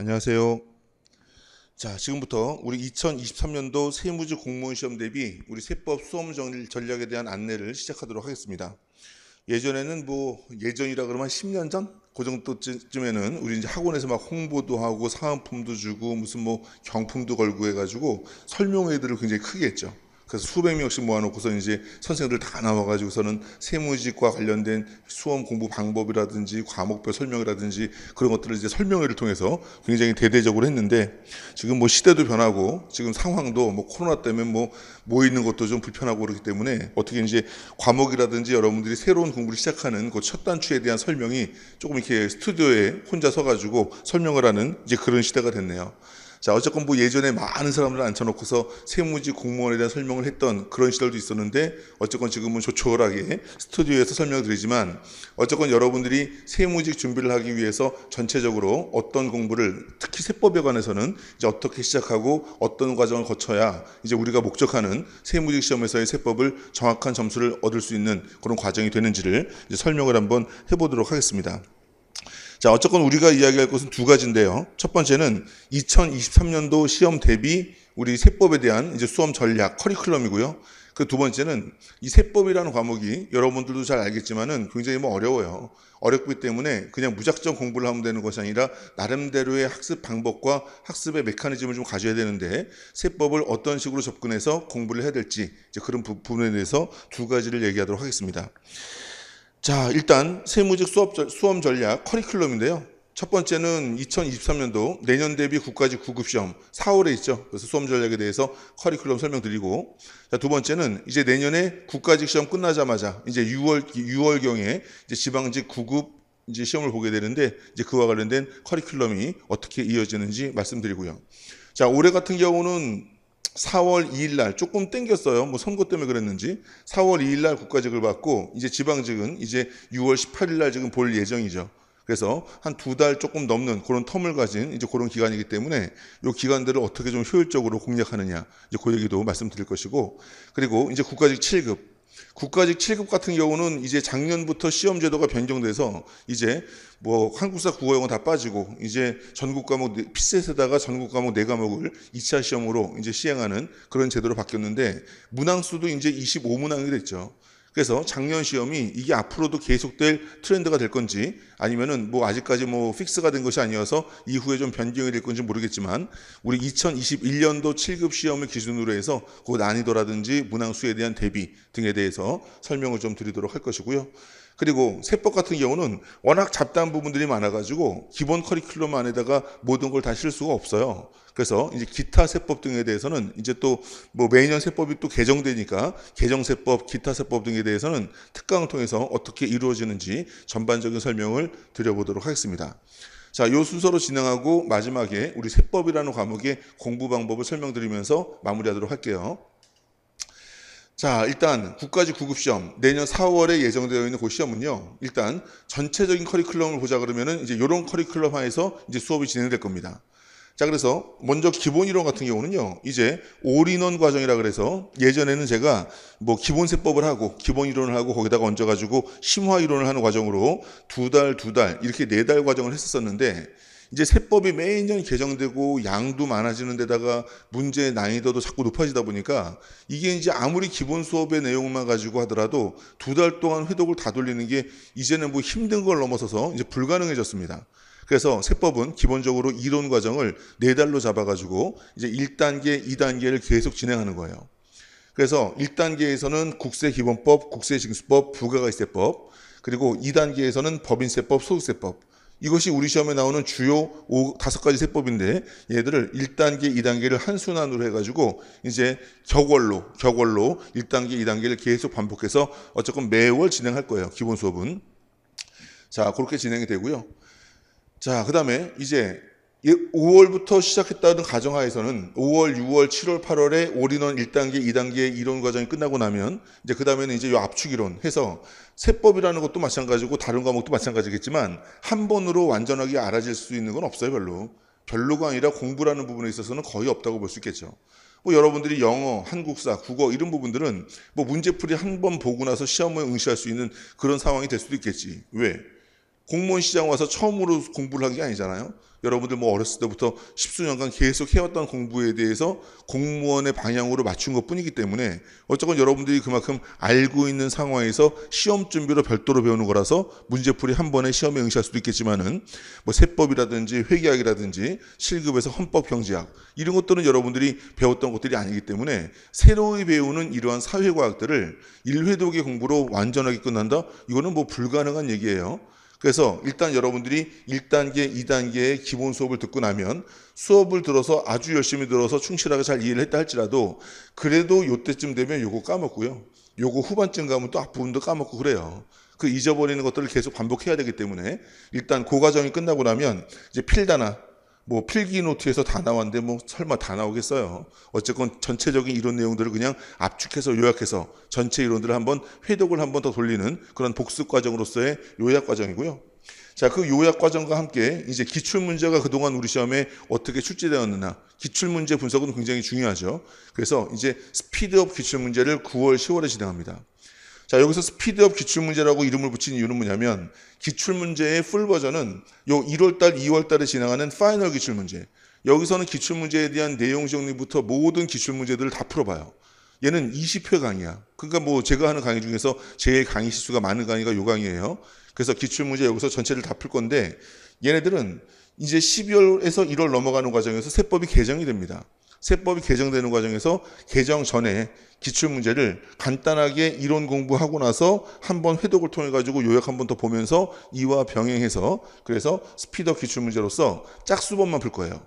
안녕하세요. 자, 지금부터 우리 2023년도 세무직 공무원 시험 대비 우리 세법 수험 전략에 대한 안내를 시작하도록 하겠습니다. 예전에는 예전이라 그러면 한 10년 전? 그 정도쯤에는 우리 이제 학원에서 막 홍보도 하고 사은품도 주고 무슨 경품도 걸고 해가지고 설명회들을 굉장히 크게 했죠. 그래서 수백 명씩 모아놓고서 이제 선생님들 다 나와가지고서는 세무직과 관련된 수험 공부 방법이라든지 과목별 설명이라든지 그런 것들을 이제 설명회를 통해서 굉장히 대대적으로 했는데, 지금 시대도 변하고 지금 상황도 코로나 때문에 모이는 것도 좀 불편하고 그렇기 때문에 어떻게 이제 과목이라든지 여러분들이 새로운 공부를 시작하는 그 첫 단추에 대한 설명이 조금 이렇게 스튜디오에 혼자 서가지고 설명을 하는 이제 그런 시대가 됐네요. 자, 어쨌건 예전에 많은 사람들을 앉혀놓고서 세무직 공무원에 대한 설명을 했던 그런 시절도 있었는데, 어쨌건 지금은 조촐하게 스튜디오에서 설명을 드리지만, 어쨌건 여러분들이 세무직 준비를 하기 위해서 전체적으로 어떤 공부를, 특히 세법에 관해서는 이제 어떻게 시작하고 어떤 과정을 거쳐야 이제 우리가 목적하는 세무직 시험에서의 세법을 정확한 점수를 얻을 수 있는 그런 과정이 되는지를 이제 설명을 한번 해보도록 하겠습니다. 자, 어쨌건 우리가 이야기할 것은 두 가지인데요. 첫 번째는 2023년도 시험 대비 우리 세법에 대한 이제 수험 전략, 커리큘럼이고요. 그 두 번째는 이 세법이라는 과목이 여러분들도 잘 알겠지만은 굉장히 어려워요. 어렵기 때문에 그냥 무작정 공부를 하면 되는 것이 아니라 나름대로의 학습 방법과 학습의 메커니즘을 좀 가져야 되는데, 세법을 어떤 식으로 접근해서 공부를 해야 될지 이제 그런 부분에 대해서 두 가지를 얘기하도록 하겠습니다. 자, 일단 세무직 수험 전략 커리큘럼인데요. 첫 번째는 2023년도 내년 대비 국가직 9급 시험 4월에 있죠. 그래서 수험 전략에 대해서 커리큘럼 설명드리고, 자, 두 번째는 이제 내년에 국가직 시험 끝나자마자 이제 6월경에 이제 지방직 9급 이제 시험을 보게 되는데, 이제 그와 관련된 커리큘럼이 어떻게 이어지는지 말씀드리고요. 자, 올해 같은 경우는 4월 2일 날 조금 땡겼어요. 선거 때문에 그랬는지 4월 2일 날 국가직을 받고, 이제 지방직은 이제 6월 18일 날 지금 볼 예정이죠. 그래서 한 두 달 조금 넘는 그런 텀을 가진 이제 그런 기간이기 때문에 이 기간들을 어떻게 좀 효율적으로 공략하느냐, 이제 그 얘기도 말씀드릴 것이고, 그리고 이제 국가직 7급 같은 경우는 이제 작년부터 시험 제도가 변경돼서 이제 한국사 국어영어 다 빠지고 이제 전국 과목 필셋에다가 전국 과목 4과목을 2차 시험으로 이제 시행하는 그런 제도로 바뀌었는데, 문항수도 이제 25문항이 됐죠. 그래서 작년 시험이 이게 앞으로도 계속될 트렌드가 될 건지, 아니면은 아직까지 픽스가 된 것이 아니어서 이후에 좀 변경이 될 건지 모르겠지만, 우리 2021년도 7급 시험을 기준으로 해서 그 난이도라든지 문항수에 대한 대비 등에 대해서 설명을 좀 드리도록 할 것이고요. 그리고 세법 같은 경우는 워낙 잡다한 부분들이 많아가지고 기본 커리큘럼 안에다가 모든 걸 다 실을 수가 없어요. 그래서 이제 기타 세법 등에 대해서는 이제 또 매년 세법이 또 개정되니까 개정세법, 기타 세법 등에 대해서는 특강을 통해서 어떻게 이루어지는지 전반적인 설명을 드려보도록 하겠습니다. 자, 이 순서로 진행하고 마지막에 우리 세법이라는 과목의 공부 방법을 설명드리면서 마무리하도록 할게요. 자, 일단 국가직 9급 시험 내년 4월에 예정되어 있는 그 시험은요, 일단 전체적인 커리큘럼을 보자 그러면은 이제 이런 커리큘럼 하에서 이제 수업이 진행될 겁니다. 자, 그래서 먼저 기본 이론 같은 경우는요, 이제 올인원 과정이라 그래서 예전에는 제가 기본 세법을 하고 기본 이론을 하고 거기다가 얹어가지고 심화 이론을 하는 과정으로 두 달 이렇게 4달 과정을 했었는데, 이제 세법이 매년 개정되고 양도 많아지는 데다가 문제의 난이도도 자꾸 높아지다 보니까 이게 이제 아무리 기본 수업의 내용만 가지고 하더라도 두 달 동안 회독을 다 돌리는 게 이제는 힘든 걸 넘어서서 이제 불가능해졌습니다. 그래서 세법은 기본적으로 이론 과정을 4달로 잡아가지고 이제 1단계, 2단계를 계속 진행하는 거예요. 그래서 1단계에서는 국세기본법, 국세징수법, 부가가치세법, 그리고 2단계에서는 법인세법, 소득세법, 이것이 우리 시험에 나오는 주요 5가지 세법인데, 얘들을 1단계, 2단계를 한순환으로 해가지고 이제 격월로 1단계, 2단계를 계속 반복해서 어쨌건 매월 진행할 거예요. 기본 수업은. 자, 그렇게 진행이 되고요. 자, 그 다음에 이제 5월부터 시작했다는 가정하에서는 5월, 6월, 7월, 8월에 올인원 1단계, 2단계 이론 과정이 끝나고 나면 이제 그 다음에는 이제 이 압축 이론 해서 세법이라는 것도 마찬가지고 다른 과목도 마찬가지겠지만 한 번으로 완전하게 알아질 수 있는 건 없어요. 별로가 아니라 공부라는 부분에 있어서는 거의 없다고 볼 수 있겠죠. 여러분들이 영어, 한국사, 국어 이런 부분들은 문제풀이 한 번 보고 나서 시험에 응시할 수 있는 그런 상황이 될 수도 있겠지. 왜? 공무원 시장 와서 처음으로 공부를 한 게 아니잖아요. 여러분들 뭐 어렸을 때부터 십수년간 계속 해왔던 공부에 대해서 공무원의 방향으로 맞춘 것 뿐이기 때문에 어쨌건 여러분들이 그만큼 알고 있는 상황에서 시험 준비로 별도로 배우는 거라서 문제풀이 한 번에 시험에 응시할 수도 있겠지만은 뭐 세법이라든지 회계학이라든지 실급에서 헌법경제학 이런 것들은 여러분들이 배웠던 것들이 아니기 때문에 새로이 배우는 이러한 사회과학들을 1회독의 공부로 완전하게 끝난다? 이거는 뭐 불가능한 얘기예요. 그래서 일단 여러분들이 1단계, 2단계의 기본 수업을 듣고 나면 수업을 들어서 아주 열심히 들어서 충실하게 잘 이해를 했다 할지라도 그래도 요때쯤 되면 요거 까먹고요. 요거 후반쯤 가면 또 앞부분도 까먹고 그래요. 그 잊어버리는 것들을 계속 반복해야 되기 때문에 일단 그 과정이 끝나고 나면 이제 필다나 뭐 필기 노트에서 다 나왔는데 뭐 설마 다 나오겠어요. 어쨌건 전체적인 이론 내용들을 그냥 압축해서 요약해서 전체 이론들을 한번 회독을 한번 더 돌리는 그런 복습 과정으로서의 요약 과정이고요. 자, 그 요약 과정과 함께 이제 기출 문제가 그동안 우리 시험에 어떻게 출제되었느냐. 기출 문제 분석은 굉장히 중요하죠. 그래서 이제 스피드업 기출 문제를 9월, 10월에 진행합니다. 자, 여기서 스피드업 기출문제라고 이름을 붙인 이유는 뭐냐면 기출문제의 풀 버전은 요 1월달, 2월달에 진행하는 파이널 기출문제. 여기서는 기출문제에 대한 내용 정리부터 모든 기출문제들을 다 풀어봐요. 얘는 20회 강의야. 그러니까 뭐 제가 하는 강의 중에서 제일 강의 시수가 많은 강의가 요 강의예요. 그래서 기출문제 여기서 전체를 다 풀 건데 얘네들은 이제 12월에서 1월 넘어가는 과정에서 세법이 개정이 됩니다. 세법이 개정되는 과정에서 개정 전에 기출문제를 간단하게 이론 공부하고 나서 한번 회독을 통해 가지고 요약 한번 더 보면서 이와 병행해서 그래서 스피드업 기출문제로서 짝수번만 풀 거예요.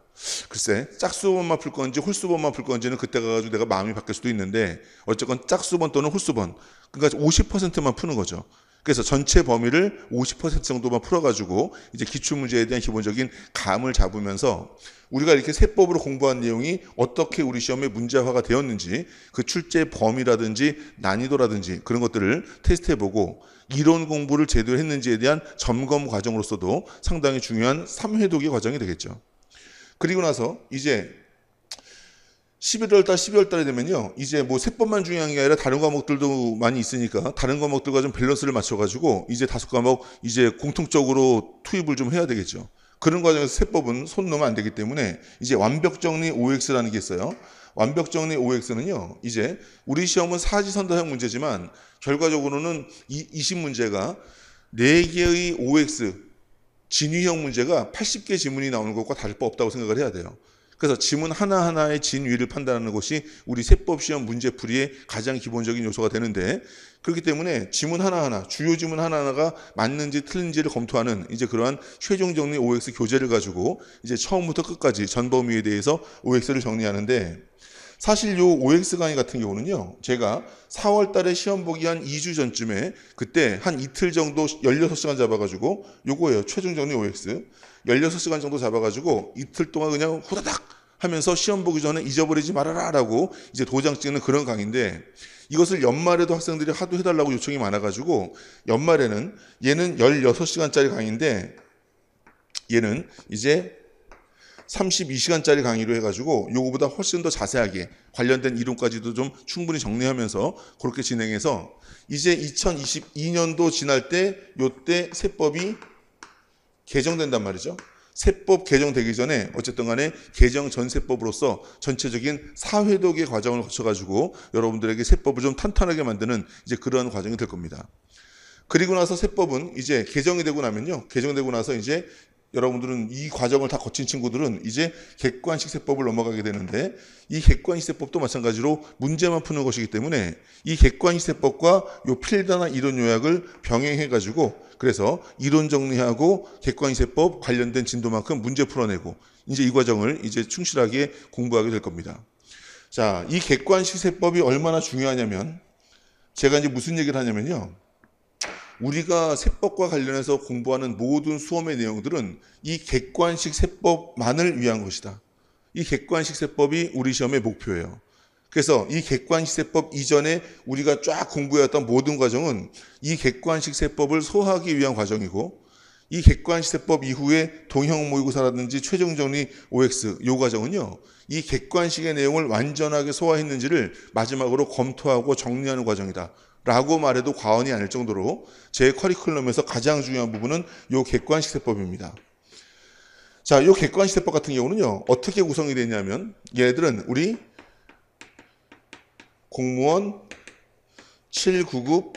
글쎄 짝수번만 풀 건지 홀수번만 풀 건지는 그때 가가지고 내가 마음이 바뀔 수도 있는데 어쨌건 짝수번 또는 홀수번 그러니까 50%만 푸는 거죠. 그래서 전체 범위를 50% 정도만 풀어가지고 이제 기출문제에 대한 기본적인 감을 잡으면서 우리가 이렇게 세법으로 공부한 내용이 어떻게 우리 시험에 문제화가 되었는지 그 출제 범위라든지 난이도라든지 그런 것들을 테스트해보고 이론 공부를 제대로 했는지에 대한 점검 과정으로서도 상당히 중요한 3회독의 과정이 되겠죠. 그리고 나서 이제 11월달, 12월달에 되면요. 이제 뭐 세법만 중요한 게 아니라 다른 과목들도 많이 있으니까 다른 과목들과 좀 밸런스를 맞춰가지고 이제 5과목 이제 공통적으로 투입을 좀 해야 되겠죠. 그런 과정에서 세법은 손 놓으면 안 되기 때문에 이제 완벽정리 OX라는 게 있어요. 완벽정리 OX는요. 이제 우리 시험은 사지선다형 문제지만 결과적으로는 이 20문제가 4개의 OX 진위형 문제가 80개 지문이 나오는 것과 다를 바 없다고 생각을 해야 돼요. 그래서 지문 하나하나의 진위를 판단하는 것이 우리 세법시험 문제풀이의 가장 기본적인 요소가 되는데 그렇기 때문에 지문 하나하나, 주요 지문 하나하나가 맞는지 틀린지를 검토하는 이제 그러한 최종 정리 OX 교재를 가지고 이제 처음부터 끝까지 전 범위에 대해서 OX를 정리하는데 사실 요 OX 강의 같은 경우는요. 제가 4월 달에 시험 보기 한 2주 전쯤에 그때 한 이틀 정도 16시간 잡아가지고 요거예요. 최종 정리 OX. 16시간 정도 잡아가지고 이틀 동안 그냥 후다닥 하면서 시험 보기 전에 잊어버리지 말아라 라고 이제 도장 찍는 그런 강의인데 이것을 연말에도 학생들이 하도 해달라고 요청이 많아가지고 연말에는 얘는 16시간짜리 강의인데 얘는 이제 32시간짜리 강의로 해가지고 요거보다 훨씬 더 자세하게 관련된 이론까지도 좀 충분히 정리하면서 그렇게 진행해서 이제 2022년도 지날 때 요때 세법이 개정된단 말이죠. 세법 개정되기 전에 어쨌든 간에 개정 전 세법으로서 전체적인 4회독의 과정을 거쳐가지고 여러분들에게 세법을 좀 탄탄하게 만드는 이제 그러한 과정이 될 겁니다. 그리고 나서 세법은 이제 개정이 되고 나면요. 개정되고 나서 이제 여러분들은 이 과정을 다 거친 친구들은 이제 객관식 세법을 넘어가게 되는데 이 객관식 세법도 마찬가지로 문제만 푸는 것이기 때문에 이 객관식 세법과 요 필다나 이론 요약을 병행해가지고 그래서 이론 정리하고 객관식 세법 관련된 진도만큼 문제 풀어내고 이제 이 과정을 이제 충실하게 공부하게 될 겁니다. 자, 이 객관식 세법이 얼마나 중요하냐면 제가 이제 무슨 얘기를 하냐면요. 우리가 세법과 관련해서 공부하는 모든 수험의 내용들은 이 객관식 세법만을 위한 것이다. 이 객관식 세법이 우리 시험의 목표예요. 그래서 이 객관식 세법 이전에 우리가 쫙 공부해왔던 모든 과정은 이 객관식 세법을 소화하기 위한 과정이고 이 객관식 세법 이후에 동형 모의고사라든지 최종 정리 OX 요 과정은요. 이 객관식의 내용을 완전하게 소화했는지를 마지막으로 검토하고 정리하는 과정이다. 라고 말해도 과언이 아닐 정도로 제 커리큘럼에서 가장 중요한 부분은 이 객관식 세법입니다. 자, 이 객관식 세법 같은 경우는요, 어떻게 구성이 되냐면, 얘네들은 우리 공무원 7구급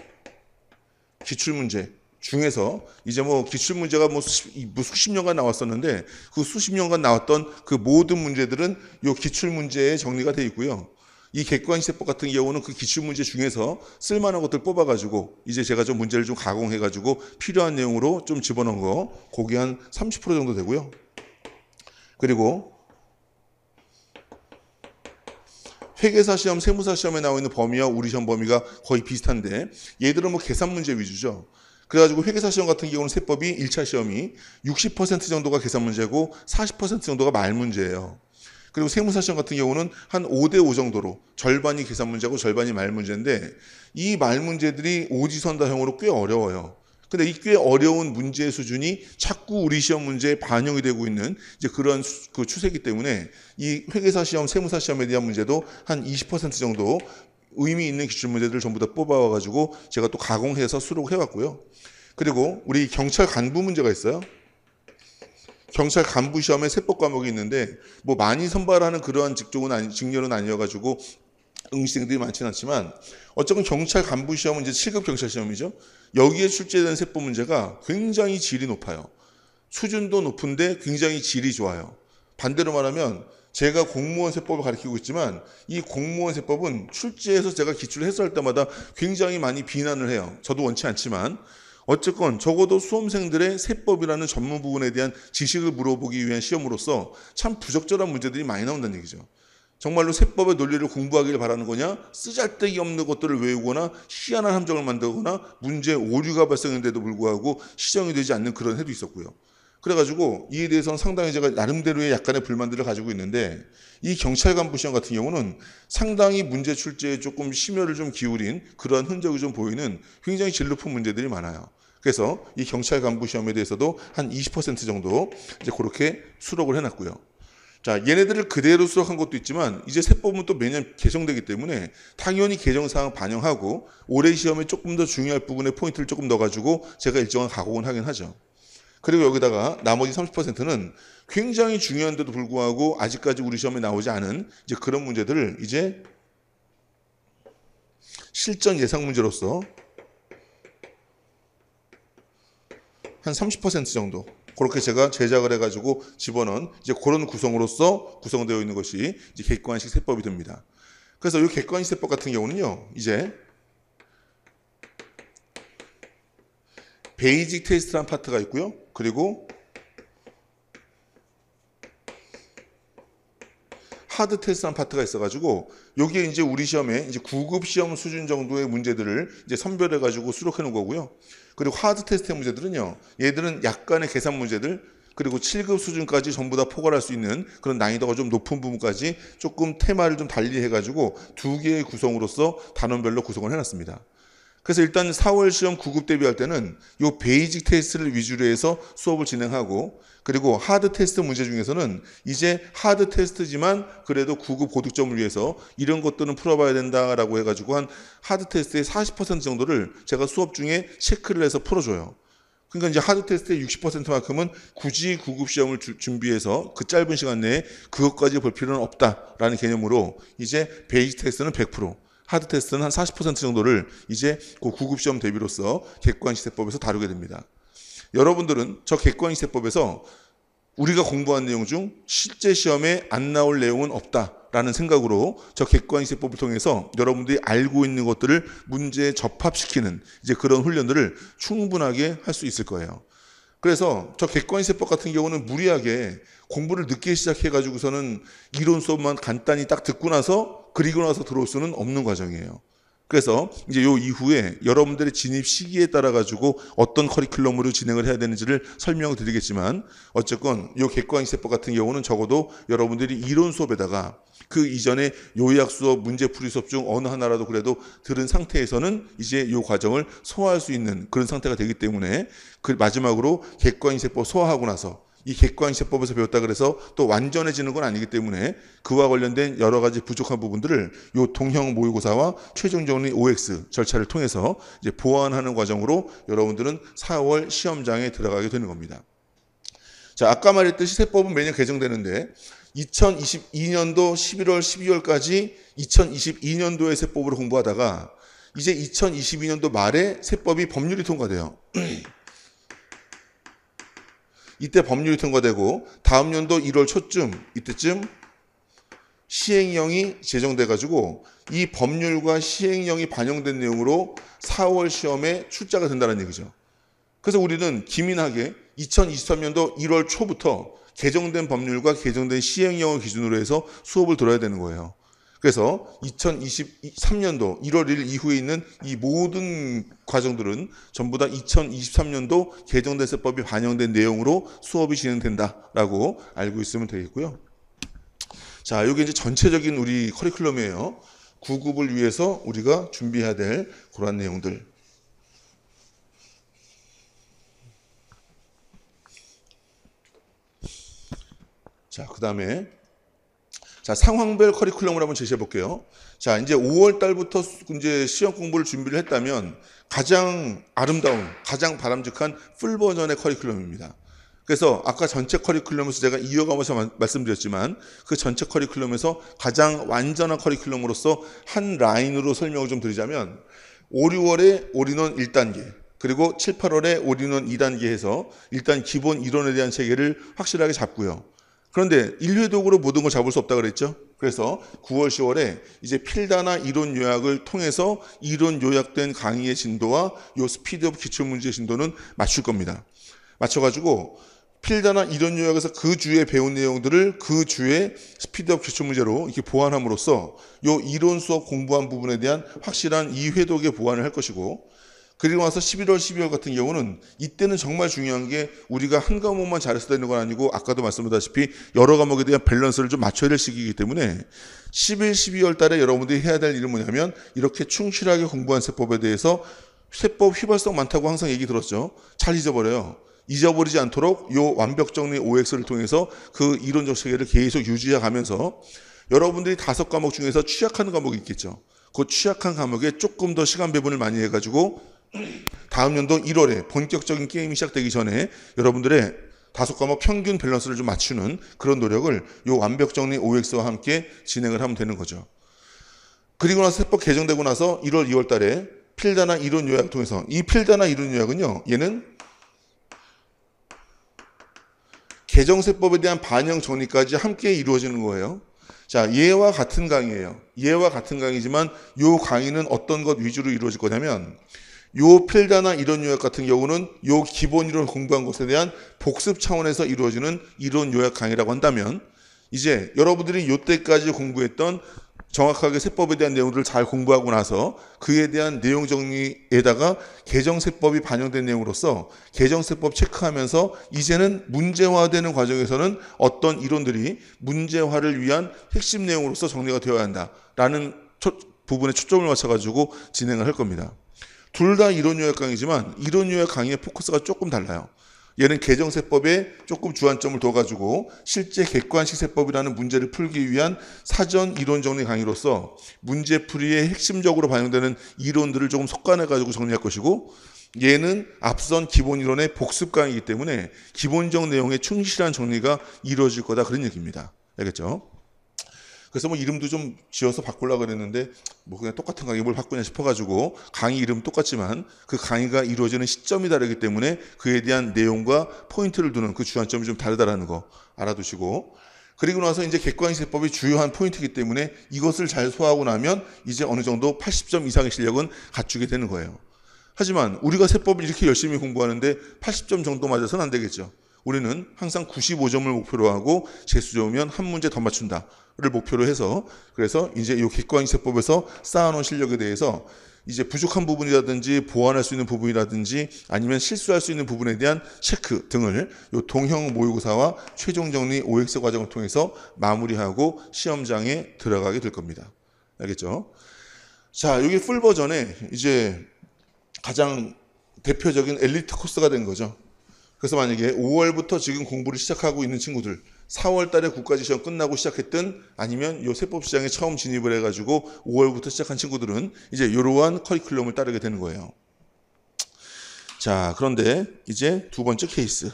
기출문제 중에서 이제 뭐 기출문제가 뭐 수십 년간 나왔었는데 그 수십 년간 나왔던 그 모든 문제들은 이 기출문제에 정리가 되어 있고요. 이 객관식세법 같은 경우는 그 기출문제 중에서 쓸만한 것들 뽑아가지고 이제 제가 좀 문제를 좀 가공해가지고 필요한 내용으로 좀 집어넣은 거 그게 한 30% 정도 되고요. 그리고 회계사 시험, 세무사 시험에 나와 있는 범위와 우리 시험 범위가 거의 비슷한데 얘들은 뭐 계산 문제 위주죠. 그래가지고 회계사 시험 같은 경우는 세법이 1차 시험이 60% 정도가 계산 문제고 40% 정도가 말 문제예요. 그리고 세무사 시험 같은 경우는 한 5대5 정도로 절반이 계산 문제고 절반이 말 문제인데 이 말 문제들이 오지선다형으로 꽤 어려워요. 근데 이 꽤 어려운 문제의 수준이 자꾸 우리 시험 문제에 반영이 되고 있는 이제 그런 그 추세이기 때문에 이 회계사 시험, 세무사 시험에 대한 문제도 한 20% 정도 의미 있는 기출 문제들을 전부 다 뽑아와가지고 제가 또 가공해서 수록을 해왔고요. 그리고 우리 경찰 간부 문제가 있어요. 경찰 간부 시험에 세법 과목이 있는데 뭐 많이 선발하는 그러한 직렬은 아니어가지고 응시생들이 많지는 않지만 어쨌든 경찰 간부 시험은 이제 7급 경찰 시험이죠. 여기에 출제된 세법 문제가 굉장히 질이 높아요. 수준도 높은데 굉장히 질이 좋아요. 반대로 말하면 제가 공무원 세법을 가르치고 있지만 이 공무원 세법은 출제해서 제가 기출을 해설할 때마다 굉장히 많이 비난을 해요. 저도 원치 않지만 어쨌건 적어도 수험생들의 세법이라는 전문 부분에 대한 지식을 물어보기 위한 시험으로서 참 부적절한 문제들이 많이 나온다는 얘기죠. 정말로 세법의 논리를 공부하기를 바라는 거냐, 쓰잘데기 없는 것들을 외우거나 희한한 함정을 만들거나 문제 오류가 발생했는데도 불구하고 시정이 되지 않는 그런 해도 있었고요. 그래가지고 이에 대해서는 상당히 제가 나름대로의 약간의 불만들을 가지고 있는데 이 경찰 간부 시험 같은 경우는 상당히 문제 출제에 조금 심혈을 좀 기울인 그러한 흔적이 좀 보이는 굉장히 질 높은 문제들이 많아요. 그래서 이 경찰 간부 시험에 대해서도 한 20% 정도 이제 그렇게 수록을 해놨고요. 자, 얘네들을 그대로 수록한 것도 있지만 이제 세법은 또 매년 개정되기 때문에 당연히 개정사항 반영하고 올해 시험에 조금 더 중요할 부분에 포인트를 조금 넣어가지고 제가 일정한 가공을 하긴 하죠. 그리고 여기다가 나머지 30%는 굉장히 중요한데도 불구하고 아직까지 우리 시험에 나오지 않은 이제 그런 문제들을 이제 실전 예상 문제로서 한 30% 정도 그렇게 제가 제작을 해가지고 집어넣은 이제 그런 구성으로서 구성되어 있는 것이 이제 객관식 세법이 됩니다. 그래서 이 객관식 세법 같은 경우는요, 이제 베이직 테스트라는 파트가 있고요. 그리고 하드 테스트라는 파트가 있어가지고 여기에 이제 우리 시험에 이제 9급 시험 수준 정도의 문제들을 이제 선별해가지고 수록해 놓은 거고요. 그리고 하드 테스트의 문제들은요, 얘들은 약간의 계산 문제들 그리고 7급 수준까지 전부 다 포괄할 수 있는 그런 난이도가 좀 높은 부분까지 조금 테마를 좀 달리 해가지고 두 개의 구성으로서 단원별로 구성을 해놨습니다. 그래서 일단 4월 시험 9급 대비할 때는 이 베이직 테스트를 위주로 해서 수업을 진행하고 그리고 하드 테스트 문제 중에서는 이제 하드 테스트지만 그래도 9급 고득점을 위해서 이런 것들은 풀어봐야 된다라고 해가지고 한 하드 테스트의 40% 정도를 제가 수업 중에 체크를 해서 풀어줘요. 그러니까 이제 하드 테스트의 60%만큼은 굳이 9급 시험을 준비해서 그 짧은 시간 내에 그것까지 볼 필요는 없다라는 개념으로 이제 베이직 테스트는 100%, 하드 테스트는 한 40% 정도를 이제 그 9급 시험 대비로서 객관식세법에서 다루게 됩니다. 여러분들은 저 객관식세법에서 우리가 공부한 내용 중 실제 시험에 안 나올 내용은 없다라는 생각으로 저 객관식세법을 통해서 여러분들이 알고 있는 것들을 문제에 접합시키는 이제 그런 훈련들을 충분하게 할 수 있을 거예요. 그래서 저 객관식세법 같은 경우는 무리하게 공부를 늦게 시작해가지고서는 이론 수업만 간단히 딱 듣고 나서 그리고 나서 들어올 수는 없는 과정이에요. 그래서 이제 요 이후에 여러분들의 진입 시기에 따라 가지고 어떤 커리큘럼으로 진행을 해야 되는지를 설명을 드리겠지만 어쨌건 요 객관식세법 같은 경우는 적어도 여러분들이 이론 수업에다가 그 이전에 요약 수업, 문제풀이 수업 중 어느 하나라도 그래도 들은 상태에서는 이제 요 과정을 소화할 수 있는 그런 상태가 되기 때문에 그 마지막으로 객관식세법 소화하고 나서 이 객관시세법에서 배웠다 그래서 또 완전해지는 건 아니기 때문에 그와 관련된 여러 가지 부족한 부분들을 요 동형 모의고사와 최종 정리 OX 절차를 통해서 이제 보완하는 과정으로 여러분들은 4월 시험장에 들어가게 되는 겁니다. 자, 아까 말했듯이 세법은 매년 개정되는데 2022년도 11월, 12월까지 2022년도의 세법으로 공부하다가 이제 2022년도 말에 세법이 법률이 통과돼요. 이때 법률이 통과되고 다음 연도 1월 초쯤 이때쯤 시행령이 제정돼 가지고 이 법률과 시행령이 반영된 내용으로 4월 시험에 출제가 된다는 얘기죠. 그래서 우리는 기민하게 2023년도 1월 초부터 개정된 법률과 개정된 시행령을 기준으로 해서 수업을 들어야 되는 거예요. 그래서 2023년도 1월 1일 이후에 있는 이 모든 과정들은 전부 다 2023년도 개정된 세법이 반영된 내용으로 수업이 진행된다라고 알고 있으면 되겠고요. 자, 이게 이제 전체적인 우리 커리큘럼이에요. 9급을 위해서 우리가 준비해야 될 그런 내용들. 자, 그 다음에 자, 상황별 커리큘럼을 한번 제시해 볼게요. 자, 이제 5월 달부터 이제 시험 공부를 준비를 했다면 가장 아름다운, 가장 바람직한 풀 버전의 커리큘럼입니다. 그래서 아까 전체 커리큘럼에서 제가 이어가면서 말씀드렸지만 그 전체 커리큘럼에서 가장 완전한 커리큘럼으로서 한 라인으로 설명을 좀 드리자면 5, 6월에 올인원 1단계, 그리고 7, 8월에 올인원 2단계 해서 일단 기본 이론에 대한 체계를 확실하게 잡고요. 그런데 인류도구로 모든 걸 잡을 수 없다고 그랬죠. 그래서 9월, 10월에 이제 필다나 이론 요약을 통해서 이론 요약된 강의의 진도와 요 스피드업 기출문제 진도는 맞출 겁니다. 맞춰가지고 필다나 이론 요약에서 그 주에 배운 내용들을 그 주에 스피드업 기출문제로 이렇게 보완함으로써 요 이론 수업 공부한 부분에 대한 확실한 이해독의 보완을 할 것이고, 그리고 나서 11월, 12월 같은 경우는 이때는 정말 중요한 게 우리가 한 과목만 잘해서 되는 건 아니고 아까도 말씀드렸다시피 여러 과목에 대한 밸런스를 좀 맞춰야 될 시기이기 때문에 11, 12월 달에 여러분들이 해야 될 일은 뭐냐면 이렇게 충실하게 공부한 세법에 대해서 세법 휘발성 많다고 항상 얘기 들었죠. 잘 잊어버려요. 잊어버리지 않도록 요 완벽 정리 OX를 통해서 그 이론적 체계를 계속 유지해 가면서 여러분들이 5과목 중에서 취약한 과목이 있겠죠. 그 취약한 과목에 조금 더 시간 배분을 많이 해가지고 다음 연도 1월에 본격적인 게임이 시작되기 전에 여러분들의 5과목 평균 밸런스를 좀 맞추는 그런 노력을 요 완벽 정리 OX와 함께 진행을 하면 되는 거죠. 그리고 나서 세법 개정되고 나서 1월, 2월 달에 필다나 이론 요약을 통해서 이 필다나 이론 요약은요, 얘는 개정세법에 대한 반영 정리까지 함께 이루어지는 거예요. 자, 얘와 같은 강의예요. 얘와 같은 강의지만 요 강의는 어떤 것 위주로 이루어질 거냐면 요 필다나 이론 요약 같은 경우는 요 기본 이론 공부한 것에 대한 복습 차원에서 이루어지는 이론 요약 강의라고 한다면 이제 여러분들이 요때까지 공부했던 정확하게 세법에 대한 내용들을 잘 공부하고 나서 그에 대한 내용 정리에다가 개정세법이 반영된 내용으로서 개정세법 체크하면서 이제는 문제화되는 과정에서는 어떤 이론들이 문제화를 위한 핵심 내용으로서 정리가 되어야 한다라는 부분에 초점을 맞춰가지고 진행을 할 겁니다. 둘 다 이론 요약 강의지만 이론 요약 강의의 포커스가 조금 달라요. 얘는 개정세법에 조금 주안점을 둬가지고 실제 객관식 세법이라는 문제를 풀기 위한 사전 이론 정리 강의로서 문제풀이에 핵심적으로 반영되는 이론들을 조금 속간해가지고 정리할 것이고, 얘는 앞선 기본 이론의 복습 강의이기 때문에 기본적 내용에 충실한 정리가 이루어질 거다, 그런 얘기입니다. 알겠죠? 그래서 뭐 이름도 좀 지어서 바꾸려고 그랬는데 뭐 그냥 똑같은 강의 뭘 바꾸냐 싶어가지고 강의 이름 똑같지만 그 강의가 이루어지는 시점이 다르기 때문에 그에 대한 내용과 포인트를 두는 그 주안점이 좀 다르다라는 거 알아두시고, 그리고 나서 이제 객관식세법이 주요한 포인트이기 때문에 이것을 잘 소화하고 나면 이제 어느 정도 80점 이상의 실력은 갖추게 되는 거예요. 하지만 우리가 세법을 이렇게 열심히 공부하는데 80점 정도 맞아서는 안 되겠죠. 우리는 항상 95점을 목표로 하고 재수 좋으면 한 문제 더 맞춘다를 목표로 해서, 그래서 이제 이 객관식세법에서 쌓아놓은 실력에 대해서 이제 부족한 부분이라든지 보완할 수 있는 부분이라든지 아니면 실수할 수 있는 부분에 대한 체크 등을 이 동형 모의고사와 최종 정리 OX 과정을 통해서 마무리하고 시험장에 들어가게 될 겁니다. 알겠죠? 자, 이게 풀 버전에 이제 가장 대표적인 엘리트 코스가 된 거죠. 그래서 만약에 5월부터 지금 공부를 시작하고 있는 친구들, 4월 달에 국가직 시험 끝나고 시작했든 아니면 요 세법 시장에 처음 진입을 해가지고 5월부터 시작한 친구들은 이제 이러한 커리큘럼을 따르게 되는 거예요. 자, 그런데 이제 두 번째 케이스.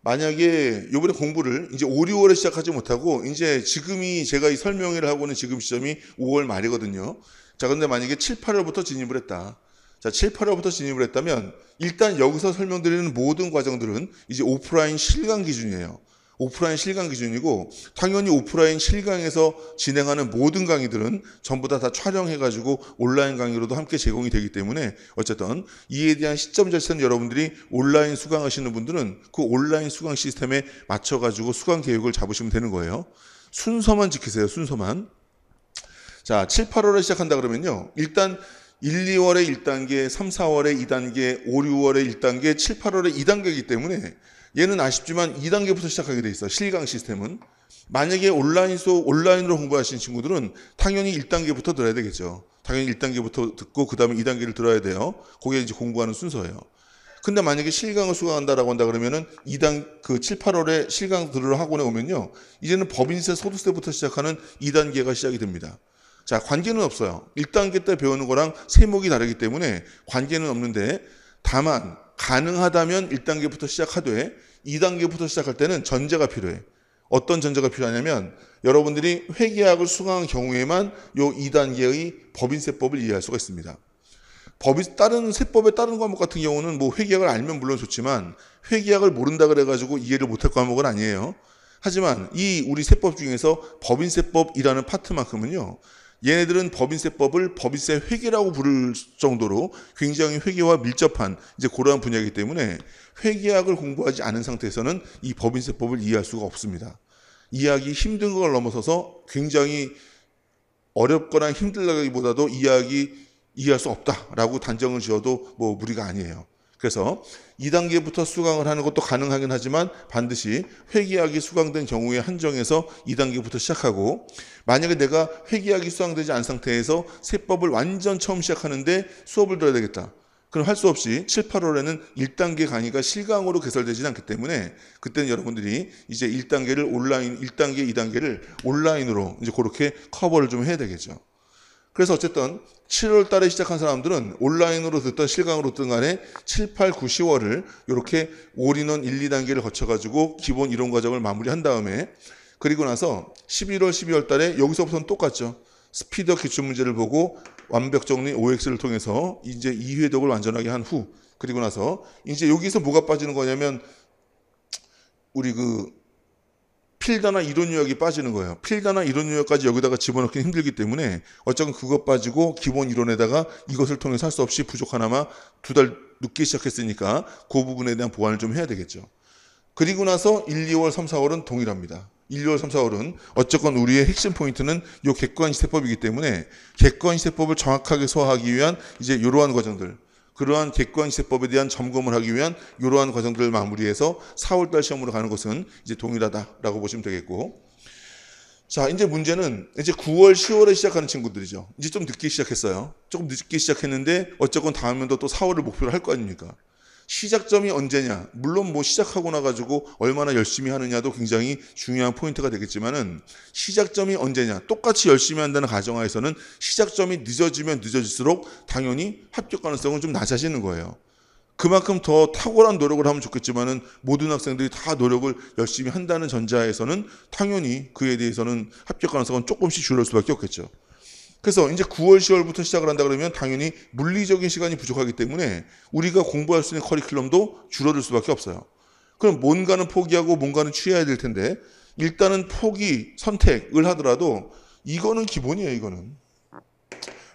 만약에 요번에 공부를 이제 5, 6월에 시작하지 못하고 이제 지금이 제가 이 설명회를 하고 있는 지금 시점이 5월 말이거든요. 자, 근데 만약에 7, 8월부터 진입을 했다. 자, 7, 8월부터 진입을 했다면 일단 여기서 설명드리는 모든 과정들은 이제 오프라인 실강 기준이에요. 오프라인 실강 기준이고 당연히 오프라인 실강에서 진행하는 모든 강의들은 전부 다 촬영해가지고 온라인 강의로도 함께 제공이 되기 때문에 어쨌든 이에 대한 시점 절차는 여러분들이 온라인 수강하시는 분들은 그 온라인 수강 시스템에 맞춰가지고 수강 계획을 잡으시면 되는 거예요. 순서만 지키세요. 순서만. 자, 7, 8월에 시작한다 그러면요. 일단 1, 2월에 1단계, 3, 4월에 2단계, 5, 6월에 1단계, 7, 8월에 2단계이기 때문에 얘는 아쉽지만 2단계부터 시작하게 돼 있어. 실강 시스템은. 만약에 온라인으로 공부하시는 친구들은 당연히 1단계부터 들어야 되겠죠. 당연히 1단계부터 듣고 그 다음에 2단계를 들어야 돼요. 그게 이제 공부하는 순서예요. 근데 만약에 실강을 수강한다라고 한다 그러면은 7, 8월에 실강 들으러 학원에 오면요. 이제는 법인세, 소득세부터 시작하는 2단계가 시작이 됩니다. 자, 관계는 없어요. 1단계 때 배우는 거랑 세목이 다르기 때문에 관계는 없는데 다만 가능하다면 1단계부터 시작하되 2단계부터 시작할 때는 전제가 필요해. 어떤 전제가 필요하냐면 여러분들이 회계학을 수강한 경우에만 요 2단계의 법인세법을 이해할 수가 있습니다. 다른 세법의 다른 과목 같은 경우는 뭐 회계학을 알면 물론 좋지만 회계학을 모른다 그래가지고 이해를 못할 과목은 아니에요. 하지만 이 우리 세법 중에서 법인세법이라는 파트만큼은요. 얘네들은 법인세법을 법인세 회계라고 부를 정도로 굉장히 회계와 밀접한 이제 그러한 분야이기 때문에 회계학을 공부하지 않은 상태에서는 이 법인세법을 이해할 수가 없습니다. 이해하기 힘든 걸 넘어서서 굉장히 어렵거나 힘들다기보다도 이해할 수 없다라고 단정을 지어도 뭐 무리가 아니에요. 그래서 2단계부터 수강을 하는 것도 가능하긴 하지만 반드시 회계학이 수강된 경우에 한정해서 2단계부터 시작하고 만약에 내가 회계학이 수강되지 않은 상태에서 세법을 완전 처음 시작하는데 수업을 들어야 되겠다. 그럼 할 수 없이 7, 8월에는 1단계 강의가 실강으로 개설되지 않기 때문에 그때는 여러분들이 이제 1단계, 2단계를 온라인으로 이제 그렇게 커버를 좀 해야 되겠죠. 그래서 어쨌든 7월 달에 시작한 사람들은 온라인으로 듣던 실강으로 듣던 간에 7, 8, 9, 10월을 이렇게 올인원 1, 2단계를 거쳐가지고 기본 이론 과정을 마무리한 다음에 그리고 나서 11월, 12월 달에 여기서부터는 똑같죠. 스피드업 기출문제를 보고 완벽 정리 OX를 통해서 이제 이해독을 완전하게 한 후 그리고 나서 이제 여기서 뭐가 빠지는 거냐면 우리 필다나 이론 요약이 빠지는 거예요. 필다나 이론 요약까지 여기다가 집어넣기 힘들기 때문에 어쨌든 그것 빠지고 기본 이론에다가 이것을 통해서 할 수 없이 부족하나마 2달 늦게 시작했으니까 그 부분에 대한 보완을 좀 해야 되겠죠. 그리고 나서 1, 2월, 3, 4월은 동일합니다. 1, 2월, 3, 4월은 어쨌건 우리의 핵심 포인트는 이 객관시세법이기 때문에 객관시세법을 정확하게 소화하기 위한 이제 이러한 과정들 그러한 객관시세법에 대한 점검을 하기 위한 이러한 과정들을 마무리해서 4월달 시험으로 가는 것은 이제 동일하다라고 보시면 되겠고 자 이제 문제는 이제 9월, 10월에 시작하는 친구들이죠. 이제 좀 늦게 시작했어요. 조금 늦게 시작했는데 어쨌건 다음 연도 또 4월을 목표로 할 거 아닙니까? 시작점이 언제냐? 물론 뭐 시작하고 나가지고 얼마나 열심히 하느냐도 굉장히 중요한 포인트가 되겠지만은 시작점이 언제냐? 똑같이 열심히 한다는 가정하에서는 시작점이 늦어지면 늦어질수록 당연히 합격 가능성은 좀 낮아지는 거예요. 그만큼 더 탁월한 노력을 하면 좋겠지만은 모든 학생들이 다 노력을 열심히 한다는 전제하에서는 당연히 그에 대해서는 합격 가능성은 조금씩 줄을 수밖에 없겠죠. 그래서 이제 9월, 10월부터 시작을 한다 그러면 당연히 물리적인 시간이 부족하기 때문에 우리가 공부할 수 있는 커리큘럼도 줄어들 수밖에 없어요. 그럼 뭔가는 포기하고 뭔가는 취해야 될 텐데 일단은 선택을 하더라도 이거는 기본이에요. 이거는.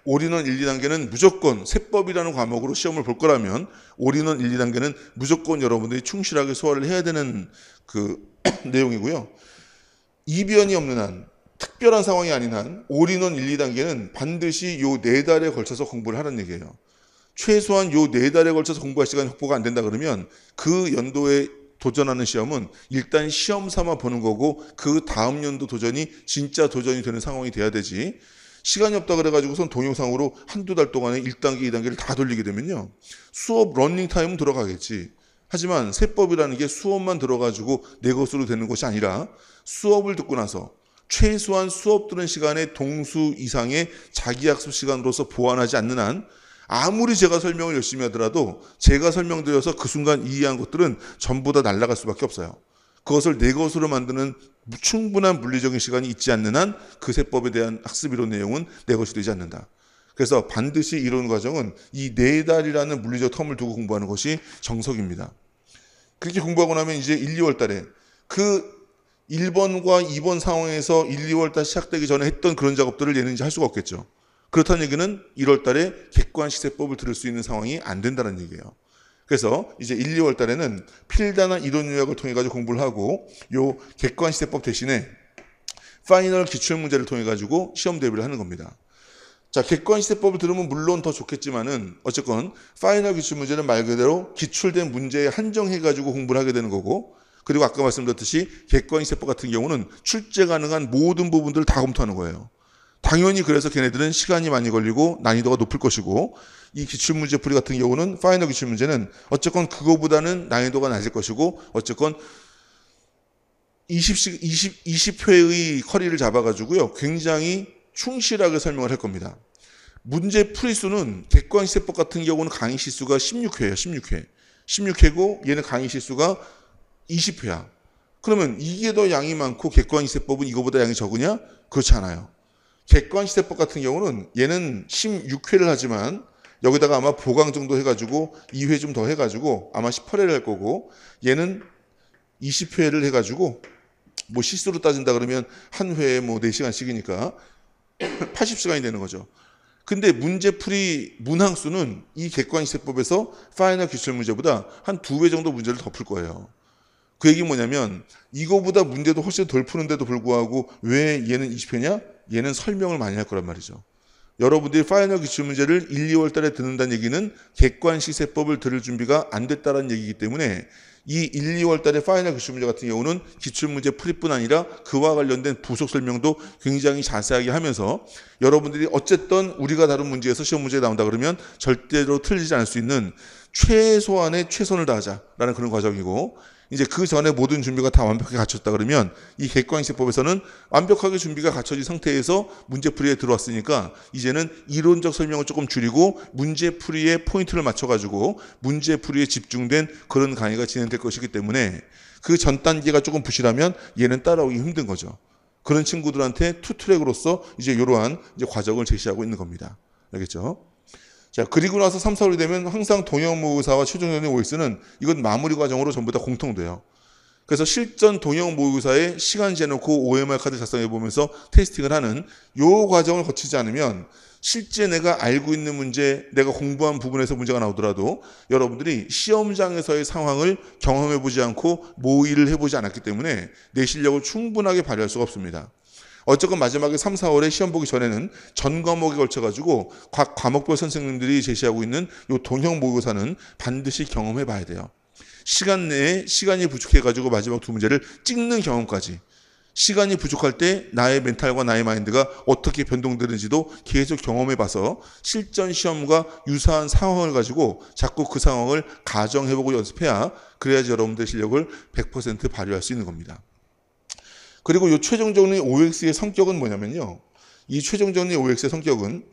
올인원 1, 2단계는 무조건 세법이라는 과목으로 시험을 볼 거라면 올인원 1, 2단계는 무조건 여러분들이 충실하게 소화를 해야 되는 내용이고요. 이변이 없는 한 특별한 상황이 아닌 한 올인원 1, 2단계는 반드시 요 4달에 걸쳐서 공부를 하라는 얘기예요. 최소한 요 4달에 걸쳐서 공부할 시간이 확보가 안 된다 그러면 그 연도에 도전하는 시험은 일단 시험 삼아 보는 거고 그 다음 연도 도전이 진짜 도전이 되는 상황이 돼야 되지 시간이 없다 그래가지고선 동영상으로 한두 달 동안에 1단계, 2단계를 다 돌리게 되면요. 수업 러닝타임은 들어가겠지. 하지만 세법이라는 게 수업만 들어가지고 내 것으로 되는 것이 아니라 수업을 듣고 나서 최소한 수업 들은 시간의 동수 이상의 자기학습 시간으로서 보완하지 않는 한 아무리 제가 설명을 열심히 하더라도 제가 설명드려서 그 순간 이해한 것들은 전부 다 날아갈 수밖에 없어요. 그것을 내 것으로 만드는 충분한 물리적인 시간이 있지 않는 한 그 세법에 대한 학습 이론 내용은 내 것이 되지 않는다. 그래서 반드시 이론 과정은 이 4달이라는 물리적 텀을 두고 공부하는 것이 정석입니다. 그렇게 공부하고 나면 이제 1, 2월 달에 그 1번과 2번 상황에서 1, 2월 달 시작되기 전에 했던 그런 작업들을 얘는 이제 할 수가 없겠죠. 그렇다는 얘기는 1월 달에 객관식 세법을 들을 수 있는 상황이 안 된다는 얘기예요. 그래서 이제 1, 2월 달에는 필단한 이론 요약을 통해 가지고 공부를 하고 요 객관식 세법 대신에 파이널 기출 문제를 통해 가지고 시험 대비를 하는 겁니다. 자, 객관식 세법을 들으면 물론 더 좋겠지만은 어쨌건 파이널 기출 문제는 말 그대로 기출된 문제에 한정해 가지고 공부를 하게 되는 거고, 그리고 아까 말씀드렸듯이 객관식 세법 같은 경우는 출제 가능한 모든 부분들을 다 검토하는 거예요. 당연히 그래서 걔네들은 시간이 많이 걸리고 난이도가 높을 것이고, 이 기출문제 풀이 같은 경우는 파이널 기출문제는 어쨌건 그거보다는 난이도가 낮을 것이고, 어쨌건 20회의 커리를 잡아가지고요 굉장히 충실하게 설명을 할 겁니다. 문제 풀이 수는 객관식 세법 같은 경우는 강의 시수가 16회예요. 16회고 얘는 강의 시수가 20회야. 그러면 이게 더 양이 많고 객관식 세법은 이거보다 양이 적으냐? 그렇지 않아요. 객관식 세법 같은 경우는 얘는 16회를 하지만 여기다가 아마 보강 정도 해가지고 2회 좀 더 해가지고 아마 18회를 할 거고, 얘는 20회를 해가지고 뭐 실수로 따진다 그러면 한 회에 뭐 4시간씩이니까 80시간이 되는 거죠. 근데 문제풀이 문항수는 이 객관식 세법에서 파이널 기출 문제보다 한 2배 정도 문제를 더 풀 거예요. 그 얘기 뭐냐면 이거보다 문제도 훨씬 덜 푸는데도 불구하고 왜 얘는 20회냐? 얘는 설명을 많이 할 거란 말이죠. 여러분들이 파이널 기출 문제를 1, 2월 달에 듣는다는 얘기는 객관식 세법을 들을 준비가 안 됐다는 얘기이기 때문에 이 1, 2월 달에 파이널 기출 문제 같은 경우는 기출 문제 풀이뿐 아니라 그와 관련된 부속 설명도 굉장히 자세하게 하면서 여러분들이 어쨌든 우리가 다룬 문제에서 시험 문제에 나온다 그러면 절대로 틀리지 않을 수 있는 최소한의 최선을 다하자라는 그런 과정이고, 이제 그 전에 모든 준비가 다 완벽하게 갖췄다 그러면 이 객관식 세법에서는 완벽하게 준비가 갖춰진 상태에서 문제풀이에 들어왔으니까 이제는 이론적 설명을 조금 줄이고 문제풀이에 포인트를 맞춰가지고 문제풀이에 집중된 그런 강의가 진행될 것이기 때문에 그 전 단계가 조금 부실하면 얘는 따라오기 힘든 거죠. 그런 친구들한테 투트랙으로서 이제 이러한 이제 과정을 제시하고 있는 겁니다. 알겠죠? 자, 그리고 나서 3, 4월이 되면 항상 동형 모의고사와 최종전의 OX는 이건 마무리 과정으로 전부 다 공통돼요. 그래서 실전 동형 모의고사에 시간 재놓고 OMR 카드 작성해 보면서 테스팅을 하는 요 과정을 거치지 않으면 실제 내가 알고 있는 문제, 내가 공부한 부분에서 문제가 나오더라도 여러분들이 시험장에서의 상황을 경험해 보지 않고 모의를 해보지 않았기 때문에 내 실력을 충분하게 발휘할 수가 없습니다. 어쨌건 마지막에 3, 4월에 시험 보기 전에는 전 과목에 걸쳐가지고 각 과목별 선생님들이 제시하고 있는 이 동형 모의고사는 반드시 경험해 봐야 돼요. 시간 내에 시간이 부족해가지고 마지막 2문제를 찍는 경험까지. 시간이 부족할 때 나의 멘탈과 나의 마인드가 어떻게 변동되는지도 계속 경험해 봐서 실전 시험과 유사한 상황을 가지고 자꾸 그 상황을 가정해보고 연습해야 그래야지 여러분들의 실력을 100% 발휘할 수 있는 겁니다. 그리고 이 최종 정리 OX의 성격은 뭐냐면요. 이 최종 정리 OX의 성격은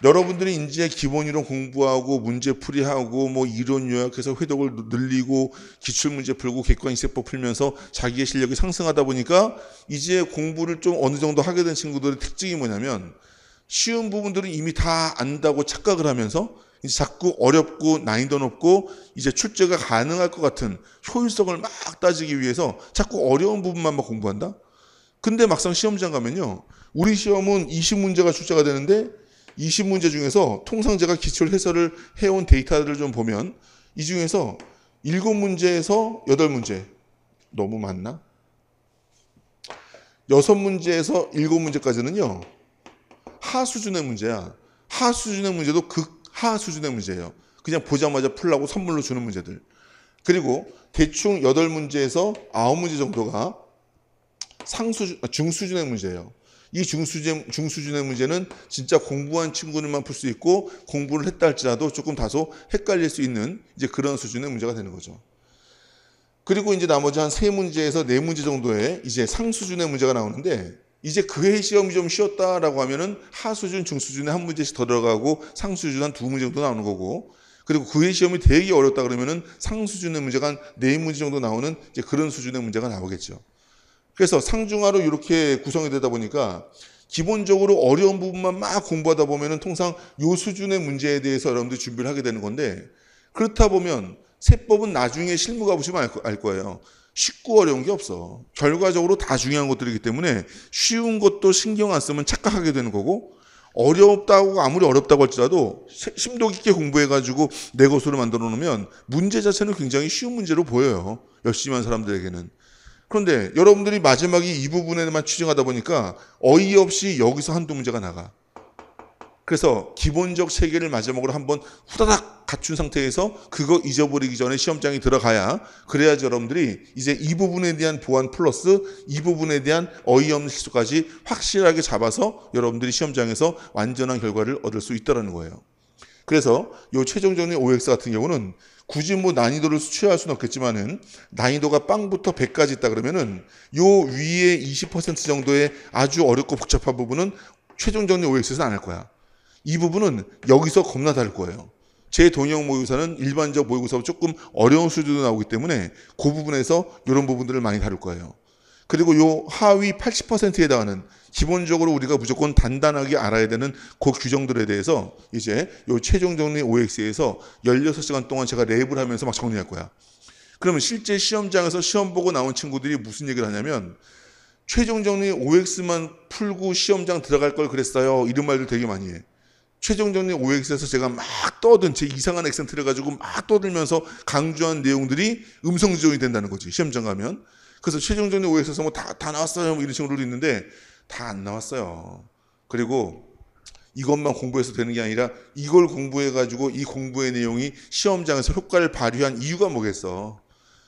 여러분들이 이제 기본 이론 공부하고 문제 풀이하고 뭐 이론 요약해서 회독을 늘리고 기출 문제 풀고 객관식 세법 풀면서 자기의 실력이 상승하다 보니까 이제 공부를 좀 어느 정도 하게 된 친구들의 특징이 뭐냐면 쉬운 부분들은 이미 다 안다고 착각을 하면서 이제 자꾸 어렵고 난이도 높고 이제 출제가 가능할 것 같은 효율성을 막 따지기 위해서 자꾸 어려운 부분만 막 공부한다. 근데 막상 시험장 가면요. 우리 시험은 20문제가 출제가 되는데 20문제 중에서 통상 제가 기출 해설을 해온 데이터를 좀 보면 이 중에서 7문제에서 8문제 너무 많나? 6문제에서 7문제까지는요. 하 수준의 문제야. 하 수준의 문제도 극하 수준의 문제예요. 그냥 보자마자 풀라고 선물로 주는 문제들. 그리고 대충 8문제에서 9문제 정도가 중수준의 문제예요. 이 중수준의 문제는 진짜 공부한 친구들만 풀 수 있고 공부를 했다 할지라도 조금 다소 헷갈릴 수 있는 이제 그런 수준의 문제가 되는 거죠. 그리고 이제 나머지 한 3문제에서 4문제 정도의 이제 상수준의 문제가 나오는데 이제 그 해 시험이 좀 쉬웠다라고 하면은 하수준, 중수준에 한 문제씩 더 들어가고 상수준 한 2문제 정도 나오는 거고 그리고 그 해 시험이 되게 어렵다 그러면은 상수준의 문제가 한 4문제 정도 나오는 이제 그런 수준의 문제가 나오겠죠. 그래서 상중하로 이렇게 구성이 되다 보니까 기본적으로 어려운 부분만 막 공부하다 보면은 통상 요 수준의 문제에 대해서 여러분들이 준비를 하게 되는 건데 그렇다 보면 세법은 나중에 실무 가보시면 알 거예요. 쉽고 어려운 게 없어. 결과적으로 다 중요한 것들이기 때문에 쉬운 것도 신경 안 쓰면 착각하게 되는 거고 어렵다고 아무리 어렵다고 할지라도 심도 깊게 공부해가지고 내 것으로 만들어 놓으면 문제 자체는 굉장히 쉬운 문제로 보여요. 열심히 한 사람들에게는. 그런데 여러분들이 마지막에 이 부분에만 치중하다 보니까 어이없이 여기서 한두 문제가 나가. 그래서 기본적 체계를 마지막으로 한번 후다닥 갖춘 상태에서 그거 잊어버리기 전에 시험장에 들어가야 그래야지 여러분들이 이제 이 부분에 대한 보완 플러스 이 부분에 대한 어이없는 실수까지 확실하게 잡아서 여러분들이 시험장에서 완전한 결과를 얻을 수 있다는 거예요. 그래서 이 최종정리 OX 같은 경우는 굳이 뭐 난이도를 수치할 수는 없겠지만은 난이도가 빵부터 100까지 있다 그러면은 요 위에 20% 정도의 아주 어렵고 복잡한 부분은 최종정리 OX에서는 안 할 거야. 이 부분은 여기서 겁나 다를 거예요. 제 동형 모의고사는 일반적 모의고사보다 조금 어려운 수준도 나오기 때문에 그 부분에서 이런 부분들을 많이 다룰 거예요. 그리고 요 하위 80%에 해당하는 기본적으로 우리가 무조건 단단하게 알아야 되는 그 규정들에 대해서 이제 요 최종 정리 OX에서 16시간 동안 제가 랩을 하면서 막 정리할 거야. 그러면 실제 시험장에서 시험 보고 나온 친구들이 무슨 얘기를 하냐면 최종 정리 OX만 풀고 시험장 들어갈 걸 그랬어요. 이런 말들 되게 많이 해. 최종 정리 OX에서 제가 막 떠든 제 이상한 액센트를 가지고 막 떠들면서 강조한 내용들이 음성 지정이 된다는 거지. 시험장 가면. 그래서 최종 정리 OX에서 뭐 다 나왔어요. 뭐 이런 식으로 있는데 다 안 나왔어요. 그리고 이것만 공부해서 되는 게 아니라 이걸 공부해가지고 이 공부의 내용이 시험장에서 효과를 발휘한 이유가 뭐겠어.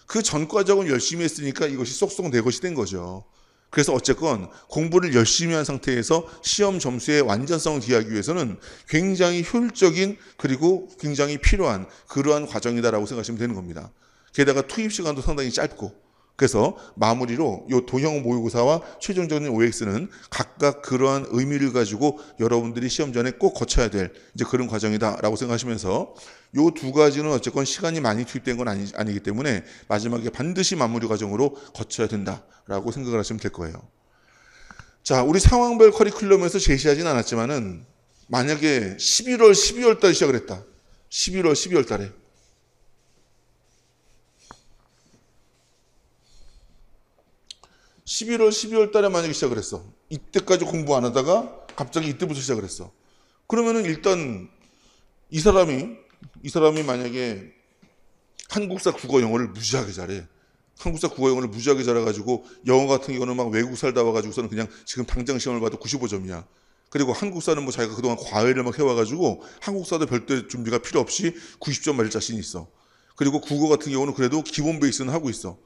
그 전 과정은 열심히 했으니까 이것이 쏙쏙 내 것이 된 거죠. 그래서 어쨌건 공부를 열심히 한 상태에서 시험 점수의 완전성을 기하기 위해서는 굉장히 효율적인 그리고 굉장히 필요한 그러한 과정이다라고 생각하시면 되는 겁니다. 게다가 투입 시간도 상당히 짧고 그래서 마무리로 이 도형 모의고사와 최종적인 OX는 각각 그러한 의미를 가지고 여러분들이 시험 전에 꼭 거쳐야 될 이제 그런 과정이다라고 생각하시면서 이 두 가지는 어쨌건 시간이 많이 투입된 건 아니기 때문에 마지막에 반드시 마무리 과정으로 거쳐야 된다라고 생각을 하시면 될 거예요. 자, 우리 상황별 커리큘럼에서 제시하진 않았지만은 만약에 11월, 12월 달에 시작을 했다. 11월, 12월 달에. 11월, 12월 달에 만약에 시작을 했어. 이때까지 공부 안 하다가 갑자기 이때부터 시작을 했어. 그러면은 일단 이 사람이 만약에 한국사, 국어, 영어를 무지하게 잘해. 한국사, 국어, 영어를 무지하게 잘해가지고 영어 같은 경우는 막 외국 살다 와가지고서는 그냥 지금 당장 시험을 봐도 95점이야. 그리고 한국사는 뭐 자기가 그동안 과외를 막 해와가지고 한국사도 별도 준비가 필요 없이 90점 맞을 자신이 있어. 그리고 국어 같은 경우는 그래도 기본 베이스는 하고 있어.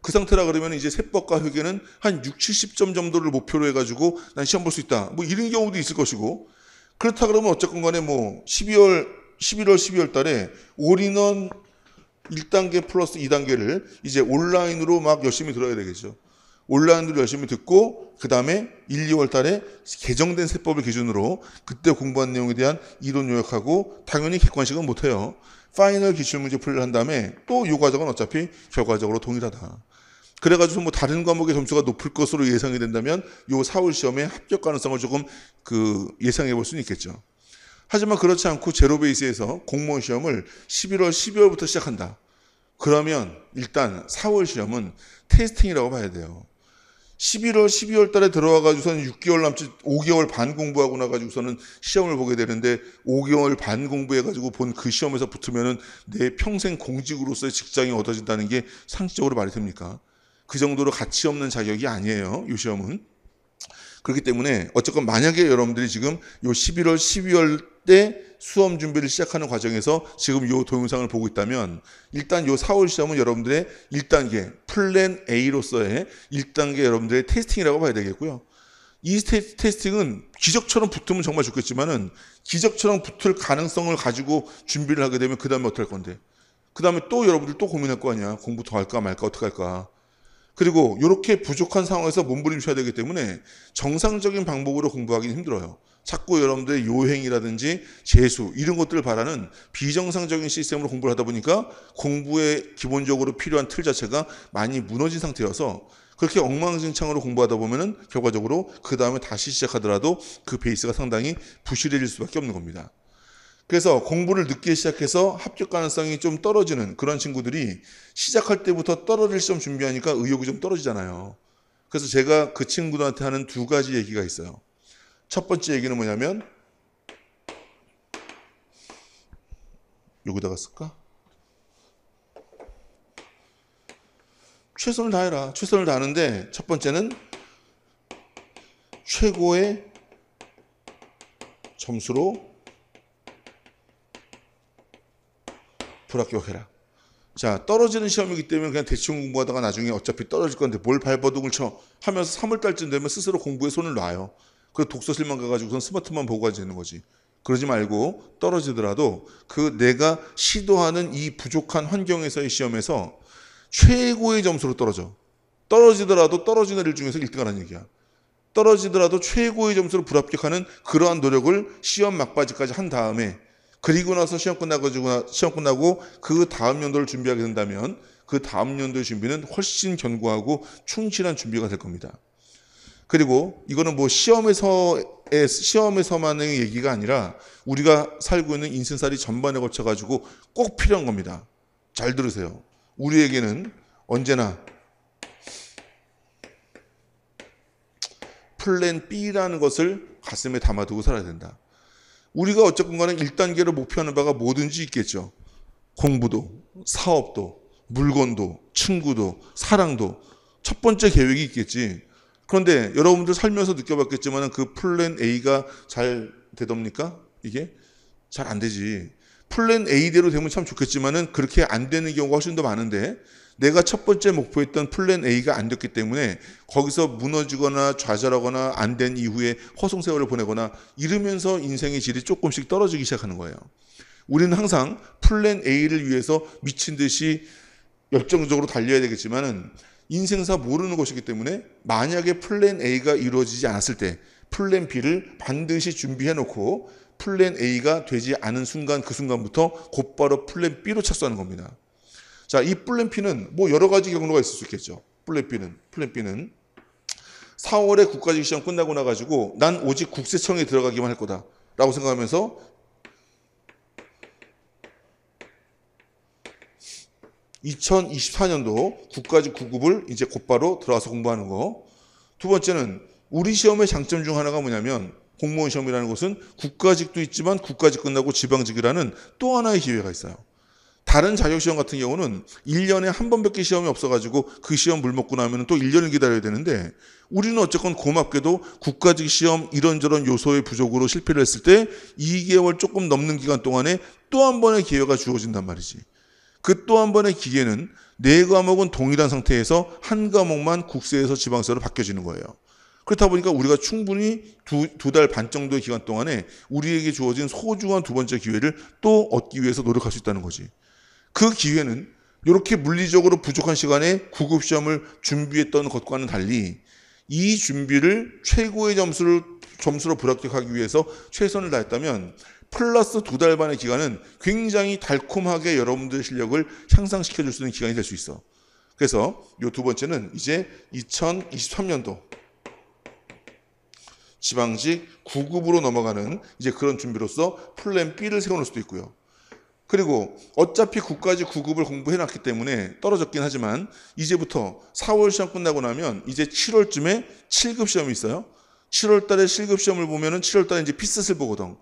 그 상태라 그러면 이제 세법과 회계는 한 6, 70점 정도를 목표로 해가지고 난 시험 볼 수 있다. 뭐 이런 경우도 있을 것이고. 그렇다 그러면 어쨌건 간에 뭐 11월, 12월 달에 올인원 1단계 플러스 2단계를 이제 온라인으로 막 열심히 들어야 되겠죠. 온라인으로 열심히 듣고 그 다음에 1, 2월 달에 개정된 세법을 기준으로 그때 공부한 내용에 대한 이론 요약하고 당연히 객관식은 못해요. 파이널 기출문제 풀이를 한 다음에 또 이 과정은 어차피 결과적으로 동일하다. 그래가지고 뭐 다른 과목의 점수가 높을 것으로 예상이 된다면 요 4월 시험의 합격 가능성을 조금 예상해 볼 수는 있겠죠. 하지만 그렇지 않고 제로 베이스에서 공무원 시험을 11월, 12월부터 시작한다. 그러면 일단 4월 시험은 테스팅이라고 봐야 돼요. 11월, 12월 달에 들어와가지고서는 6개월 남짓 5개월 반 공부하고 나가지고서는 시험을 보게 되는데 5개월 반 공부해가지고 본 그 시험에서 붙으면은 내 평생 공직으로서의 직장이 얻어진다는 게 상식적으로 말이 됩니까? 그 정도로 가치 없는 자격이 아니에요. 이 시험은. 그렇기 때문에 어쨌건 만약에 여러분들이 지금 요 11월, 12월 때 수험 준비를 시작하는 과정에서 지금 요 동영상을 보고 있다면 일단 요 4월 시험은 여러분들의 1단계 플랜 A로서의 1단계 여러분들의 테스팅이라고 봐야 되겠고요. 이 테스팅은 기적처럼 붙으면 정말 좋겠지만은 기적처럼 붙을 가능성을 가지고 준비를 하게 되면 그 다음에 어떻게 할 건데? 그 다음에 또 여러분들 또 고민할 거 아니야. 공부 더 할까 말까 어떻게 할까? 그리고 이렇게 부족한 상황에서 몸부림쳐야 되기 때문에 정상적인 방법으로 공부하기는 힘들어요. 자꾸 여러분들의 요행이라든지 재수 이런 것들을 바라는 비정상적인 시스템으로 공부를 하다 보니까 공부에 기본적으로 필요한 틀 자체가 많이 무너진 상태여서 그렇게 엉망진창으로 공부하다 보면은 결과적으로 그 다음에 다시 시작하더라도 그 베이스가 상당히 부실해질 수밖에 없는 겁니다. 그래서 공부를 늦게 시작해서 합격 가능성이 좀 떨어지는 그런 친구들이 시작할 때부터 떨어질 시험 준비하니까 의욕이 좀 떨어지잖아요. 그래서 제가 그 친구들한테 하는 두 가지 얘기가 있어요. 첫 번째 얘기는 뭐냐면 여기다가 쓸까? 최선을 다해라. 최선을 다하는데 첫 번째는 최고의 점수로 불합격해라. 자, 떨어지는 시험이기 때문에 그냥 대충 공부하다가 나중에 어차피 떨어질 건데 뭘 발버둥을 쳐 하면서 3월달쯤 되면 스스로 공부에 손을 놔요. 그리고 독서실만 가가지고선 스마트만 보고 가지는 거지. 그러지 말고 떨어지더라도 그 내가 시도하는 이 부족한 환경에서의 시험에서 최고의 점수로 떨어지더라도 떨어지는 일 중에서 1등하라는 얘기야. 떨어지더라도 최고의 점수로 불합격하는 그러한 노력을 시험 막바지까지 한 다음에 그리고 나서 시험 끝나고 그 다음 연도를 준비하게 된다면 그 다음 연도의 준비는 훨씬 견고하고 충실한 준비가 될 겁니다. 그리고 이거는 뭐 시험에서만의 얘기가 아니라 우리가 살고 있는 인생살이 전반에 걸쳐가지고 꼭 필요한 겁니다. 잘 들으세요. 우리에게는 언제나 플랜 B라는 것을 가슴에 담아두고 살아야 된다. 우리가 어쨌건 간에 1단계로 목표하는 바가 뭐든지 있겠죠. 공부도, 사업도, 물건도, 친구도, 사랑도 첫 번째 계획이 있겠지. 그런데 여러분들 살면서 느껴봤겠지만 그 플랜 A가 잘 되답니까? 이게 잘 안 되지. 플랜 A대로 되면 참 좋겠지만은 그렇게 안 되는 경우가 훨씬 더 많은데 내가 첫 번째 목표했던 플랜 A가 안 됐기 때문에 거기서 무너지거나 좌절하거나 안 된 이후에 허송세월을 보내거나 이러면서 인생의 질이 조금씩 떨어지기 시작하는 거예요. 우리는 항상 플랜 A를 위해서 미친 듯이 열정적으로 달려야 되겠지만은 인생사 모르는 것이기 때문에 만약에 플랜 A가 이루어지지 않았을 때 플랜 B를 반드시 준비해 놓고 플랜 A가 되지 않은 순간 그 순간부터 곧바로 플랜 B로 착수하는 겁니다. 자, 이 플랜 B는 뭐 여러 가지 경로가 있을 수 있겠죠. 플랜 B는 4월에 국가직 시험 끝나고 나가지고 난 오직 국세청에 들어가기만 할 거다라고 생각하면서 2024년도 국가직 9급을 이제 곧바로 들어가서 공부하는 거. 두 번째는 우리 시험의 장점 중 하나가 뭐냐면 공무원 시험이라는 것은 국가직도 있지만 국가직 끝나고 지방직이라는 또 하나의 기회가 있어요. 다른 자격시험 같은 경우는 1년에 한 번밖에 시험이 없어가지고 그 시험 물 먹고 나면 또 1년을 기다려야 되는데 우리는 어쨌건 고맙게도 국가직 시험 이런저런 요소의 부족으로 실패를 했을 때 2개월 조금 넘는 기간 동안에 또 한 번의 기회가 주어진단 말이지. 그 또 한 번의 기회는 4과목은 동일한 상태에서 한 과목만 국세에서 지방세로 바뀌어지는 거예요. 그렇다 보니까 우리가 충분히 두 달 반 정도의 기간 동안에 우리에게 주어진 소중한 두 번째 기회를 또 얻기 위해서 노력할 수 있다는 거지. 그 기회는 이렇게 물리적으로 부족한 시간에 9급 시험을 준비했던 것과는 달리 이 준비를 최고의 점수로 불합격하기 위해서 최선을 다했다면 플러스 2달 반의 기간은 굉장히 달콤하게 여러분들의 실력을 향상시켜 줄 수 있는 기간이 될 수 있어. 그래서 이 두 번째는 이제 2023년도 지방직 9급으로 넘어가는 이제 그런 준비로서 플랜 B를 세워놓을 수도 있고요. 그리고 어차피 국가직 9급을 공부해놨기 때문에 떨어졌긴 하지만 이제부터 4월 시험 끝나고 나면 이제 7월쯤에 7급 시험이 있어요. 7월 달에 7급 시험을 보면은 7월 달에 이제 피스를 보거든.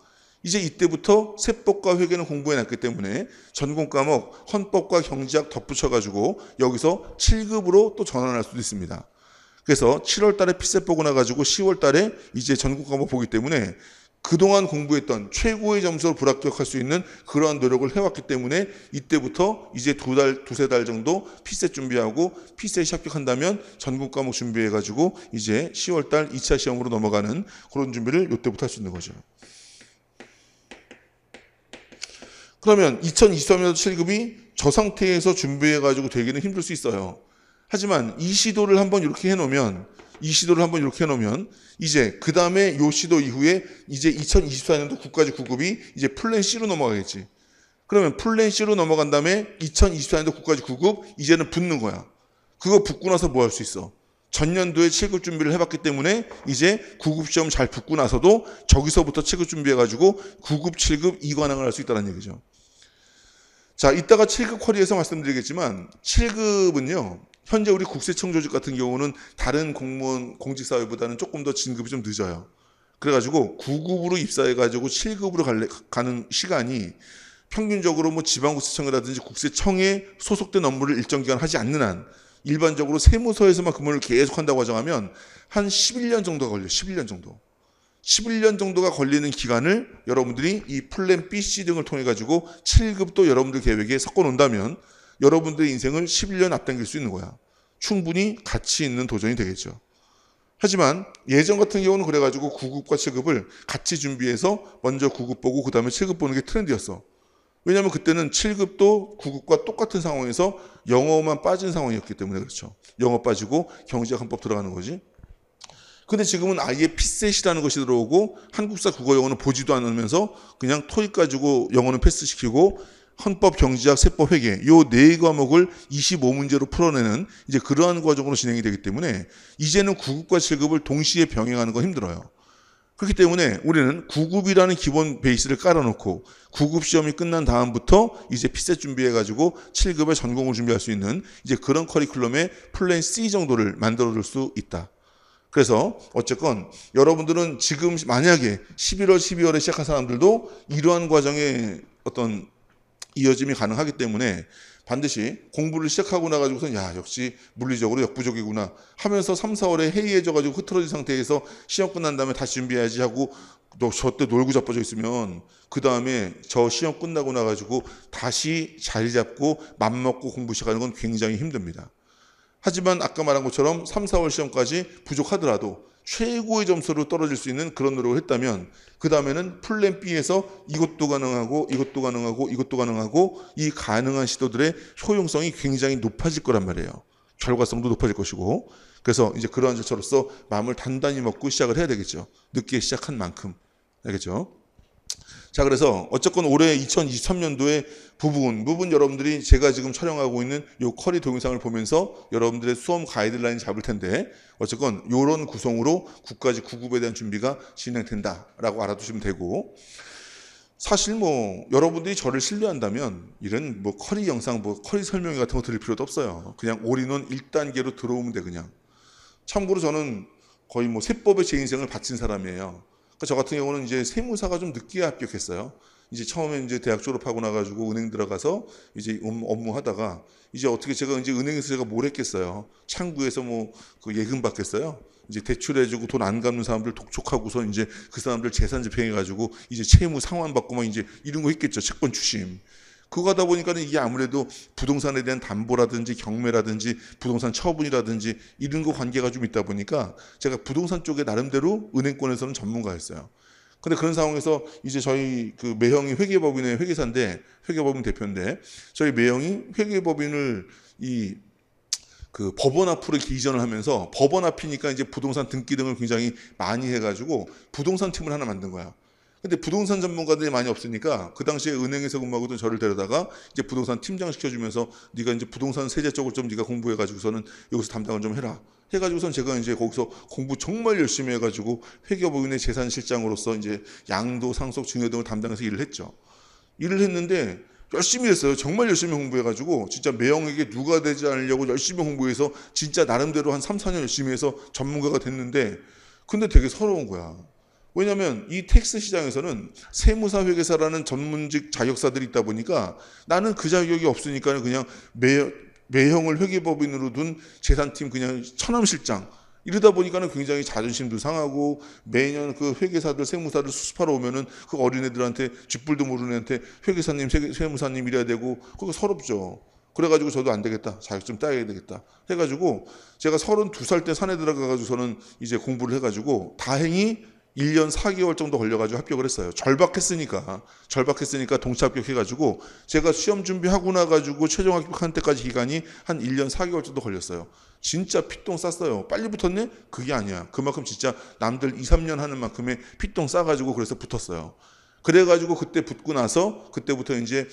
이제 이때부터 세법과 회계는 공부해놨기 때문에 전공 과목 헌법과 경제학 덧붙여가지고 여기서 7급으로 또 전환할 수도 있습니다. 그래서 7월 달에 피셋 보고 나가지고 10월 달에 이제 전국 과목 보기 때문에 그동안 공부했던 최고의 점수를 불합격할 수 있는 그러한 노력을 해왔기 때문에 이때부터 이제 두세 달 정도 피셋 준비하고 피셋 합격한다면 전국 과목 준비해가지고 이제 10월 달 2차 시험으로 넘어가는 그런 준비를 이때부터 할 수 있는 거죠. 그러면 2023년도 7급이 저 상태에서 준비해가지고 되기는 힘들 수 있어요. 하지만 이 시도를 한번 이렇게 해놓으면 이제 그 다음에 요 시도 이후에 이제 2024년도 국가직 9급이 이제 플랜 C로 넘어가겠지. 그러면 플랜 C로 넘어간 다음에 2024년도 국가직 9급 이제는 붙는 거야. 그거 붙고 나서 뭐 할 수 있어? 전년도에 7급 준비를 해봤기 때문에 이제 9급 시험 잘 붙고 나서도 저기서부터 7급 준비해가지고 9급, 7급 이관왕을 할 수 있다는 얘기죠. 자, 이따가 7급 쿼리에서 말씀드리겠지만 7급은요. 현재 우리 국세청 조직 같은 경우는 다른 공무원 공직사회보다는 조금 더 진급이 좀 늦어요. 그래가지고 9급으로 입사해가지고 7급으로 가는 시간이 평균적으로 뭐 지방국세청이라든지 국세청에 소속된 업무를 일정 기간 하지 않는 한 일반적으로 세무서에서만 근무를 계속 한다고 가정하면 한 11년 정도가 걸려요. 11년 정도. 11년 정도가 걸리는 기간을 여러분들이 이 플랜 B, C 등을 통해 가지고 7급도 여러분들 계획에 섞어 놓는다면 여러분들의 인생을 11년 앞당길 수 있는 거야. 충분히 가치 있는 도전이 되겠죠. 하지만 예전 같은 경우는 그래가지고 9급과 7급을 같이 준비해서 먼저 9급 보고 그 다음에 7급 보는 게 트렌드였어. 왜냐하면 그때는 7급도 9급과 똑같은 상황에서 영어만 빠진 상황이었기 때문에 그렇죠. 영어 빠지고 경제학 한법 들어가는 거지. 근데 지금은 아예 피셋이라는 것이 들어오고 한국사 국어 영어는 보지도 않으면서 그냥 토익 가지고 영어는 패스시키고 헌법, 경제학, 세법, 회계 요 네 과목을 25문제로 풀어내는 이제 그러한 과정으로 진행이 되기 때문에 이제는 9급과 7급을 동시에 병행하는 건 힘들어요. 그렇기 때문에 우리는 9급이라는 기본 베이스를 깔아놓고 9급 시험이 끝난 다음부터 이제 피셋 준비해가지고 7급의 전공을 준비할 수 있는 이제 그런 커리큘럼의 플랜 C 정도를 만들어줄 수 있다. 그래서 어쨌건 여러분들은 지금 만약에 11월, 12월에 시작한 사람들도 이러한 과정의 어떤 이어짐이 가능하기 때문에 반드시 공부를 시작하고 나가지고서 야 역시 물리적으로 역부족이구나 하면서 3, 4월에 해이해져가지고 흐트러진 상태에서 시험 끝난 다음에 다시 준비해야지 하고 너 저 때 놀고 자빠져 있으면 그 다음에 저 시험 끝나고 나가지고 다시 자리 잡고 맘먹고 공부 시작하는 건 굉장히 힘듭니다. 하지만 아까 말한 것처럼 3, 4월 시험까지 부족하더라도 최고의 점수로 떨어질 수 있는 그런 노력을 했다면 그 다음에는 플랜 B에서 이것도 가능하고 이것도 가능하고 이것도 가능하고 이 가능한 시도들의 효용성이 굉장히 높아질 거란 말이에요. 결과성도 높아질 것이고 그래서 이제 그러한 절차로서 마음을 단단히 먹고 시작을 해야 되겠죠. 늦게 시작한 만큼. 알겠죠? 자, 그래서 어쨌건 올해 2023년도에 부분 여러분들이 제가 지금 촬영하고 있는 이 쿼리 동영상을 보면서 여러분들의 수험 가이드라인 잡을 텐데 어쨌건 이런 구성으로 국가직 9급에 대한 준비가 진행된다라고 알아두시면 되고 사실 뭐 여러분들이 저를 신뢰한다면 이런 뭐 쿼리 영상 뭐 쿼리 설명 같은 거 들을 필요도 없어요. 그냥 올인원 1단계로 들어오면 돼 그냥. 참고로 저는 거의 뭐 세법에 제 인생을 바친 사람이에요. 저 같은 경우는 이제 세무사가 좀 늦게 합격했어요. 이제 처음에 이제 대학 졸업하고 나가지고 은행 들어가서 이제 업무하다가 이제 어떻게 제가 이제 은행에서 제가 뭘 했겠어요. 창구에서 뭐 그 예금 받겠어요. 이제 대출해주고 돈 안 갚는 사람들 독촉하고서 이제 그 사람들 재산 집행해가지고 이제 채무 상환 받고 막 이제 이런 거 했겠죠. 채권 추심. 그거 하다 보니까는 이게 아무래도 부동산에 대한 담보라든지 경매라든지 부동산 처분이라든지 이런 거 관계가 좀 있다 보니까 제가 부동산 쪽에 나름대로 은행권에서는 전문가였어요. 근데 그런 상황에서 이제 저희 그 매형이 회계법인의 회계사인데 회계법인 대표인데 저희 매형이 회계법인을 이 그 법원 앞으로 이렇게 이전을 하면서 법원 앞이니까 이제 부동산 등기 등을 굉장히 많이 해가지고 부동산 팀을 하나 만든 거야. 근데 부동산 전문가들이 많이 없으니까 그 당시에 은행에서 근무하고 있던 저를 데려다가 이제 부동산 팀장 시켜주면서 네가 이제 부동산 세제 쪽을 좀 네가 공부해가지고서는 여기서 담당을 좀 해라. 해가지고선 제가 이제 거기서 공부 정말 열심히 해가지고 회계법인의 재산실장으로서 이제 양도, 상속, 증여 등을 담당해서 일을 했죠. 일을 했는데 열심히 했어요. 정말 열심히 공부해가지고 진짜 매형에게 누가 되지 않으려고 열심히 공부해서 진짜 나름대로 한 3, 4년 열심히 해서 전문가가 됐는데 근데 되게 서러운 거야. 왜냐하면 이 텍스 시장에서는 세무사 회계사라는 전문직 자격사들이 있다 보니까 나는 그 자격이 없으니까 그냥 매형을 회계법인으로 둔 재산팀 그냥 처남실장 이러다 보니까는 굉장히 자존심도 상하고 매년 그 회계사들, 세무사들 수습하러 오면은 그 어린애들한테 쥐뿔도 모르는 애한테 회계사님, 세무사님 이래야 되고 그거 서럽죠. 그래가지고 저도 안 되겠다. 자격증 따야 되겠다. 해가지고 제가 32살 때 산에 들어가가지고 저는 이제 공부를 해가지고 다행히 1년 4개월 정도 걸려가지고 합격을 했어요. 절박했으니까 동차 합격해가지고 제가 시험 준비하고 나가지고 최종 합격한 때까지 기간이 한 1년 4개월 정도 걸렸어요. 진짜 피똥 쌌어요. 빨리 붙었네? 그게 아니야. 그만큼 진짜 남들 2, 3년 하는 만큼의 피똥 싸가지고 그래서 붙었어요. 그래가지고 그때 붙고 나서 그때부터 이제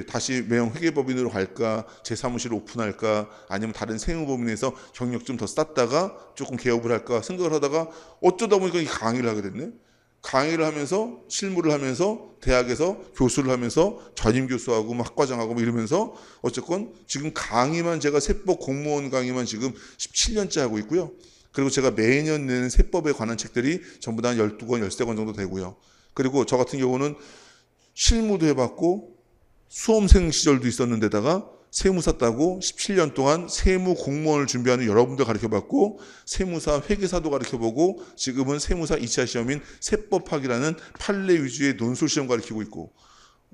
다시 매형 회계법인으로 갈까, 제 사무실 오픈할까, 아니면 다른 세무법인에서 경력 좀 더 쌓다가 조금 개업을 할까 생각을 하다가 어쩌다 보니까 이 강의를 하게 됐네. 강의를 하면서 실무를 하면서 대학에서 교수를 하면서 전임 교수하고 뭐 학과장하고 뭐 이러면서 어쨌건 지금 강의만 제가 세법 공무원 강의만 지금 17년째 하고 있고요. 그리고 제가 매년 내는 세법에 관한 책들이 전부 다 한 12권, 13권 정도 되고요. 그리고 저 같은 경우는 실무도 해봤고 수험생 시절도 있었는데다가 세무사 따고 17년 동안 세무 공무원을 준비하는 여러분들 가르쳐봤고 세무사 회계사도 가르쳐보고 지금은 세무사 2차 시험인 세법학이라는 판례 위주의 논술 시험 가르치고 있고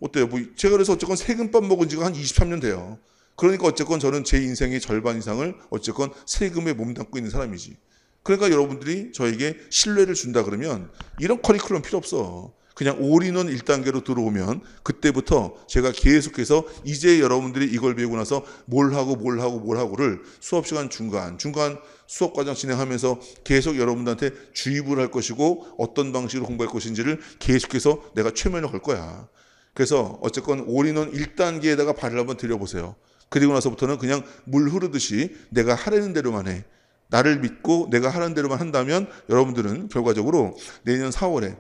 어때요? 뭐 제가 그래서 어쨌건 세금밥 먹은 지가 한 23년 돼요. 그러니까 어쨌건 저는 제 인생의 절반 이상을 어쨌건 세금에 몸담고 있는 사람이지. 그러니까 여러분들이 저에게 신뢰를 준다 그러면 이런 커리큘럼 필요 없어. 그냥 올인원 1단계로 들어오면 그때부터 제가 계속해서 이제 여러분들이 이걸 배우고 나서 뭘 하고를 수업 시간 중간 수업 과정 진행하면서 계속 여러분들한테 주입을 할 것이고 어떤 방식으로 공부할 것인지를 계속해서 내가 최면을 걸 거야. 그래서 어쨌건 올인원 1단계에다가 발을 한번 들여보세요. 그리고 나서부터는 그냥 물 흐르듯이 내가 하라는 대로만 해. 나를 믿고 내가 하라는 대로만 한다면 여러분들은 결과적으로 내년 4월에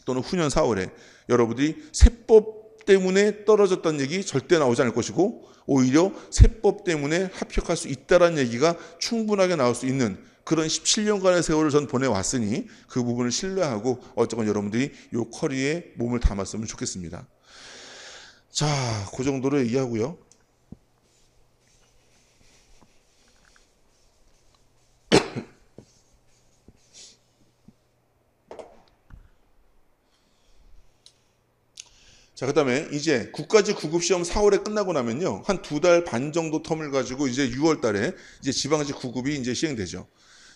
또는 후년 4월에 여러분들이 세법 때문에 떨어졌다는 얘기 절대 나오지 않을 것이고 오히려 세법 때문에 합격할 수 있다는 얘기가 충분하게 나올 수 있는 그런 17년간의 세월을 전 보내왔으니 그 부분을 신뢰하고 어쨌건 여러분들이 이 커리에 몸을 담았으면 좋겠습니다. 자, 그 정도로 얘기하고요. 자, 그다음에 이제 국가직 구급시험 4월에 끝나고 나면요. 한 2달 반 정도 텀을 가지고 이제 6월 달에 이제 지방직 구급이 이제 시행되죠.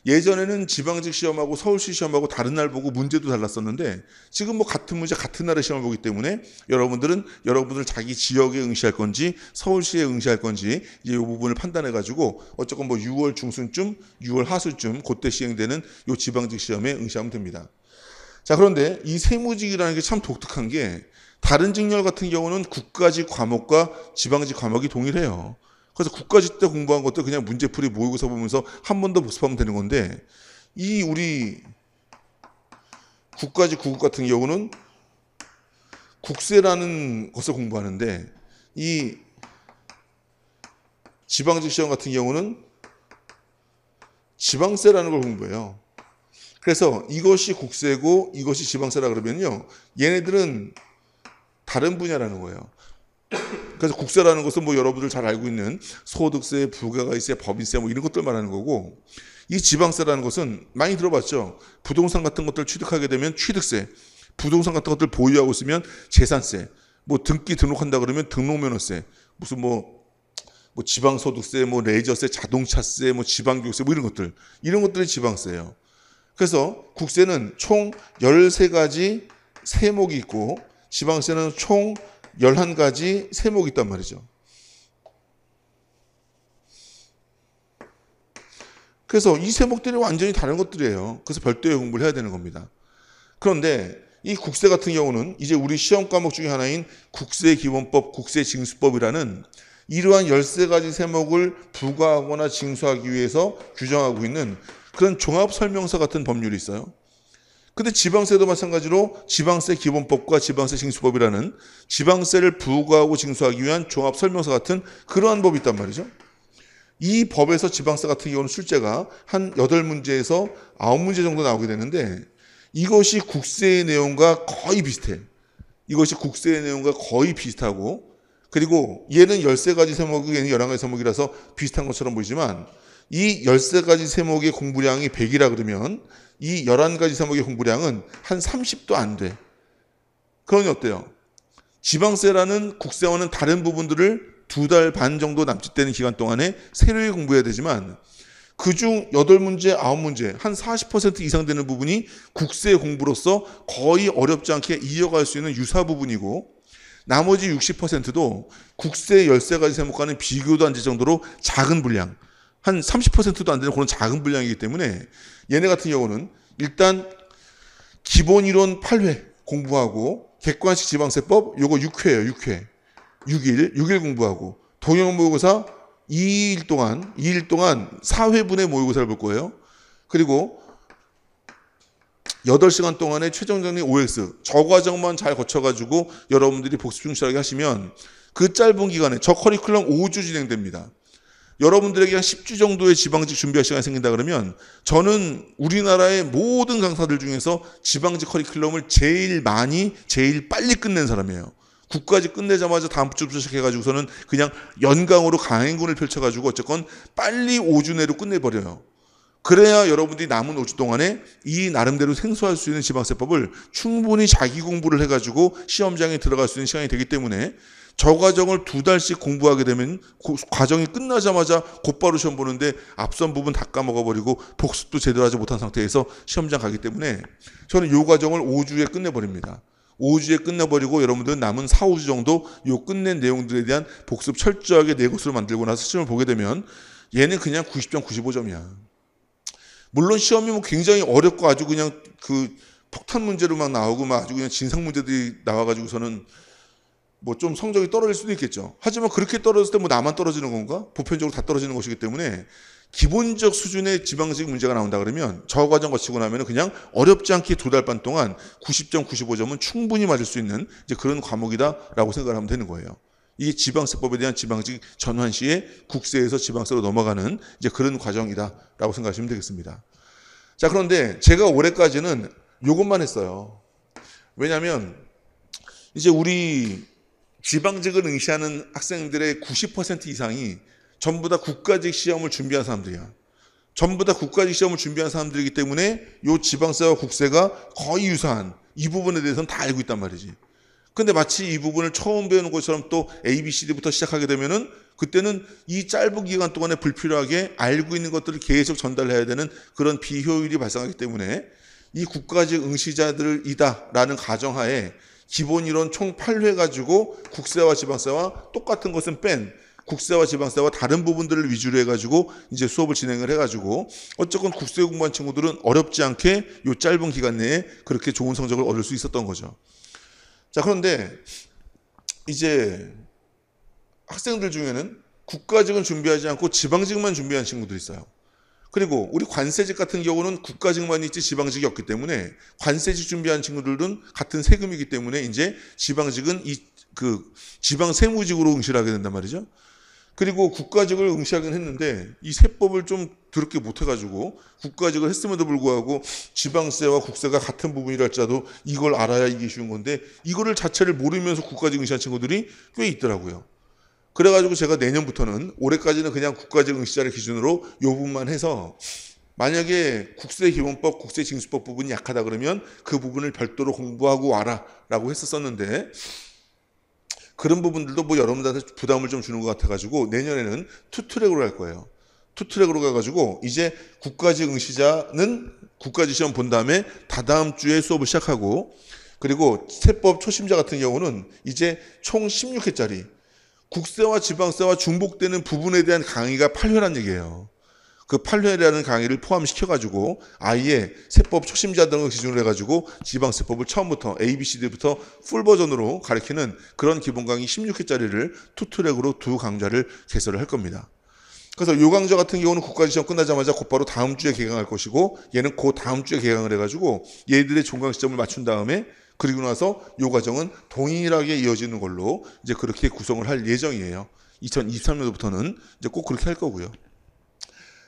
예전에는 지방직 시험하고 서울시 시험하고 다른 날 보고 문제도 달랐었는데 지금 뭐 같은 문제 같은 날에 시험을 보기 때문에 여러분들 자기 지역에 응시할 건지 서울시에 응시할 건지 이제 이 부분을 판단해 가지고 어쨌건 뭐 6월 중순쯤 6월 하순쯤 그때 시행되는 이 지방직 시험에 응시하면 됩니다. 자, 그런데 이 세무직이라는 게 참 독특한 게 다른 직렬 같은 경우는 국가직 과목과 지방직 과목이 동일해요. 그래서 국가직 때 공부한 것도 그냥 문제풀이 모의고사 보면서 한 번 더 복습하면 되는 건데 이 우리 국가직 구급 같은 경우는 국세라는 것을 공부하는데 이 지방직 시험 같은 경우는 지방세라는 걸 공부해요. 그래서 이것이 국세고 이것이 지방세라 그러면요. 얘네들은 다른 분야라는 거예요. 그래서 국세라는 것은 뭐 여러분들 잘 알고 있는 소득세, 부가가세, 법인세 뭐 이런 것들 말하는 거고 이 지방세라는 것은 많이 들어봤죠. 부동산 같은 것들 취득하게 되면 취득세, 부동산 같은 것들 보유하고 있으면 재산세, 뭐 등록한다 그러면 등록면허세, 무슨 뭐 지방소득세, 뭐 레저세, 자동차세, 뭐 지방교육세 뭐 이런 것들이 지방세예요. 그래서 국세는 총 13가지 세목이 있고 지방세는 총 11가지 세목이 있단 말이죠. 그래서 이 세목들이 완전히 다른 것들이에요. 그래서 별도의 공부를 해야 되는 겁니다. 그런데 이 국세 같은 경우는 이제 우리 시험 과목 중에 하나인 국세기본법, 국세징수법이라는 이러한 13가지 세목을 부과하거나 징수하기 위해서 규정하고 있는 그런 종합설명서 같은 법률이 있어요. 근데 지방세도 마찬가지로 지방세 기본법과 지방세 징수법이라는 지방세를 부과하고 징수하기 위한 종합설명서 같은 그러한 법이 있단 말이죠. 이 법에서 지방세 같은 경우는 출제가 한 8문제에서 9문제 정도 나오게 되는데 이것이 국세의 내용과 거의 비슷해. 이것이 국세의 내용과 거의 비슷하고 그리고 얘는 13가지 세목이 얘는 11가지 세목이라서 비슷한 것처럼 보이지만 이 13가지 세목의 공부량이 100이라 그러면 이 11가지 세목의 공부량은 한 30도 안 돼. 그러니 어때요? 지방세라는 국세와는 다른 부분들을 2달 반 정도 남짓되는 기간 동안에 세로에 공부해야 되지만 그중 8문제, 9문제, 한 40% 이상 되는 부분이 국세 공부로서 거의 어렵지 않게 이어갈 수 있는 유사 부분이고 나머지 60%도 국세 13가지 세목과는 비교도 안 될 정도로 작은 분량, 한 30%도 안 되는 그런 작은 분량이기 때문에 얘네 같은 경우는 일단 기본 이론 8회 공부하고 객관식 지방세법 요거 6회예요. 6일 공부하고 동영 모의고사 2일 동안 4회분의 모의고사를 볼 거예요. 그리고 8시간 동안의 최종정리 OX 저 과정만 잘 거쳐가지고 여러분들이 복습 충실하게 하시면 그 짧은 기간에 저 커리큘럼 5주 진행됩니다. 여러분들에게 한 10주 정도의 지방직 준비할 시간이 생긴다 그러면 저는 우리나라의 모든 강사들 중에서 지방직 커리큘럼을 제일 많이 제일 빨리 끝낸 사람이에요. 국가직 끝내자마자 다음 주부터 시작해가지고서는 그냥 연강으로 강행군을 펼쳐가지고 어쨌건 빨리 5주 내로 끝내버려요. 그래야 여러분들이 남은 5주 동안에 이 나름대로 생소할 수 있는 지방세법을 충분히 자기 공부를 해가지고 시험장에 들어갈 수 있는 시간이 되기 때문에 저 과정을 2달씩 공부하게 되면 과정이 끝나자마자 곧바로 시험 보는데 앞선 부분 다 까먹어버리고 복습도 제대로 하지 못한 상태에서 시험장 가기 때문에 저는 이 과정을 5주에 끝내버립니다. 5주에 끝내버리고 여러분들은 남은 4, 5주 정도 요 끝낸 내용들에 대한 복습 철저하게 내 것으로 만들고 나서 시험을 보게 되면 얘는 그냥 90점, 95점이야. 물론 시험이 뭐 굉장히 어렵고 아주 그냥 그 폭탄 문제로 막 나오고 막 아주 그냥 진상 문제들이 나와가지고서는 뭐 좀 성적이 떨어질 수도 있겠죠. 하지만 그렇게 떨어졌을 때 뭐 나만 떨어지는 건가? 보편적으로 다 떨어지는 것이기 때문에 기본적 수준의 지방직 문제가 나온다 그러면 저 과정 거치고 나면 그냥 어렵지 않게 2달 반 동안 90점, 95점은 충분히 맞을 수 있는 이제 그런 과목이다라고 생각을 하면 되는 거예요. 이게 지방세법에 대한 지방직 전환 시에 국세에서 지방세로 넘어가는 이제 그런 과정이다라고 생각하시면 되겠습니다. 자, 그런데 제가 올해까지는 이것만 했어요. 왜냐하면 이제 우리 지방직을 응시하는 학생들의 90% 이상이 전부 다 국가직 시험을 준비한 사람들이야. 전부 다 국가직 시험을 준비한 사람들이기 때문에 이 지방세와 국세가 거의 유사한 이 부분에 대해서는 다 알고 있단 말이지. 근데 마치 이 부분을 처음 배우는 것처럼 또 ABCD부터 시작하게 되면은 그때는 이 짧은 기간 동안에 불필요하게 알고 있는 것들을 계속 전달해야 되는 그런 비효율이 발생하기 때문에 이 국가직 응시자들이다라는 가정하에 기본 이론 총 8회 가지고 국세와 지방세와 똑같은 것은 뺀 국세와 지방세와 다른 부분들을 위주로 해가지고 이제 수업을 진행을 해가지고 어쨌건 국세 공부한 친구들은 어렵지 않게 이 짧은 기간 내에 그렇게 좋은 성적을 얻을 수 있었던 거죠. 자, 그런데 이제 학생들 중에는 국가직은 준비하지 않고 지방직만 준비한 친구들이 있어요. 그리고 우리 관세직 같은 경우는 국가직만 있지 지방직이 없기 때문에 관세직 준비한 친구들은 같은 세금이기 때문에 이제 지방직은 지방 세무직으로 응시를 하게 된단 말이죠. 그리고 국가직을 응시하긴 했는데 이 세법을 좀 더럽게 못해가지고 국가직을 했음에도 불구하고 지방세와 국세가 같은 부분이라 할지라도 이걸 알아야 이게 쉬운 건데 이거를 자체를 모르면서 국가직 응시한 친구들이 꽤 있더라고요. 그래가지고 제가 내년부터는 올해까지는 그냥 국가직 응시자를 기준으로 이 부분만 해서 만약에 국세기본법, 국세징수법 부분이 약하다 그러면 그 부분을 별도로 공부하고 와라 라고 했었었는데 그런 부분들도 뭐 여러분들한테 부담을 좀 주는 것 같아가지고 내년에는 투트랙으로 할 거예요. 투트랙으로 가가지고 이제 국가직 응시자는 국가직 시험 본 다음에 다다음 주에 수업을 시작하고 그리고 세법 초심자 같은 경우는 이제 총 16회짜리 국세와 지방세와 중복되는 부분에 대한 강의가 8회란 얘기예요. 그 8회라는 강의를 포함시켜가지고 아예 세법 초심자 등을 기준으로 해가지고 지방세법을 처음부터 ABCD부터 풀 버전으로 가르치는 그런 기본 강의 16회짜리를 투트랙으로 두 강좌를 개설을 할 겁니다. 그래서 이 강좌 같은 경우는 국가직 시험 끝나자마자 곧바로 다음 주에 개강할 것이고 얘는 그 다음 주에 개강을 해가지고 얘들의 종강 시점을 맞춘 다음에 그리고 나서 이 과정은 동일하게 이어지는 걸로 이제 그렇게 구성을 할 예정이에요. 2023년도부터는 이제 꼭 그렇게 할 거고요.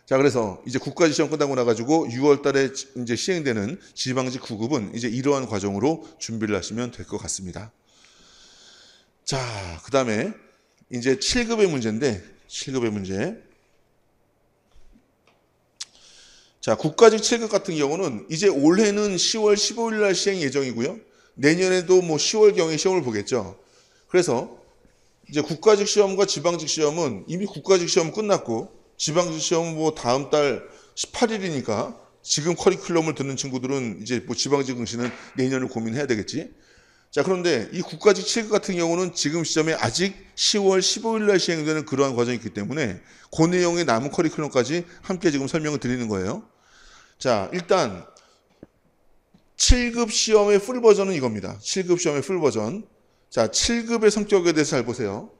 자, 그래서 이제 국가직 시험 끝나고 나가지고 6월 달에 이제 시행되는 지방직 9급은 이제 이러한 과정으로 준비를 하시면 될 것 같습니다. 자, 그 다음에 이제 7급의 문제인데, 7급의 문제. 자, 국가직 7급 같은 경우는 이제 올해는 10월 15일 날 시행 예정이고요. 내년에도 뭐 10월경에 시험을 보겠죠. 그래서 이제 국가직 시험과 지방직 시험은 이미 국가직 시험은 끝났고 지방직 시험은 뭐 다음 달 18일이니까 지금 커리큘럼을 듣는 친구들은 이제 뭐 지방직 응시는 내년을 고민해야 되겠지. 자, 그런데 이 국가직 7급 같은 경우는 지금 시점에 아직 10월 15일 날 시행되는 그러한 과정이 있기 때문에 그 내용의 남은 커리큘럼까지 함께 지금 설명을 드리는 거예요. 자, 일단 7급 시험의 풀 버전은 이겁니다. 7급 시험의 풀 버전. 자, 7급의 성격에 대해서 잘 보세요.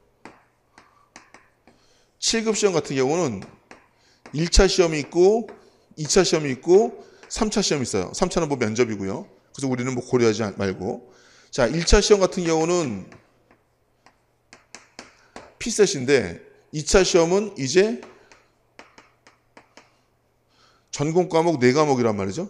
7급 시험 같은 경우는 1차 시험이 있고 2차 시험이 있고 3차 시험이 있어요. 3차는 뭐 면접이고요. 그래서 우리는 뭐 고려하지 말고. 자, 1차 시험 같은 경우는 P셋인데 2차 시험은 이제 전공 과목 4과목이란 말이죠.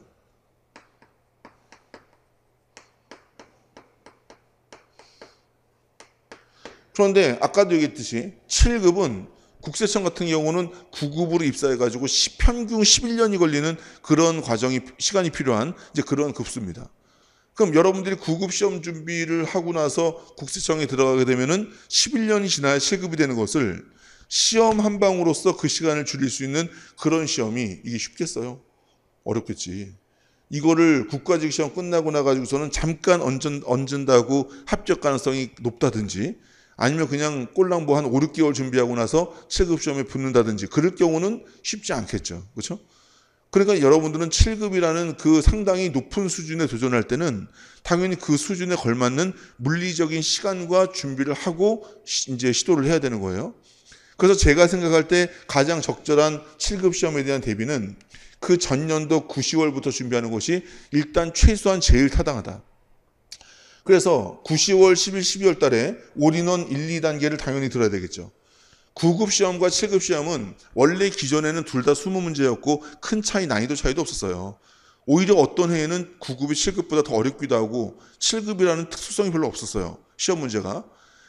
그런데 아까도 얘기했듯이 7급은 국세청 같은 경우는 9급으로 입사해가지고 평균 11년이 걸리는 그런 시간이 필요한 이제 그런 급수입니다. 그럼 여러분들이 9급 시험 준비를 하고 나서 국세청에 들어가게 되면은 11년이 지나야 7급이 되는 것을 시험 한 방으로써 그 시간을 줄일 수 있는 그런 시험이 이게 쉽겠어요? 어렵겠지. 이거를 국가직 시험 끝나고 나가지고서는 잠깐 얹은다고 합격 가능성이 높다든지 아니면 그냥 꼴랑 뭐 한 5, 6개월 준비하고 나서 7급 시험에 붙는다든지 그럴 경우는 쉽지 않겠죠. 그렇죠? 그러니까 여러분들은 7급이라는 그 상당히 높은 수준에 도전할 때는 당연히 그 수준에 걸맞는 물리적인 시간과 준비를 하고 이제 시도를 해야 되는 거예요. 그래서 제가 생각할 때 가장 적절한 7급 시험에 대한 대비는 그 전년도 9, 10월부터 준비하는 것이 일단 최소한 제일 타당하다. 그래서 9, 10월, 11, 12월 달에 올인원 1, 2단계를 당연히 들어야 되겠죠. 9급 시험과 7급 시험은 원래 기존에는 둘 다 20문제였고 큰 난이도 차이도 없었어요. 오히려 어떤 해에는 9급이 7급보다 더 어렵기도 하고 7급이라는 특수성이 별로 없었어요. 시험 문제가.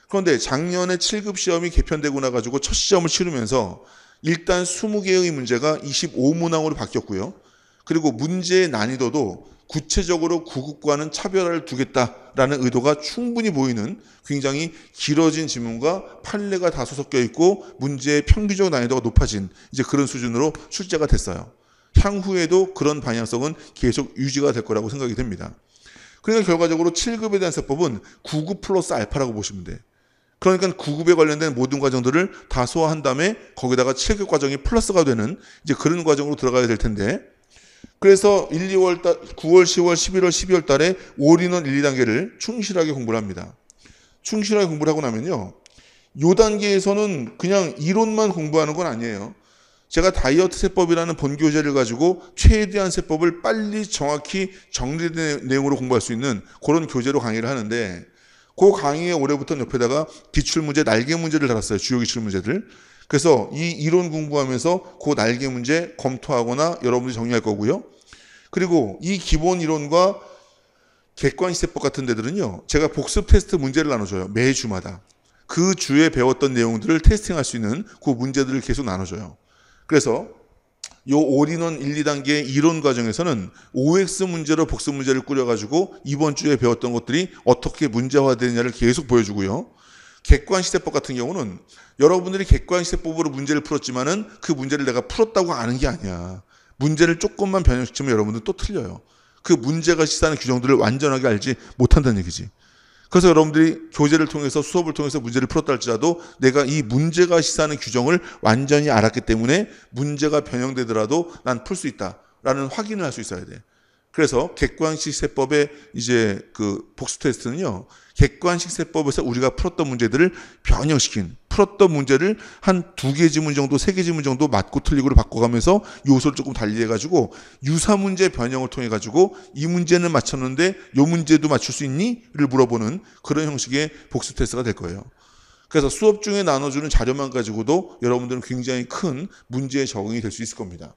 그런데 작년에 7급 시험이 개편되고 나가지고 첫 시험을 치르면서 일단 20개의 문제가 25문항으로 바뀌었고요. 그리고 문제의 난이도도 구체적으로 9급과는 차별화를 두겠다라는 의도가 충분히 보이는 굉장히 길어진 지문과 판례가 다소 섞여 있고 문제의 평균적 난이도가 높아진 이제 그런 수준으로 출제가 됐어요. 향후에도 그런 방향성은 계속 유지가 될 거라고 생각이 됩니다. 그러니까 결과적으로 7급에 대한 세법은 9급 플러스 알파라고 보시면 돼요. 그러니까 9급에 관련된 모든 과정들을 다 소화한 다음에 거기다가 7급 과정이 플러스가 되는 이제 그런 과정으로 들어가야 될 텐데 그래서 1, 2월 달, 9월, 10월, 11월, 12월 달에 올인원 1, 2단계를 충실하게 공부를 합니다. 충실하게 공부를 하고 나면요. 요 단계에서는 그냥 이론만 공부하는 건 아니에요. 제가 다이어트 세법이라는 본교재를 가지고 최대한 세법을 빨리 정확히 정리된 내용으로 공부할 수 있는 그런 교재로 강의를 하는데 그 강의에 올해부터 옆에다가 기출문제, 날개 문제를 달았어요. 주요 기출문제들. 그래서 이 이론 공부하면서 그 날개 문제 검토하거나 여러분들이 정리할 거고요. 그리고 이 기본 이론과 객관시세법 같은 데들은요. 제가 복습 테스트 문제를 나눠줘요. 매주마다. 그 주에 배웠던 내용들을 테스팅할 수 있는 그 문제들을 계속 나눠줘요. 그래서 요 올인원 1, 2단계 이론 과정에서는 OX 문제로 복습 문제를 꾸려가지고 이번 주에 배웠던 것들이 어떻게 문제화되느냐를 계속 보여주고요. 객관시세법 같은 경우는 여러분들이 객관시세법으로 문제를 풀었지만은 그 문제를 내가 풀었다고 아는 게 아니야. 문제를 조금만 변형시키면 여러분들 또 틀려요. 그 문제가 시사하는 규정들을 완전하게 알지 못한다는 얘기지. 그래서 여러분들이 교재를 통해서 수업을 통해서 문제를 풀었다 할지라도 내가 이 문제가 시사하는 규정을 완전히 알았기 때문에 문제가 변형되더라도 난 풀 수 있다라는 확인을 할 수 있어야 돼. 그래서 객관식 세법의 이제 그 복수 테스트는요. 객관식 세법에서 우리가 풀었던 문제들을 변형시킨 풀었던 문제를 한 2개 지문 정도 3개 지문 정도 맞고 틀리고를 바꿔가면서 요소를 조금 달리해가지고 유사 문제 변형을 통해가지고 이 문제는 맞췄는데 요 문제도 맞출 수 있니? 를 물어보는 그런 형식의 복수 테스트가 될 거예요. 그래서 수업 중에 나눠주는 자료만 가지고도 여러분들은 굉장히 큰 문제에 적응이 될 수 있을 겁니다.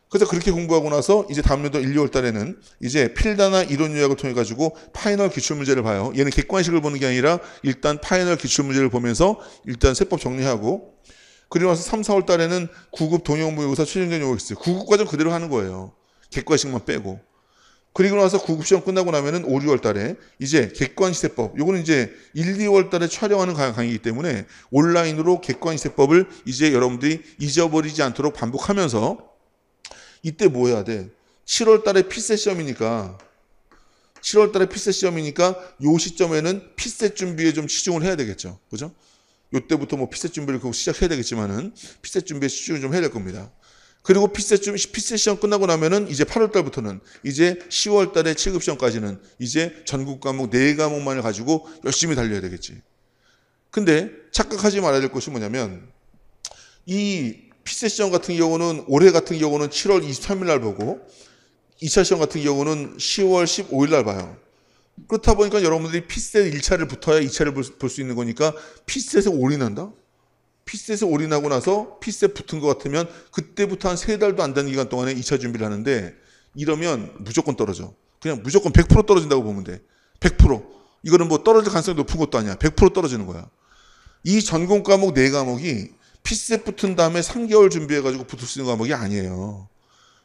그래서 그렇게 공부하고 나서 이제 다음 년도 1, 2월 달에는 이제 필다나 이론 요약을 통해 가지고 파이널 기출문제를 봐요. 얘는 객관식을 보는 게 아니라 일단 파이널 기출문제를 보면서 일단 세법 정리하고 그리고 나서 3, 4월 달에는 9급 동영모의고사 최종전 요구했어요. 9급 과정 그대로 하는 거예요. 객관식만 빼고. 그리고 나서 9급 시험 끝나고 나면은 5, 6월 달에 이제 객관시세법, 요거는 이제 1, 2월 달에 촬영하는 강의이기 때문에 온라인으로 객관시세법을 이제 여러분들이 잊어버리지 않도록 반복하면서 이때 뭐 해야 돼? 7월 달에 피셋 시험이니까 7월 달에 피셋 시험이니까 요 시점에는 피셋 준비에 좀 치중을 해야 되겠죠. 그죠? 요때부터 뭐 피셋 준비를 시작해야 되겠지만은 피셋 준비에 치중을 좀 해야 될 겁니다. 그리고 피셋 시험 끝나고 나면은 이제 8월 달부터는 이제 10월 달에 7급 시험까지는 이제 전국 과목 4과목만을 가지고 열심히 달려야 되겠지. 근데 착각하지 말아야 될 것이 뭐냐면 이 피셋 시험 같은 경우는 올해 같은 경우는 7월 23일 날 보고 2차 시험 같은 경우는 10월 15일 날 봐요. 그렇다 보니까 여러분들이 피셋 1차를 붙어야 2차를 볼 수 있는 거니까 피셋에 올인한다? 피셋에 올인하고 나서 피셋 붙은 것 같으면 그때부터 한 3달도 안 되는 기간 동안에 2차 준비를 하는데 이러면 무조건 떨어져. 그냥 무조건 100% 떨어진다고 보면 돼. 100%. 이거는 뭐 떨어질 가능성이 높은 것도 아니야. 100% 떨어지는 거야. 이 전공 과목 4과목이 피셋 붙은 다음에 3개월 준비해가지고 붙을 수 있는 과목이 아니에요.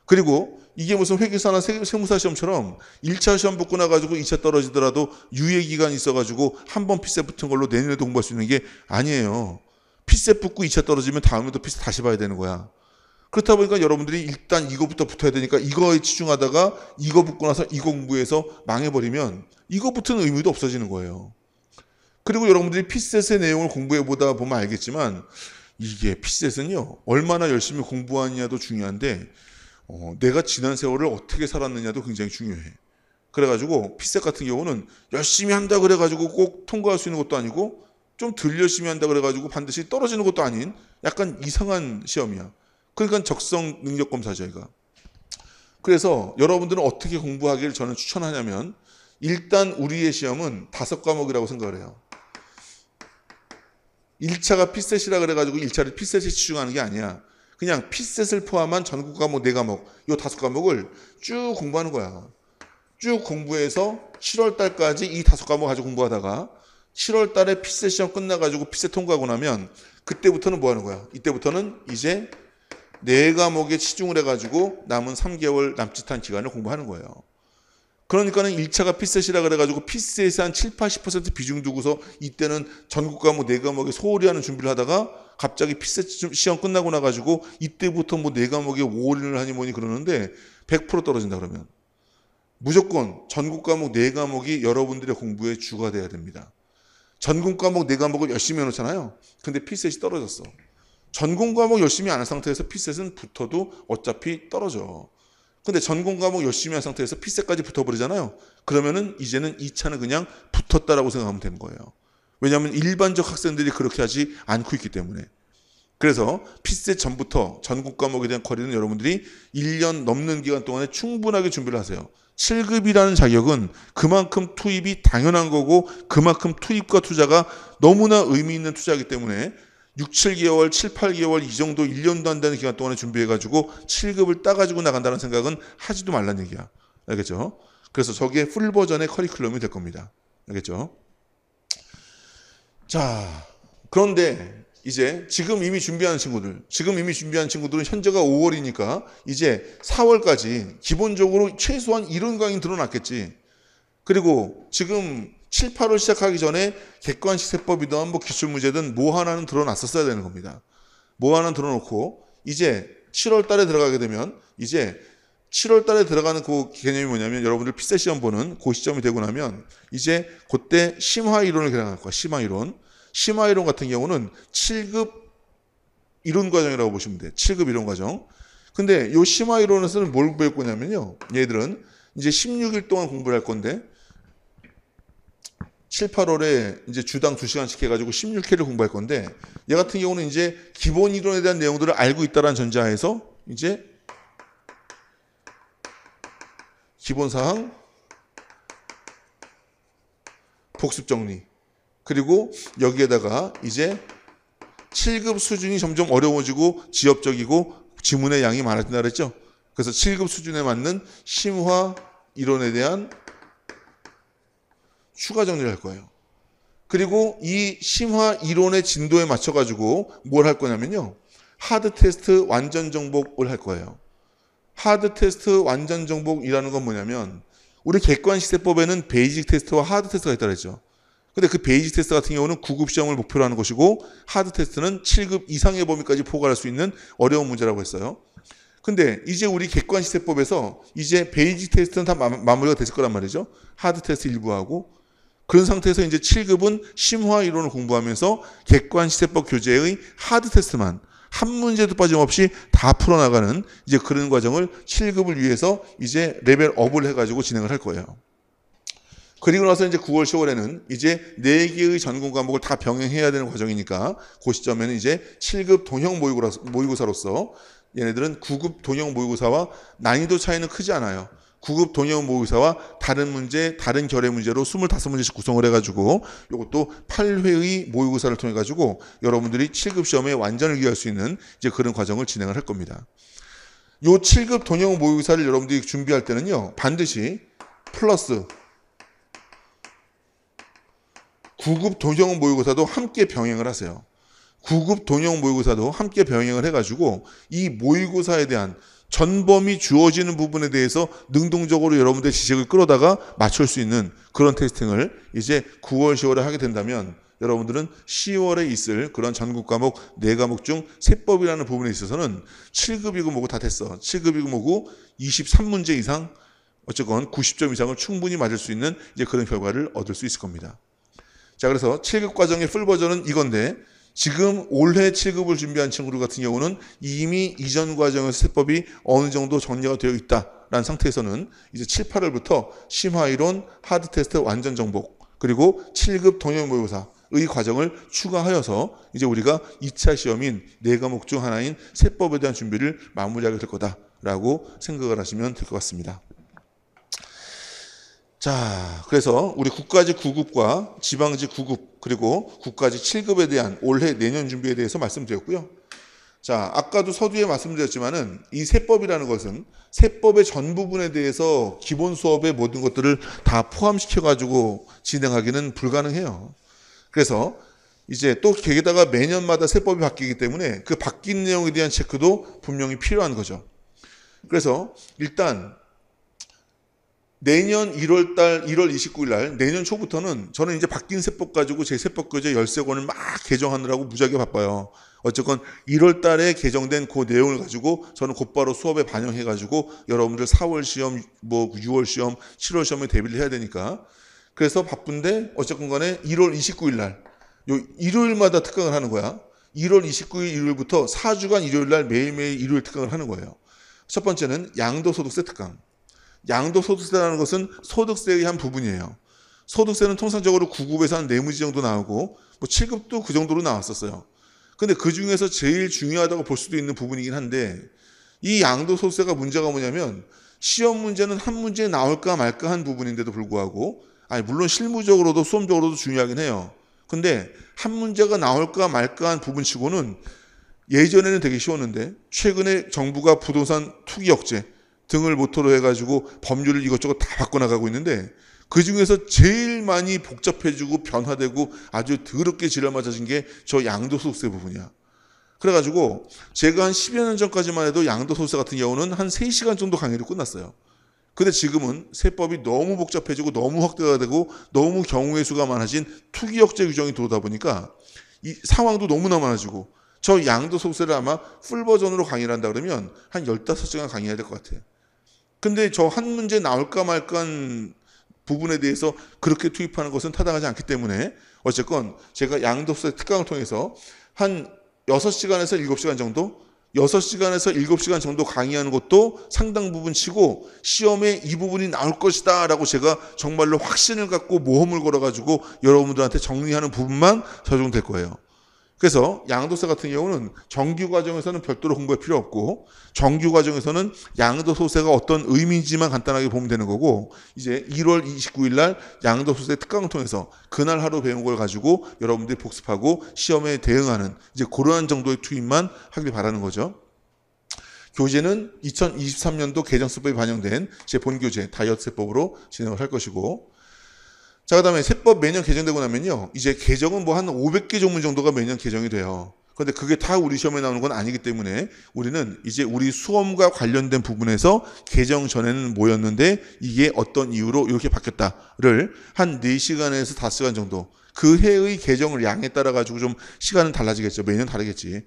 그리고 이게 무슨 회계사나 세무사 시험처럼 1차 시험 붙고 나가지고 2차 떨어지더라도 유예 기간이 있어가지고 한 번 피셋 붙은 걸로 내년에도 공부할 수 있는 게 아니에요. 피셋 붙고 2차 떨어지면 다음에도 피셋 다시 봐야 되는 거야. 그렇다 보니까 여러분들이 일단 이거부터 붙어야 되니까 이거에 치중하다가 이거 붙고 나서 이거 공부해서 망해버리면 이거 붙은 의미도 없어지는 거예요. 그리고 여러분들이 피셋의 내용을 공부해보다 보면 알겠지만 이게 피셋은요 얼마나 열심히 공부하느냐도 중요한데 내가 지난 세월을 어떻게 살았느냐도 굉장히 중요해. 그래가지고 피셋 같은 경우는 열심히 한다 그래가지고 꼭 통과할 수 있는 것도 아니고 좀 덜 열심히 한다 그래가지고 반드시 떨어지는 것도 아닌 약간 이상한 시험이야. 그러니까 적성 능력 검사죠, 이거. 그래서 여러분들은 어떻게 공부하기를 저는 추천하냐면 일단 우리의 시험은 5과목이라고 생각을 해요. 1차가 피셋이라 그래가지고 1차를 피셋에 치중하는 게 아니야. 그냥 피셋을 포함한 전국 과목 4과목, 요 5과목을 쭉 공부하는 거야. 쭉 공부해서 7월 달까지 이 5과목 가지고 공부하다가 7월 달에 피셋 시험 끝나가지고 피셋 통과하고 나면 그때부터는 뭐 하는 거야? 이때부터는 이제 4과목에 치중을 해가지고 남은 3개월 남짓한 기간을 공부하는 거예요. 그러니까는 1차가 피셋이라 그래가지고 피셋에 한 7, 80% 비중 두고서 이때는 전국 과목 4과목에 소홀히 하는 준비를 하다가 갑자기 피셋 시험 끝나고 나가지고 이때부터 뭐 4과목에 올인을 하니 뭐니 그러는데 100% 떨어진다 그러면 무조건 전국 과목 4과목이 여러분들의 공부의 주가 돼야 됩니다. 전공 과목 4과목을 열심히 해놓잖아요. 근데 피셋이 떨어졌어. 전공 과목 열심히 안 한 상태에서 피셋은 붙어도 어차피 떨어져. 근데 전공 과목 열심히 한 상태에서 피셋까지 붙어버리잖아요. 그러면은 이제는 2차는 그냥 붙었다라고 생각하면 되는 거예요. 왜냐하면 일반적 학생들이 그렇게 하지 않고 있기 때문에. 그래서 피셋 전부터 전국 과목에 대한 커리는 여러분들이 1년 넘는 기간 동안에 충분하게 준비를 하세요. 7급이라는 자격은 그만큼 투입이 당연한 거고 그만큼 투입과 투자가 너무나 의미 있는 투자이기 때문에 6, 7개월, 7, 8개월 이 정도 1년도 안 되는 기간 동안에 준비해가지고 7급을 따가지고 나간다는 생각은 하지도 말란 얘기야. 알겠죠? 그래서 저게 풀 버전의 커리큘럼이 될 겁니다. 알겠죠? 자, 그런데 이제 지금 이미 준비하는 친구들은 현재가 5월이니까 이제 4월까지 기본적으로 최소한 이론 강의 드러났겠지. 그리고 지금 7, 8월 시작하기 전에 객관식 세법이든 뭐 기출문제든 뭐 하나는 드러났었어야 되는 겁니다. 뭐 하나는 드러놓고 이제 7월 달에 들어가게 되면 이제 7월 달에 들어가는 그 개념이 뭐냐면 여러분들 피셋 시험 보는 그 시점이 되고 나면 이제 그때 심화 이론을 개량할 거야. 심화 이론. 심화 이론 같은 경우는 7급 이론 과정이라고 보시면 돼. 7급 이론 과정. 근데 이 심화 이론에서는 뭘 배울 거냐면요. 얘들은 이제 16일 동안 공부를 할 건데 7, 8월에 이제 주당 2시간씩 해가지고 16회를 공부할 건데 얘 같은 경우는 이제 기본 이론에 대한 내용들을 알고 있다는 전제하에서 이제 기본사항, 복습 정리 그리고 여기에다가 이제 7급 수준이 점점 어려워지고 지엽적이고 지문의 양이 많아진다 그랬죠. 그래서 7급 수준에 맞는 심화 이론에 대한 추가 정리를 할 거예요. 그리고 이 심화 이론의 진도에 맞춰가지고 뭘 할 거냐면요. 하드 테스트 완전 정복을 할 거예요. 하드 테스트 완전 정복이라는 건 뭐냐면 우리 객관식세법에는 베이직 테스트와 하드 테스트가 있다고 했죠. 근데 그 베이직 테스트 같은 경우는 9급 시험을 목표로 하는 것이고 하드 테스트는 7급 이상의 범위까지 포괄할 수 있는 어려운 문제라고 했어요. 근데 이제 우리 객관식세법에서 이제 베이직 테스트는 다 마무리가 됐을 거란 말이죠. 하드 테스트 일부하고 그런 상태에서 이제 7급은 심화 이론을 공부하면서 객관식세법 교재의 하드 테스트만 한 문제도 빠짐없이 다 풀어나가는 이제 그런 과정을 7급을 위해서 이제 레벨 업을 해가지고 진행을 할 거예요. 그리고 나서 이제 9월, 10월에는 이제 4개의 전공 과목을 다 병행해야 되는 과정이니까 그 시점에는 이제 7급 동형 모의고사로서 얘네들은 9급 동형 모의고사와 난이도 차이는 크지 않아요. 9급 동형 모의고사와 다른 문제, 다른 결의 문제로 25문제씩 구성을 해가지고 이것도 8회의 모의고사를 통해 가지고 여러분들이 7급 시험에 완전을 기할 수 있는 이제 그런 과정을 진행을 할 겁니다. 요 7급 동형 모의고사를 여러분들이 준비할 때는요, 반드시 플러스 9급 동형 모의고사도 함께 병행을 하세요. 9급 동형 모의고사도 함께 병행을 해가지고 이 모의고사에 대한 전범위 주어지는 부분에 대해서 능동적으로 여러분들의 지식을 끌어다가 맞출 수 있는 그런 테스팅을 이제 9월, 10월에 하게 된다면 여러분들은 10월에 있을 그런 전국 과목 4과목 중 세법이라는 부분에 있어서는 7급이고 뭐고 다 됐어. 7급이고 뭐고 23문제 이상 어쨌건 90점 이상을 충분히 맞을 수 있는 이제 그런 결과를 얻을 수 있을 겁니다. 자, 그래서 7급 과정의 풀 버전은 이건데 지금 올해 7급을 준비한 친구들 같은 경우는 이미 이전 과정에서 세법이 어느 정도 정리가 되어 있다라는 상태에서는 이제 7, 8월부터 심화이론, 하드 테스트 완전 정복, 그리고 7급 동형 모의고사의 과정을 추가하여서 이제 우리가 2차 시험인 4과목 중 하나인 세법에 대한 준비를 마무리하게 될 거다라고 생각을 하시면 될 것 같습니다. 자, 그래서 우리 국가직 9급과 지방직 9급 그리고 국가직 7급에 대한 올해 내년 준비에 대해서 말씀드렸고요. 자, 아까도 서두에 말씀드렸지만은 이 세법이라는 것은 세법의 전 부분에 대해서 기본 수업의 모든 것들을 다 포함시켜 가지고 진행하기는 불가능해요. 그래서 이제 또 거기다가 매년마다 세법이 바뀌기 때문에 그 바뀐 내용에 대한 체크도 분명히 필요한 거죠. 그래서 일단 내년 1월 29일 날 내년 초부터는 저는 이제 바뀐 세법 가지고 제 세법 교재 13권을 막 개정하느라고 무지하게 바빠요. 어쨌건 1월 달에 개정된 그 내용을 가지고 저는 곧바로 수업에 반영해 가지고 여러분들 4월 시험, 뭐 6월 시험, 7월 시험에 대비를 해야 되니까 그래서 바쁜데 어쨌건 간에 1월 29일 날 요 일요일마다 특강을 하는 거야. 1월 29일 일요일부터 4주간 일요일 날 매일매일 일요일 특강을 하는 거예요. 첫 번째는 양도소득세 특강. 양도소득세라는 것은 소득세의 한 부분이에요. 소득세는 통상적으로 9급에서 한 4문제 정도 나오고 뭐 7급도 그 정도로 나왔었어요. 근데 그 중에서 제일 중요하다고 볼 수도 있는 부분이긴 한데 이 양도소득세가 문제가 뭐냐면 시험 문제는 한 문제 나올까 말까 한 부분인데도 불구하고 물론 실무적으로도 수험적으로도 중요하긴 해요. 근데 한 문제가 나올까 말까 한 부분치고는 예전에는 되게 쉬웠는데 최근에 정부가 부동산 투기 억제 등을 모토로 해가지고 법률을 이것저것 다 바꿔나가고 있는데 그중에서 제일 많이 복잡해지고 변화되고 아주 더럽게 지랄 맞아진 게 저 양도소득세 부분이야. 그래가지고 제가 한 10여 년 전까지만 해도 양도소득세 같은 경우는 한 3시간 정도 강의로 끝났어요. 근데 지금은 세법이 너무 복잡해지고 너무 확대가 되고 너무 경우의 수가 많아진 투기 억제 규정이 들어오다 보니까 이 상황도 너무나 많아지고 저 양도소득세를 아마 풀 버전으로 강의를 한다 그러면 한 15시간 강의해야 될 것 같아요. 근데 저 한 문제 나올까 말까 한 부분에 대해서 그렇게 투입하는 것은 타당하지 않기 때문에 어쨌건 제가 양도소득세 특강을 통해서 한 6시간에서 7시간 정도 6시간에서 7시간 정도 강의하는 것도 상당 부분 치고 시험에 이 부분이 나올 것이다 라고 제가 정말로 확신을 갖고 모험을 걸어가지고 여러분들한테 정리하는 부분만 적용될 거예요. 그래서 양도세 같은 경우는 정규 과정에서는 별도로 공부할 필요 없고 정규 과정에서는 양도소득세가 어떤 의미인지만 간단하게 보면 되는 거고 이제 1월 29일 날 양도소득세 특강을 통해서 그날 하루 배운 걸 가지고 여러분들이 복습하고 시험에 대응하는 이제 그러한 정도의 투입만 하길 바라는 거죠. 교재는 2023년도 개정수법이 반영된 제 본교재 다이어트세법으로 진행을 할 것이고 자, 그다음에 세법 매년 개정되고 나면요, 이제 개정은 뭐 한 500개 조문 정도가 매년 개정이 돼요. 그런데 그게 다 우리 시험에 나오는 건 아니기 때문에 우리는 이제 우리 수험과 관련된 부분에서 개정 전에는 뭐였는데 이게 어떤 이유로 이렇게 바뀌었다를 한 4시간에서 5시간 정도, 그 해의 개정을 양에 따라 가지고 좀 시간은 달라지겠죠. 매년 다르겠지.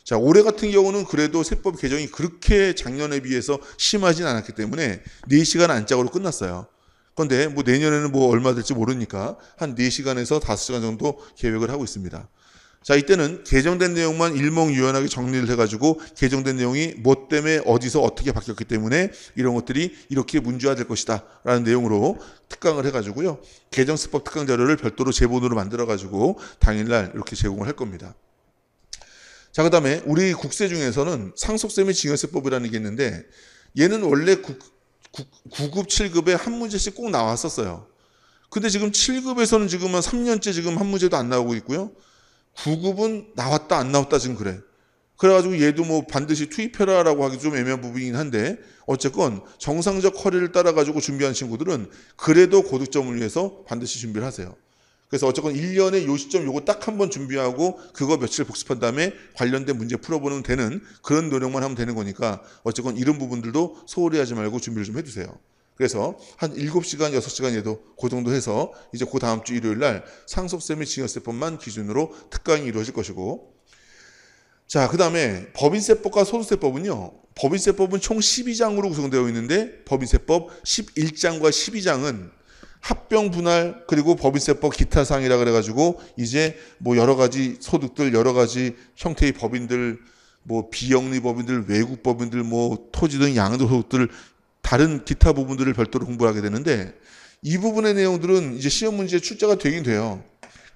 자, 올해 같은 경우는 그래도 세법 개정이 그렇게 작년에 비해서 심하진 않았기 때문에 4시간 안짝으로 끝났어요. 그런데 뭐 내년에는 뭐 얼마 될지 모르니까 한 4시간에서 5시간 정도 계획을 하고 있습니다. 자, 이때는 개정된 내용만 일목요연하게 정리를 해가지고 개정된 내용이 뭐 때문에 어디서 어떻게 바뀌었기 때문에 이런 것들이 이렇게 문제화될 것이다 라는 내용으로 특강을 해가지고요, 개정세법 특강 자료를 별도로 제본으로 만들어가지고 당일날 이렇게 제공을 할 겁니다. 자, 그 다음에 우리 국세 중에서는 상속세 및 증여세법이라는 게 있는데, 얘는 원래 9급, 7급에 한 문제씩 꼭 나왔었어요. 근데 지금 7급에서는 지금 한 3년째 지금 한 문제도 안 나오고 있고요. 9급은 나왔다 안 나왔다 지금 그래. 그래가지고 얘도 뭐 반드시 투입해라라고 하기 좀 애매한 부분이긴 한데, 어쨌건 정상적 커리를 따라가지고 준비한 친구들은 그래도 고득점을 위해서 반드시 준비를 하세요. 그래서 어쨌건 1년에 요 시점 요거 딱 한 번 준비하고 그거 며칠 복습한 다음에 관련된 문제 풀어보는 되는 그런 노력만 하면 되는 거니까 어쨌건 이런 부분들도 소홀히 하지 말고 준비를 좀 해두세요. 그래서 한 7시간, 6시간 얘도 그 정도 해서 이제 그 다음 주 일요일 날 상속세 및 증여세법만 기준으로 특강이 이루어질 것이고, 자, 그 다음에 법인세법과 소득세법은요, 법인세법은 총 12장으로 구성되어 있는데 법인세법 11장과 12장은 합병 분할 그리고 법인세법 기타 사항이라 그래가지고 이제 뭐 여러 가지 소득들, 여러 가지 형태의 법인들, 뭐 비영리 법인들, 외국 법인들, 뭐 토지 등 양도 소득들, 다른 기타 부분들을 별도로 공부하게 되는데, 이 부분의 내용들은 이제 시험 문제에 출제가 되긴 돼요.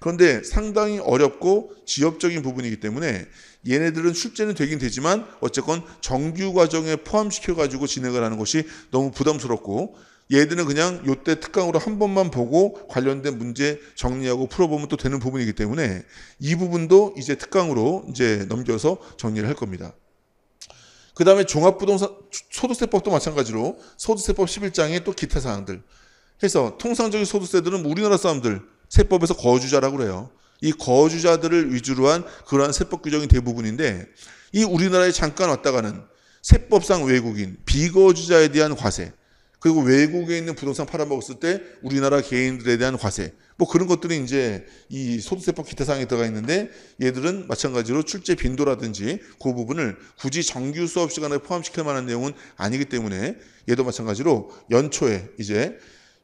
그런데 상당히 어렵고 지엽적인 부분이기 때문에 얘네들은 출제는 되긴 되지만 어쨌건 정규 과정에 포함시켜가지고 진행을 하는 것이 너무 부담스럽고, 얘들은 그냥 요때 특강으로 한 번만 보고 관련된 문제 정리하고 풀어보면 또 되는 부분이기 때문에 이 부분도 이제 특강으로 이제 넘겨서 정리를 할 겁니다. 그 다음에 종합부동산 소득세법도 마찬가지로 소득세법 11장에 또 기타 사항들 해서, 통상적인 소득세들은 우리나라 사람들 세법에서 거주자라고 그래요. 이 거주자들을 위주로 한 그러한 세법 규정이 대부분인데, 이 우리나라에 잠깐 왔다가는 세법상 외국인, 비거주자에 대한 과세, 그리고 외국에 있는 부동산 팔아먹었을 때 우리나라 개인들에 대한 과세, 뭐 그런 것들이 이제 이 소득세법 기타 사항에 들어가 있는데, 얘들은 마찬가지로 출제 빈도라든지 그 부분을 굳이 정규 수업 시간에 포함시킬 만한 내용은 아니기 때문에 얘도 마찬가지로 연초에 이제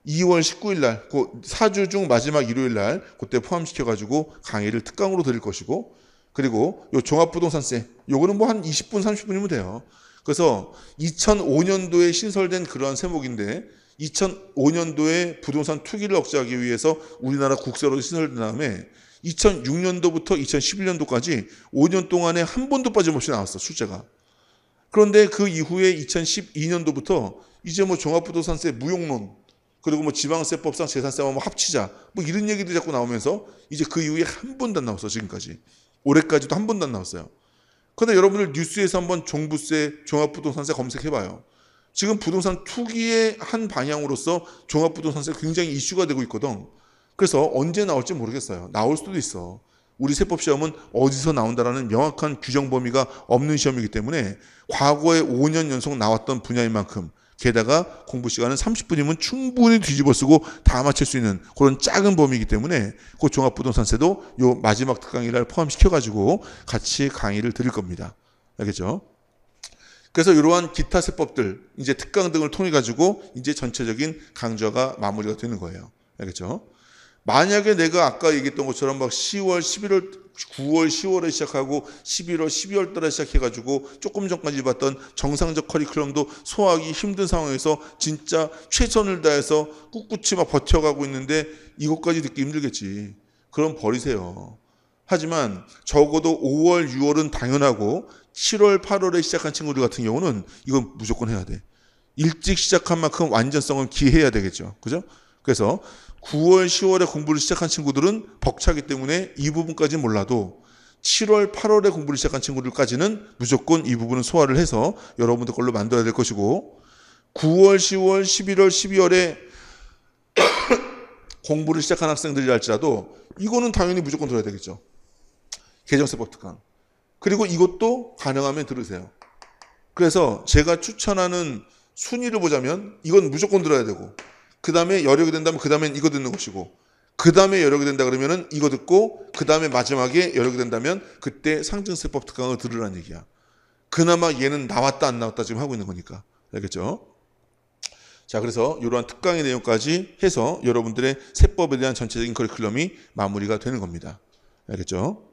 2월 19일 날, 그 4주 중 마지막 일요일 날 그때 포함시켜가지고 강의를 특강으로 드릴 것이고, 그리고 요 종합부동산세 요거는 뭐 한 20분 30분이면 돼요. 그래서 2005년도에 신설된 그러한 세목인데, 2005년도에 부동산 투기를 억제하기 위해서 우리나라 국세로 신설된 다음에 2006년도부터 2011년도까지 5년 동안에 한 번도 빠짐없이 나왔어, 출제가. 그런데 그 이후에 2012년도부터 이제 뭐 종합부동산세 무용론, 그리고 뭐 지방세법상 재산세와 뭐 합치자, 뭐 이런 얘기들이 자꾸 나오면서 이제 그 이후에 한 번도 안 나왔어, 지금까지. 올해까지도 한 번도 안 나왔어요. 그런데 여러분들 뉴스에서 한번 종부세, 종합부동산세 검색해봐요. 지금 부동산 투기의 한 방향으로서 종합부동산세 굉장히 이슈가 되고 있거든. 그래서 언제 나올지 모르겠어요. 나올 수도 있어. 우리 세법 시험은 어디서 나온다라는 명확한 규정 범위가 없는 시험이기 때문에 과거에 5년 연속 나왔던 분야인 만큼, 게다가 공부 시간은 30분이면 충분히 뒤집어 쓰고 다 맞출 수 있는 그런 작은 범위이기 때문에 그 종합부동산세도 요 마지막 특강일날 포함시켜가지고 같이 강의를 드릴 겁니다. 알겠죠? 그래서 이러한 기타 세법들, 이제 특강 등을 통해 가지고 이제 전체적인 강좌가 마무리가 되는 거예요. 알겠죠? 만약에 내가 아까 얘기했던 것처럼 막 10월, 11월, 9월, 10월에 시작하고 11월, 12월 달에 시작해가지고 조금 전까지 봤던 정상적 커리큘럼도 소화하기 힘든 상황에서 진짜 최선을 다해서 꿋꿋이 막 버텨가고 있는데 이것까지 듣기 힘들겠지. 그럼 버리세요. 하지만 적어도 5월, 6월은 당연하고 7월, 8월에 시작한 친구들 같은 경우는 이건 무조건 해야 돼. 일찍 시작한 만큼 완전성을 기해야 되겠죠. 그죠? 그래서 9월, 10월에 공부를 시작한 친구들은 벅차기 때문에 이 부분까지는 몰라도 7월, 8월에 공부를 시작한 친구들까지는 무조건 이 부분은 소화를 해서 여러분들 걸로 만들어야 될 것이고, 9월, 10월, 11월, 12월에 공부를 시작한 학생들이라 할지라도 이거는 당연히 무조건 들어야 되겠죠. 개정세법 특강. 그리고 이것도 가능하면 들으세요. 그래서 제가 추천하는 순위를 보자면 이건 무조건 들어야 되고, 그 다음에 여력이 된다면 그 다음엔 이거 듣는 것이고, 그 다음에 여력이 된다 그러면은 이거 듣고, 그 다음에 마지막에 여력이 된다면 그때 상증세법 특강을 들으라는 얘기야. 그나마 얘는 나왔다 안 나왔다 지금 하고 있는 거니까. 알겠죠? 자, 그래서 이러한 특강의 내용까지 해서 여러분들의 세법에 대한 전체적인 커리큘럼이 마무리가 되는 겁니다. 알겠죠?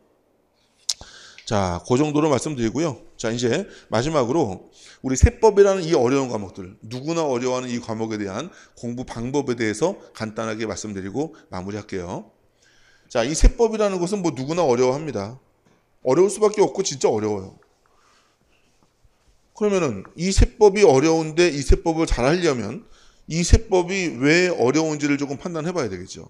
자, 그 정도로 말씀드리고요. 자, 이제 마지막으로 우리 세법이라는 이 어려운 과목들, 누구나 어려워하는 이 과목에 대한 공부 방법에 대해서 간단하게 말씀드리고 마무리할게요. 자, 이 세법이라는 것은 뭐 누구나 어려워합니다. 어려울 수밖에 없고 진짜 어려워요. 그러면은 이 세법이 어려운데 이 세법을 잘 하려면 이 세법이 왜 어려운지를 조금 판단해 봐야 되겠죠.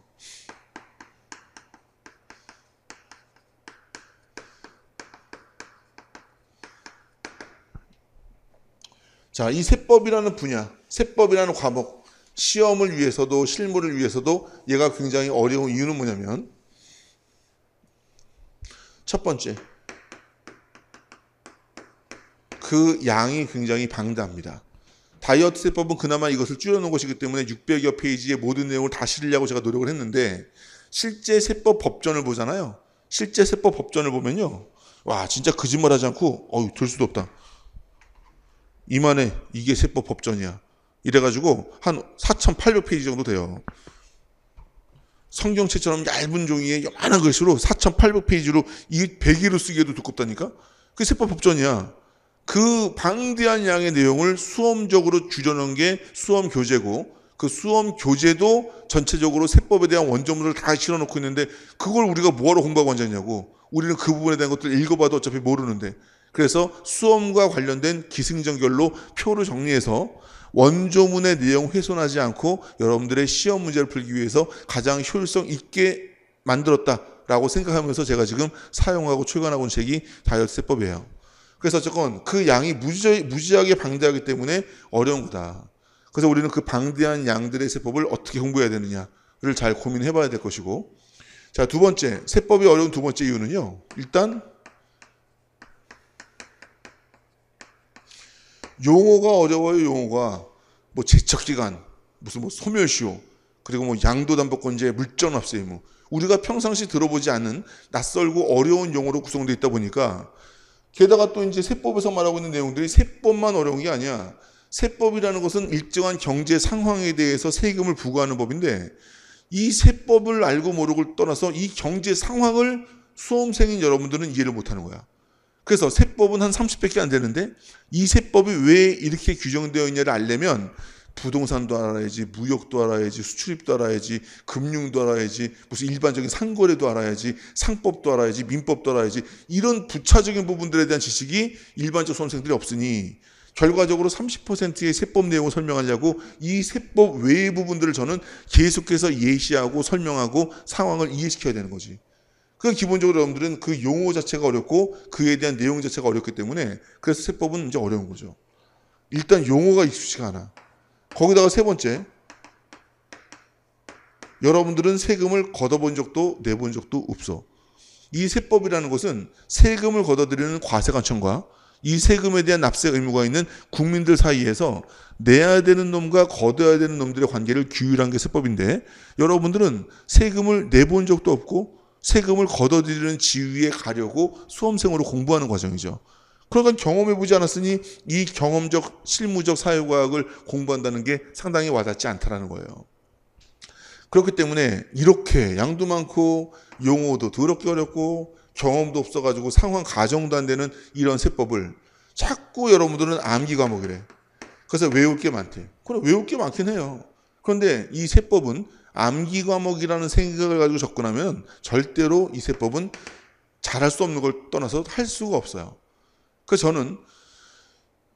자, 이 세법이라는 분야, 세법이라는 과목, 시험을 위해서도 실무를 위해서도 얘가 굉장히 어려운 이유는 뭐냐면, 첫 번째, 그 양이 굉장히 방대합니다. 다이어트 세법은 그나마 이것을 줄여놓은 것이기 때문에 600여 페이지의 모든 내용을 다 실으려고 제가 노력을 했는데, 실제 세법 법전을 보잖아요. 실제 세법 법전을 보면요, 와, 진짜 거짓말하지 않고 될 수도 없다. 이만해, 이게 세법 법전이야. 이래가지고 한 4,800페이지 정도 돼요. 성경책처럼 얇은 종이에 요만한 글씨로 4,800페이지로 이 100일로 쓰기에도 두껍다니까? 그게 세법 법전이야. 그 방대한 양의 내용을 수험적으로 줄여놓은 게 수험 교재고, 그 수험 교재도 전체적으로 세법에 대한 원조물을 다 실어놓고 있는데 그걸 우리가 뭐하러 공부하고 앉았냐고. 우리는 그 부분에 대한 것들 읽어봐도 어차피 모르는데. 그래서 수험과 관련된 기승전결로 표를 정리해서 원조문의 내용 훼손하지 않고 여러분들의 시험 문제를 풀기 위해서 가장 효율성 있게 만들었다라고 생각하면서 제가 지금 사용하고 출간하고 있는 책이 다이어트 세법이에요. 그래서 어쨌건 그 양이 무지하게 방대하기 때문에 어려운 거다. 그래서 우리는 그 방대한 양들의 세법을 어떻게 공부해야 되느냐를 잘 고민해 봐야 될 것이고, 자, 두 번째, 세법이 어려운 두 번째 이유는요, 일단 용어가 어려워요. 용어가 뭐 제척기간, 무슨 뭐 소멸시효, 그리고 뭐 양도담보권제, 물전납세 의무, 우리가 평상시 들어보지 않는 낯설고 어려운 용어로 구성되어 있다 보니까, 게다가 또 이제 세법에서 말하고 있는 내용들이 세법만 어려운 게 아니야. 세법이라는 것은 일정한 경제 상황에 대해서 세금을 부과하는 법인데, 이 세법을 알고 모르고를 떠나서 이 경제 상황을 수험생인 여러분들은 이해를 못하는 거야. 그래서 세법은 한 30밖에 안 되는데 이 세법이 왜 이렇게 규정되어 있냐를 알려면 부동산도 알아야지, 무역도 알아야지, 수출입도 알아야지, 금융도 알아야지, 무슨 일반적인 상거래도 알아야지, 상법도 알아야지, 민법도 알아야지, 이런 부차적인 부분들에 대한 지식이 일반적 수험생들이 없으니 결과적으로 30%의 세법 내용을 설명하려고 이 세법 외의 부분들을 저는 계속해서 예시하고 설명하고 상황을 이해시켜야 되는 거지. 그 기본적으로 여러분들은 그 용어 자체가 어렵고 그에 대한 내용 자체가 어렵기 때문에, 그래서 세법은 이제 어려운 거죠. 일단 용어가 익숙치가 않아. 거기다가 세 번째, 여러분들은 세금을 걷어본 적도 내본 적도 없어. 이 세법이라는 것은 세금을 걷어들이는 과세관청과 이 세금에 대한 납세 의무가 있는 국민들 사이에서 내야 되는 놈과 걷어야 되는 놈들의 관계를 규율한 게 세법인데, 여러분들은 세금을 내본 적도 없고 세금을 걷어들이는 지위에 가려고 수험생으로 공부하는 과정이죠. 그러니까 경험해보지 않았으니 이 경험적, 실무적 사회과학을 공부한다는 게 상당히 와닿지 않다라는 거예요. 그렇기 때문에 이렇게 양도 많고 용어도 더럽게 어렵고 경험도 없어가지고 상황 가정도 안 되는 이런 세법을 자꾸 여러분들은 암기 과목이래. 그래서 외울 게 많대. 그래, 외울 게 많긴 해요. 그런데 이 세법은 암기 과목이라는 생각을 가지고 접근하면 절대로 이 세법은 잘할 수 없는 걸 떠나서 할 수가 없어요. 그래서 저는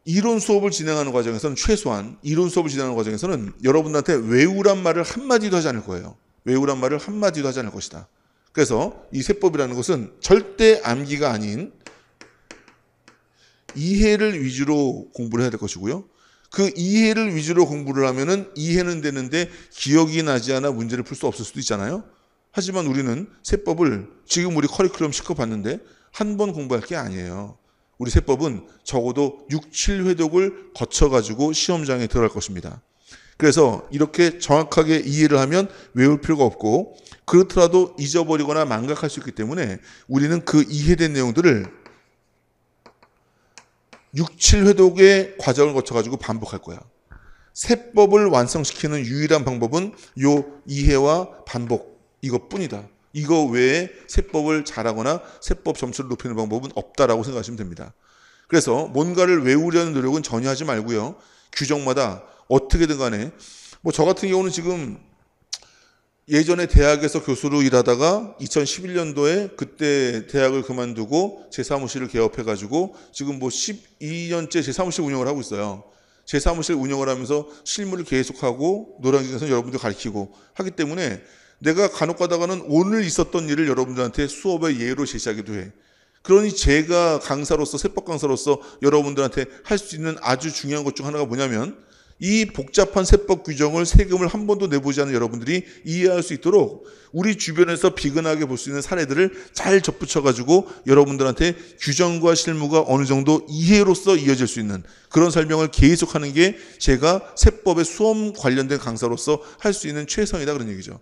이론 수업을 진행하는 과정에서는, 최소한 이론 수업을 진행하는 과정에서는 여러분들한테 외우란 말을 한마디도 하지 않을 거예요. 외우란 말을 한마디도 하지 않을 것이다. 그래서 이 세법이라는 것은 절대 암기가 아닌 이해를 위주로 공부를 해야 될 것이고요. 그 이해를 위주로 공부를 하면은 이해는 되는데 기억이 나지 않아 문제를 풀 수 없을 수도 있잖아요. 하지만 우리는 세법을 지금 우리 커리큘럼 실컷 봤는데 한 번 공부할 게 아니에요. 우리 세법은 적어도 6, 7회독을 거쳐가지고 시험장에 들어갈 것입니다. 그래서 이렇게 정확하게 이해를 하면 외울 필요가 없고 그렇더라도 잊어버리거나 망각할 수 있기 때문에 우리는 그 이해된 내용들을 6, 7회독의 과정을 거쳐가지고 반복할 거야. 세법을 완성시키는 유일한 방법은 요 이해와 반복 이것뿐이다. 이거 외에 세법을 잘하거나 세법 점수를 높이는 방법은 없다라고 생각하시면 됩니다. 그래서 뭔가를 외우려는 노력은 전혀 하지 말고요. 규정마다 어떻게든 간에 뭐 저 같은 경우는 지금 예전에 대학에서 교수로 일하다가 2011년도에 그때 대학을 그만두고 제 사무실을 개업해가지고 지금 뭐 12년째 제 사무실 운영을 하고 있어요. 제 사무실 운영을 하면서 실무를 계속하고 노량진에서 여러분들 가르치고 하기 때문에 내가 간혹 가다가는 오늘 있었던 일을 여러분들한테 수업의 예로 제시하기도 해. 그러니 제가 강사로서 세법 강사로서 여러분들한테 할 수 있는 아주 중요한 것 중 하나가 뭐냐면 이 복잡한 세법 규정을 세금을 한 번도 내보지 않은 여러분들이 이해할 수 있도록 우리 주변에서 비근하게 볼 수 있는 사례들을 잘 접붙여가지고 여러분들한테 규정과 실무가 어느 정도 이해로서 이어질 수 있는 그런 설명을 계속하는 게 제가 세법의 수험 관련된 강사로서 할 수 있는 최선이다 그런 얘기죠.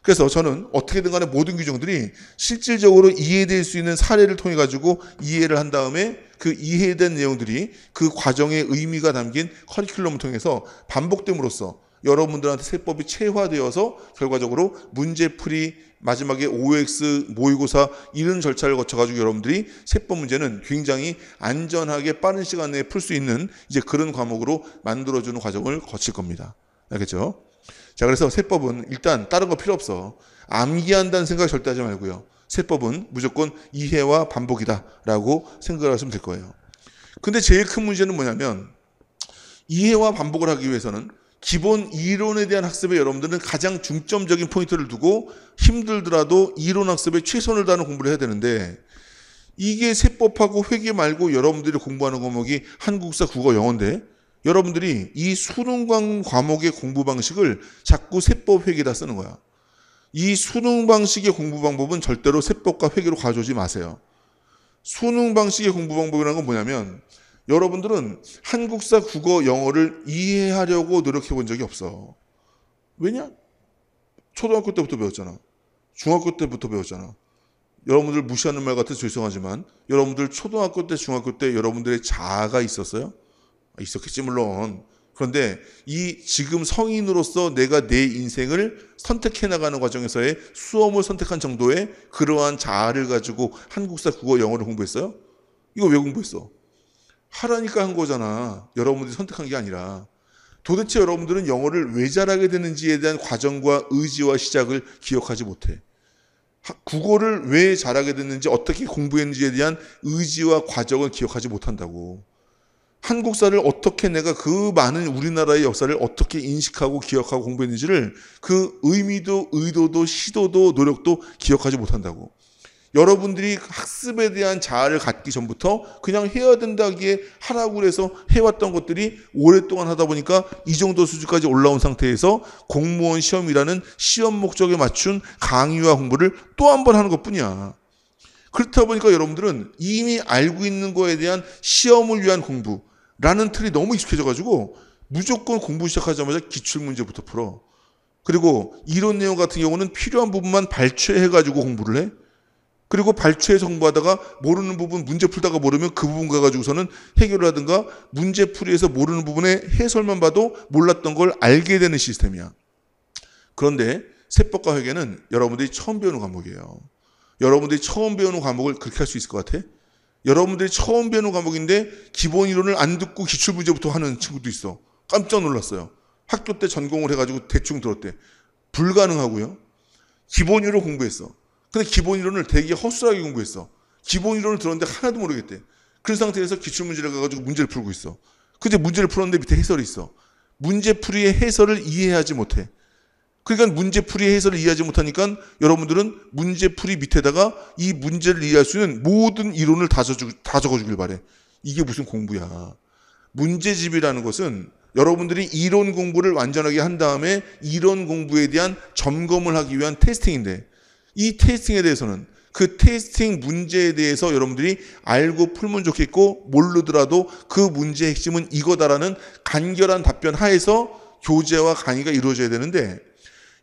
그래서 저는 어떻게든 간에 모든 규정들이 실질적으로 이해될 수 있는 사례를 통해 가지고 이해를 한 다음에 그 이해된 내용들이 그 과정의 의미가 담긴 커리큘럼을 통해서 반복됨으로써 여러분들한테 세법이 체화되어서 결과적으로 문제풀이 마지막에 OX 모의고사 이런 절차를 거쳐가지고 여러분들이 세법 문제는 굉장히 안전하게 빠른 시간 내에 풀 수 있는 이제 그런 과목으로 만들어주는 과정을 거칠 겁니다. 알겠죠? 자, 그래서 세법은 일단 다른 거 필요 없어. 암기한다는 생각 절대 하지 말고요. 세법은 무조건 이해와 반복이다라고 생각을 하시면 될 거예요. 근데 제일 큰 문제는 뭐냐면 이해와 반복을 하기 위해서는 기본 이론에 대한 학습에 여러분들은 가장 중점적인 포인트를 두고 힘들더라도 이론 학습에 최선을 다하는 공부를 해야 되는데 이게 세법하고 회계 말고 여러분들이 공부하는 과목이 한국사, 국어, 영어인데 여러분들이 이 수능 과목의 공부 방식을 자꾸 세법 회계에다 쓰는 거야. 이 수능 방식의 공부 방법은 절대로 세법과 회계로 가져오지 마세요. 수능 방식의 공부 방법이라는 건 뭐냐면 여러분들은 한국사, 국어, 영어를 이해하려고 노력해 본 적이 없어. 왜냐? 초등학교 때부터 배웠잖아. 중학교 때부터 배웠잖아. 여러분들 무시하는 말 같아서 죄송하지만 여러분들 초등학교 때, 중학교 때 여러분들의 자아가 있었어요? 있었겠지 물론. 그런데 이 지금 성인으로서 내가 내 인생을 선택해 나가는 과정에서의 수험을 선택한 정도의 그러한 자아를 가지고 한국사, 국어, 영어를 공부했어요? 이거 왜 공부했어? 하라니까 한 거잖아. 여러분들이 선택한 게 아니라. 도대체 여러분들은 영어를 왜 잘하게 되는지에 대한 과정과 의지와 시작을 기억하지 못해. 국어를 왜 잘하게 됐는지 어떻게 공부했는지에 대한 의지와 과정을 기억하지 못한다고. 한국사를 어떻게 내가 그 많은 우리나라의 역사를 어떻게 인식하고 기억하고 공부했는지를 그 의미도 의도도 시도도 노력도 기억하지 못한다고. 여러분들이 학습에 대한 자아를 갖기 전부터 그냥 해야 된다기에 하라고 해서 해왔던 것들이 오랫동안 하다 보니까 이 정도 수준까지 올라온 상태에서 공무원 시험이라는 시험 목적에 맞춘 강의와 공부를 또 한 번 하는 것뿐이야. 그렇다 보니까 여러분들은 이미 알고 있는 거에 대한 시험을 위한 공부라는 틀이 너무 익숙해져가지고 무조건 공부 시작하자마자 기출문제부터 풀어. 그리고 이론 내용 같은 경우는 필요한 부분만 발췌해가지고 공부를 해. 그리고 발췌해서 공부하다가 모르는 부분 문제 풀다가 모르면 그 부분 가가지고서는 해결을 하든가 문제풀이에서 모르는 부분의 해설만 봐도 몰랐던 걸 알게 되는 시스템이야. 그런데 세법과 회계는 여러분들이 처음 배우는 과목이에요. 여러분들이 처음 배우는 과목을 그렇게 할 수 있을 것 같아? 여러분들이 처음 배우는 과목인데 기본 이론을 안 듣고 기출문제부터 하는 친구도 있어. 깜짝 놀랐어요. 학교 때 전공을 해가지고 대충 들었대. 불가능하고요. 기본 이론을 공부했어. 근데 기본 이론을 되게 허술하게 공부했어. 기본 이론을 들었는데 하나도 모르겠대. 그런 상태에서 기출문제를 가가지고 문제를 풀고 있어. 근데 문제를 풀었는데 밑에 해설이 있어. 문제풀이의 해설을 이해하지 못해. 그러니까 문제풀이의 해설을 이해하지 못하니까 여러분들은 문제풀이 밑에다가 이 문제를 이해할 수 있는 모든 이론을 다 적어주길 바래. 이게 무슨 공부야. 문제집이라는 것은 여러분들이 이론 공부를 완전하게 한 다음에 이론 공부에 대한 점검을 하기 위한 테스팅인데, 이 테스팅에 대해서는 그 테스팅 문제에 대해서 여러분들이 알고 풀면 좋겠고, 모르더라도 그 문제의 핵심은 이거다라는 간결한 답변 하에서 교재와 강의가 이루어져야 되는데,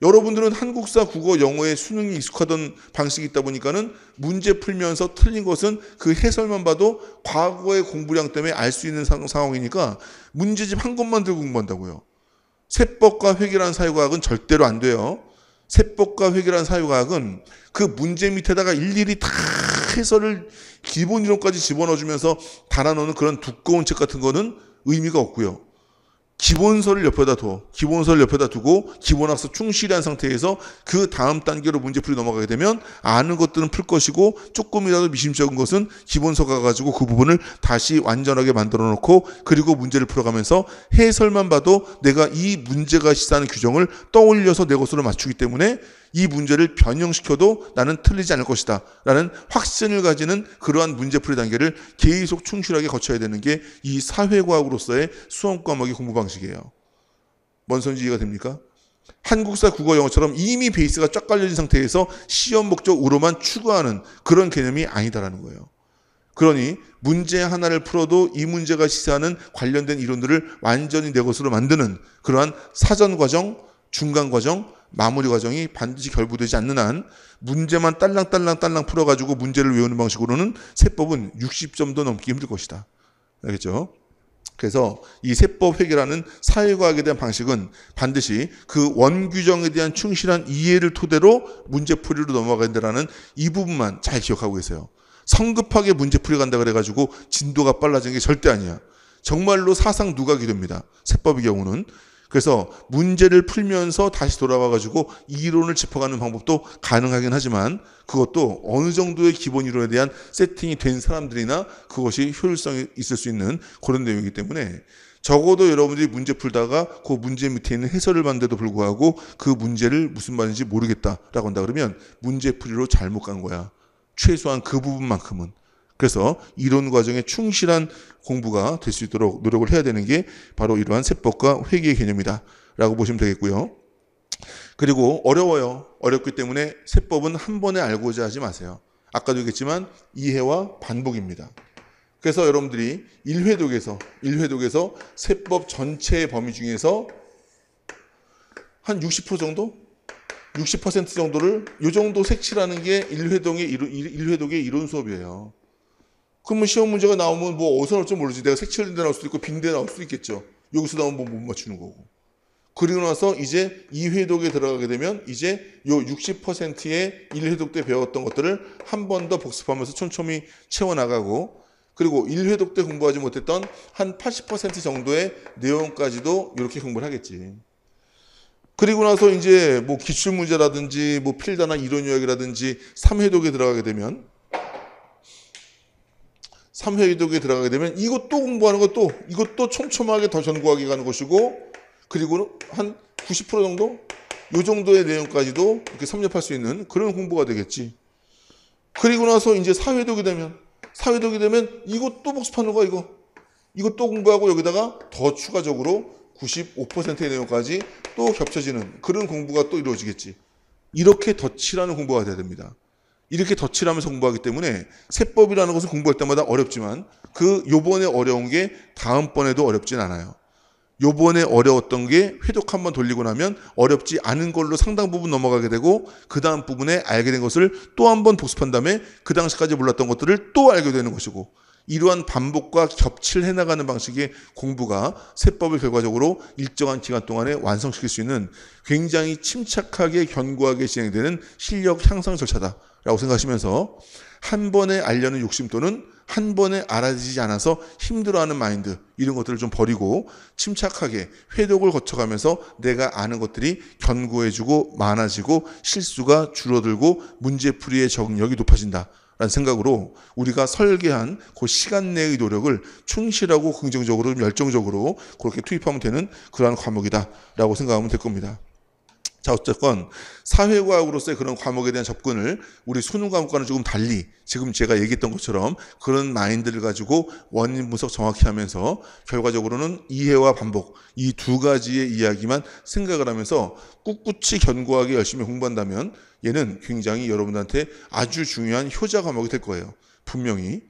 여러분들은 한국사, 국어, 영어에 수능이 익숙하던 방식이 있다 보니까는 문제 풀면서 틀린 것은 그 해설만 봐도 과거의 공부량 때문에 알 수 있는 상황이니까 문제집 한 권만 들고 공부한다고요. 세법과 회계라는 사회과학은 절대로 안 돼요. 세법과 회계라는 사회과학은 그 문제 밑에다가 일일이 다 해설을 기본 이론까지 집어넣어주면서 달아놓는 그런 두꺼운 책 같은 거는 의미가 없고요. 기본서를 옆에다 두고 기본학습 충실한 상태에서 그 다음 단계로 문제풀이 넘어가게 되면 아는 것들은 풀 것이고, 조금이라도 미심쩍은 것은 기본서 가가지고 그 부분을 다시 완전하게 만들어 놓고, 그리고 문제를 풀어가면서 해설만 봐도 내가 이 문제가 시사하는 규정을 떠올려서 내 것으로 맞추기 때문에 이 문제를 변형시켜도 나는 틀리지 않을 것이다 라는 확신을 가지는 그러한 문제풀이 단계를 계속 충실하게 거쳐야 되는 게 이 사회과학으로서의 수험 과목의 공부 방식이에요. 뭔 소리인지 이해가 됩니까? 한국사, 국어, 영어처럼 이미 베이스가 쫙 깔려진 상태에서 시험 목적으로만 추구하는 그런 개념이 아니다라는 거예요. 그러니 문제 하나를 풀어도 이 문제가 시사하는 관련된 이론들을 완전히 내 것으로 만드는 그러한 사전 과정, 중간 과정, 마무리 과정이 반드시 결부되지 않는 한 문제만 딸랑딸랑 풀어가지고 문제를 외우는 방식으로는 세법은 60점도 넘기 힘들 것이다. 알겠죠? 그래서 이 세법 회계라는 사회과학에 대한 방식은 반드시 그 원규정에 대한 충실한 이해를 토대로 문제풀이로 넘어가야 된다는 이 부분만 잘 기억하고 계세요. 성급하게 문제풀이 간다 그래가지고 진도가 빨라지는 게 절대 아니야. 정말로 사상 누각이 됩니다. 세법의 경우는. 그래서 문제를 풀면서 다시 돌아와가지고 이론을 짚어가는 방법도 가능하긴 하지만, 그것도 어느 정도의 기본 이론에 대한 세팅이 된 사람들이나 그것이 효율성이 있을 수 있는 그런 내용이기 때문에, 적어도 여러분들이 문제 풀다가 그 문제 밑에 있는 해설을 봤는데도 불구하고 그 문제를 무슨 말인지 모르겠다라고 한다 그러면 문제풀이로 잘못 간 거야. 최소한 그 부분만큼은. 그래서 이론 과정에 충실한 공부가 될 수 있도록 노력을 해야 되는 게 바로 이러한 세법과 회계의 개념이다 라고 보시면 되겠고요. 그리고 어려워요. 어렵기 때문에 세법은 한 번에 알고자 하지 마세요. 아까도 얘기했지만 이해와 반복입니다. 그래서 여러분들이 1회독에서 세법 전체의 범위 중에서 한 60% 정도? 60% 정도를 이 정도 색칠하는 게 1회독의 이론 수업이에요. 그러면 시험 문제가 나오면 뭐 어디서 나올지 모르지. 내가 색칠된 데 나올 수도 있고 빈대 나올 수도 있겠죠. 여기서 나오면 못 맞추는 거고. 그리고 나서 이제 2회독에 들어가게 되면 이제 요 60%의 1회독 때 배웠던 것들을 한 번 더 복습하면서 촘촘히 채워나가고, 그리고 1회독 때 공부하지 못했던 한 80% 정도의 내용까지도 이렇게 공부를 하겠지. 그리고 나서 이제 뭐 기출문제라든지 뭐 필다나 이론 요약이라든지 3회독에 들어가게 되면 이것도 공부하는 것도 이것도 촘촘하게 더 전구하게 가는 것이고, 그리고 한 90% 정도? 이 정도의 내용까지도 이렇게 섭렵할 수 있는 그런 공부가 되겠지. 그리고 나서 이제 4회독이 되면 이것도 복습하는 거야, 이것도 공부하고 여기다가 더 추가적으로 95%의 내용까지 또 겹쳐지는 그런 공부가 또 이루어지겠지. 이렇게 덧칠하는 공부가 돼야 됩니다. 이렇게 덧칠하면서 공부하기 때문에 세법이라는 것은 공부할 때마다 어렵지만 요번에 어려운 게 다음번에도 어렵진 않아요. 요번에 어려웠던 게 회독 한번 돌리고 나면 어렵지 않은 걸로 상당 부분 넘어가게 되고, 그 다음 부분에 알게 된 것을 또 한 번 복습한 다음에 그 당시까지 몰랐던 것들을 또 알게 되는 것이고, 이러한 반복과 겹칠 해나가는 방식의 공부가 세법을 결과적으로 일정한 기간 동안에 완성시킬 수 있는 굉장히 침착하게 견고하게 진행되는 실력 향상 절차다라고 생각하시면서, 한 번에 알려는 욕심 또는 한 번에 알아지지 않아서 힘들어하는 마인드, 이런 것들을 좀 버리고 침착하게 회독을 거쳐가면서 내가 아는 것들이 견고해지고 많아지고 실수가 줄어들고 문제풀이의 적응력이 높아진다 라는 생각으로 우리가 설계한 그 시간 내의 노력을 충실하고 긍정적으로 열정적으로 그렇게 투입하면 되는 그러한 과목이다 라고 생각하면 될 겁니다. 자, 어쨌건 사회과학으로서의 그런 과목에 대한 접근을 우리 수능 과목과는 조금 달리 지금 제가 얘기했던 것처럼 그런 마인드를 가지고 원인 분석 정확히 하면서 결과적으로는 이해와 반복 이 두 가지의 이야기만 생각을 하면서 꿋꿋이 견고하게 열심히 공부한다면 얘는 굉장히 여러분들한테 아주 중요한 효자 과목이 될 거예요. 분명히.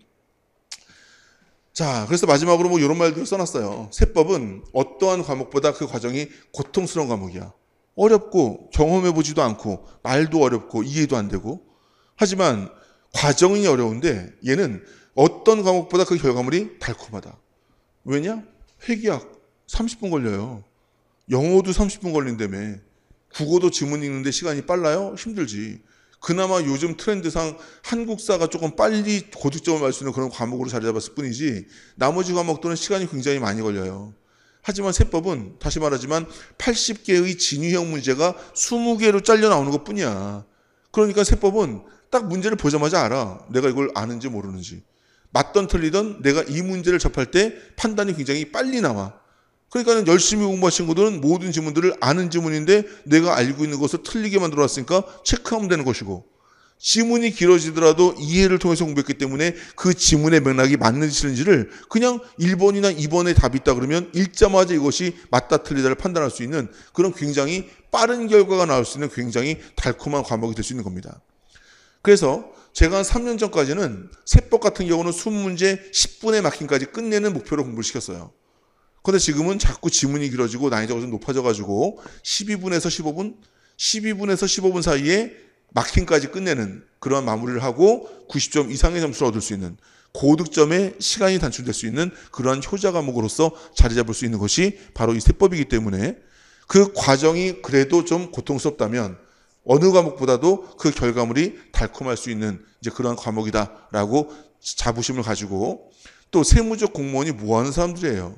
자, 그래서 마지막으로 뭐 이런 말들을 써놨어요. 세법은 어떠한 과목보다 그 과정이 고통스러운 과목이야. 어렵고 경험해보지도 않고 말도 어렵고 이해도 안 되고 하지만 과정이 어려운데 얘는 어떤 과목보다 그 결과물이 달콤하다. 왜냐? 회계학 30분 걸려요. 영어도 30분 걸린다며. 국어도 지문 읽는데 시간이 빨라요? 힘들지. 그나마 요즘 트렌드상 한국사가 조금 빨리 고득점을 받을 수 있는 그런 과목으로 자리 잡았을 뿐이지 나머지 과목들은 시간이 굉장히 많이 걸려요. 하지만 세법은 다시 말하지만 80개의 진위형 문제가 20개로 잘려 나오는 것뿐이야. 그러니까 세법은 딱 문제를 보자마자 알아. 내가 이걸 아는지 모르는지. 맞던 틀리던 내가 이 문제를 접할 때 판단이 굉장히 빨리 나와. 그러니까 열심히 공부한 친구들은 모든 지문들을 아는 지문인데 내가 알고 있는 것을 틀리게 만들어 놨으니까 체크하면 되는 것이고 지문이 길어지더라도 이해를 통해서 공부했기 때문에 그 지문의 맥락이 맞는지 틀린지를 그냥 1번이나 2번에 답이 있다 그러면 읽자마자 이것이 맞다 틀리다를 판단할 수 있는 그런 굉장히 빠른 결과가 나올 수 있는 굉장히 달콤한 과목이 될 수 있는 겁니다. 그래서 제가 한 3년 전까지는 세법 같은 경우는 20문제 10분의 마킹까지 끝내는 목표로 공부를 시켰어요. 그런데 지금은 자꾸 지문이 길어지고 난이도가 좀 높아져가지고 12분에서 15분, 12분에서 15분 사이에 마킹까지 끝내는 그런 마무리를 하고 90점 이상의 점수를 얻을 수 있는 고득점의 시간이 단축될 수 있는 그러한 효자 과목으로서 자리 잡을 수 있는 것이 바로 이 세법이기 때문에 그 과정이 그래도 좀 고통스럽다면 어느 과목보다도 그 결과물이 달콤할 수 있는 이제 그러한 과목이다라고 자부심을 가지고 또 세무적 공무원이 뭐 하는 사람들이에요.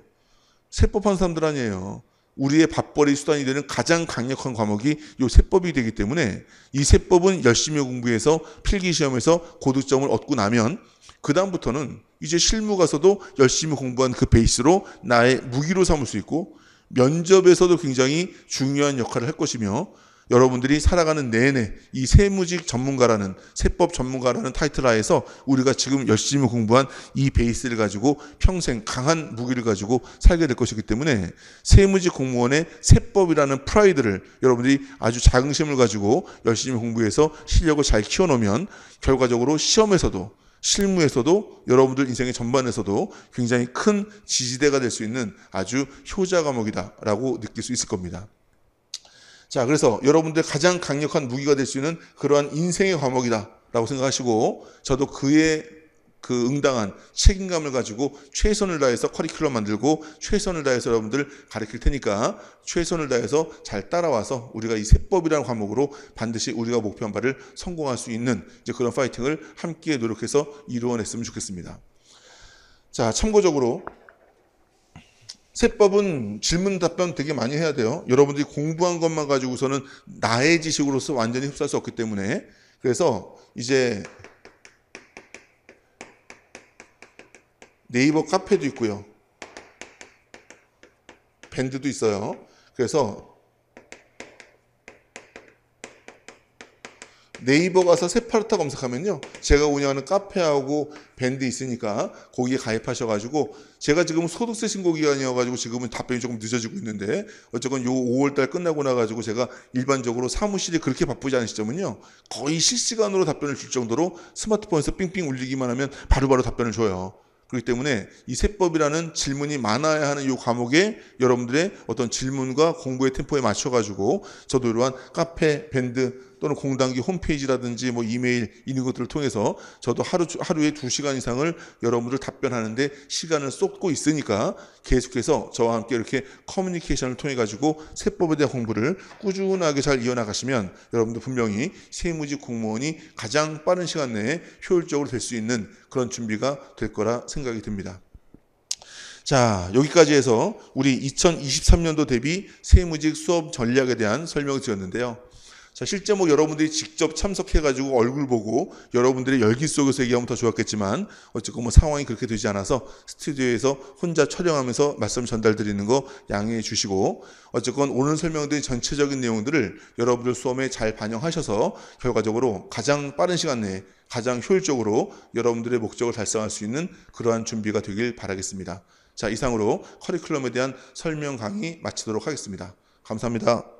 세법하는 사람들 아니에요. 우리의 밥벌이 수단이 되는 가장 강력한 과목이 이 세법이 되기 때문에 이 세법은 열심히 공부해서 필기시험에서 고득점을 얻고 나면 그 다음부터는 이제 실무 가서도 열심히 공부한 그 베이스로 나의 무기로 삼을 수 있고 면접에서도 굉장히 중요한 역할을 할 것이며 여러분들이 살아가는 내내 이 세무직 전문가라는 세법 전문가라는 타이틀 하에서 우리가 지금 열심히 공부한 이 베이스를 가지고 평생 강한 무기를 가지고 살게 될 것이기 때문에 세무직 공무원의 세법이라는 프라이드를 여러분들이 아주 자긍심을 가지고 열심히 공부해서 실력을 잘 키워놓으면 결과적으로 시험에서도 실무에서도 여러분들 인생의 전반에서도 굉장히 큰 지지대가 될 수 있는 아주 효자 과목이다라고 느낄 수 있을 겁니다. 자, 그래서 여러분들 가장 강력한 무기가 될 수 있는 그러한 인생의 과목이다라고 생각하시고 저도 그에 그 응당한 책임감을 가지고 최선을 다해서 커리큘럼 만들고 최선을 다해서 여러분들 가르칠 테니까 최선을 다해서 잘 따라와서 우리가 이 세법이라는 과목으로 반드시 우리가 목표한 바를 성공할 수 있는 이제 그런 파이팅을 함께 노력해서 이루어냈으면 좋겠습니다. 자, 참고적으로 세법은 질문 답변 되게 많이 해야 돼요. 여러분들이 공부한 것만 가지고서는 나의 지식으로서 완전히 흡수할 수 없기 때문에 그래서 이제 네이버 카페도 있고요. 밴드도 있어요. 그래서 네이버 가서 세파르타 검색하면요. 제가 운영하는 카페하고 밴드 있으니까 거기에 가입하셔가지고 제가 지금 소득세 신고 기간이어가지고 지금은 답변이 조금 늦어지고 있는데 어쨌건 요 5월달 끝나고 나가지고 제가 일반적으로 사무실이 그렇게 바쁘지 않은 시점은요. 거의 실시간으로 답변을 줄 정도로 스마트폰에서 삥삥 울리기만 하면 바로바로 답변을 줘요. 그렇기 때문에 이 세법이라는 질문이 많아야 하는 이 과목에 여러분들의 어떤 질문과 공부의 템포에 맞춰가지고 저도 이러한 카페, 밴드 또는 공단기 홈페이지라든지 뭐 이메일 이런 것들을 통해서 저도 하루에 2시간 이상을 여러분들 답변하는데 시간을 쏟고 있으니까 계속해서 저와 함께 이렇게 커뮤니케이션을 통해 가지고 세법에 대한 공부를 꾸준하게 잘 이어나가시면 여러분들 분명히 세무직 공무원이 가장 빠른 시간 내에 효율적으로 될 수 있는 그런 준비가 될 거라 생각이 듭니다. 자, 여기까지 해서 우리 2023년도 대비 세무직 수업 전략에 대한 설명을 드렸는데요. 자, 실제 뭐 여러분들이 직접 참석해가지고 얼굴 보고 여러분들의 열기 속에서 얘기하면 더 좋았겠지만 어쨌건 뭐 상황이 그렇게 되지 않아서 스튜디오에서 혼자 촬영하면서 말씀 전달드리는 거 양해해 주시고, 어쨌건 오늘 설명드린 전체적인 내용들을 여러분들 수업에 잘 반영하셔서 결과적으로 가장 빠른 시간 내에 가장 효율적으로 여러분들의 목적을 달성할 수 있는 그러한 준비가 되길 바라겠습니다. 자, 이상으로 커리큘럼에 대한 설명 강의 마치도록 하겠습니다. 감사합니다.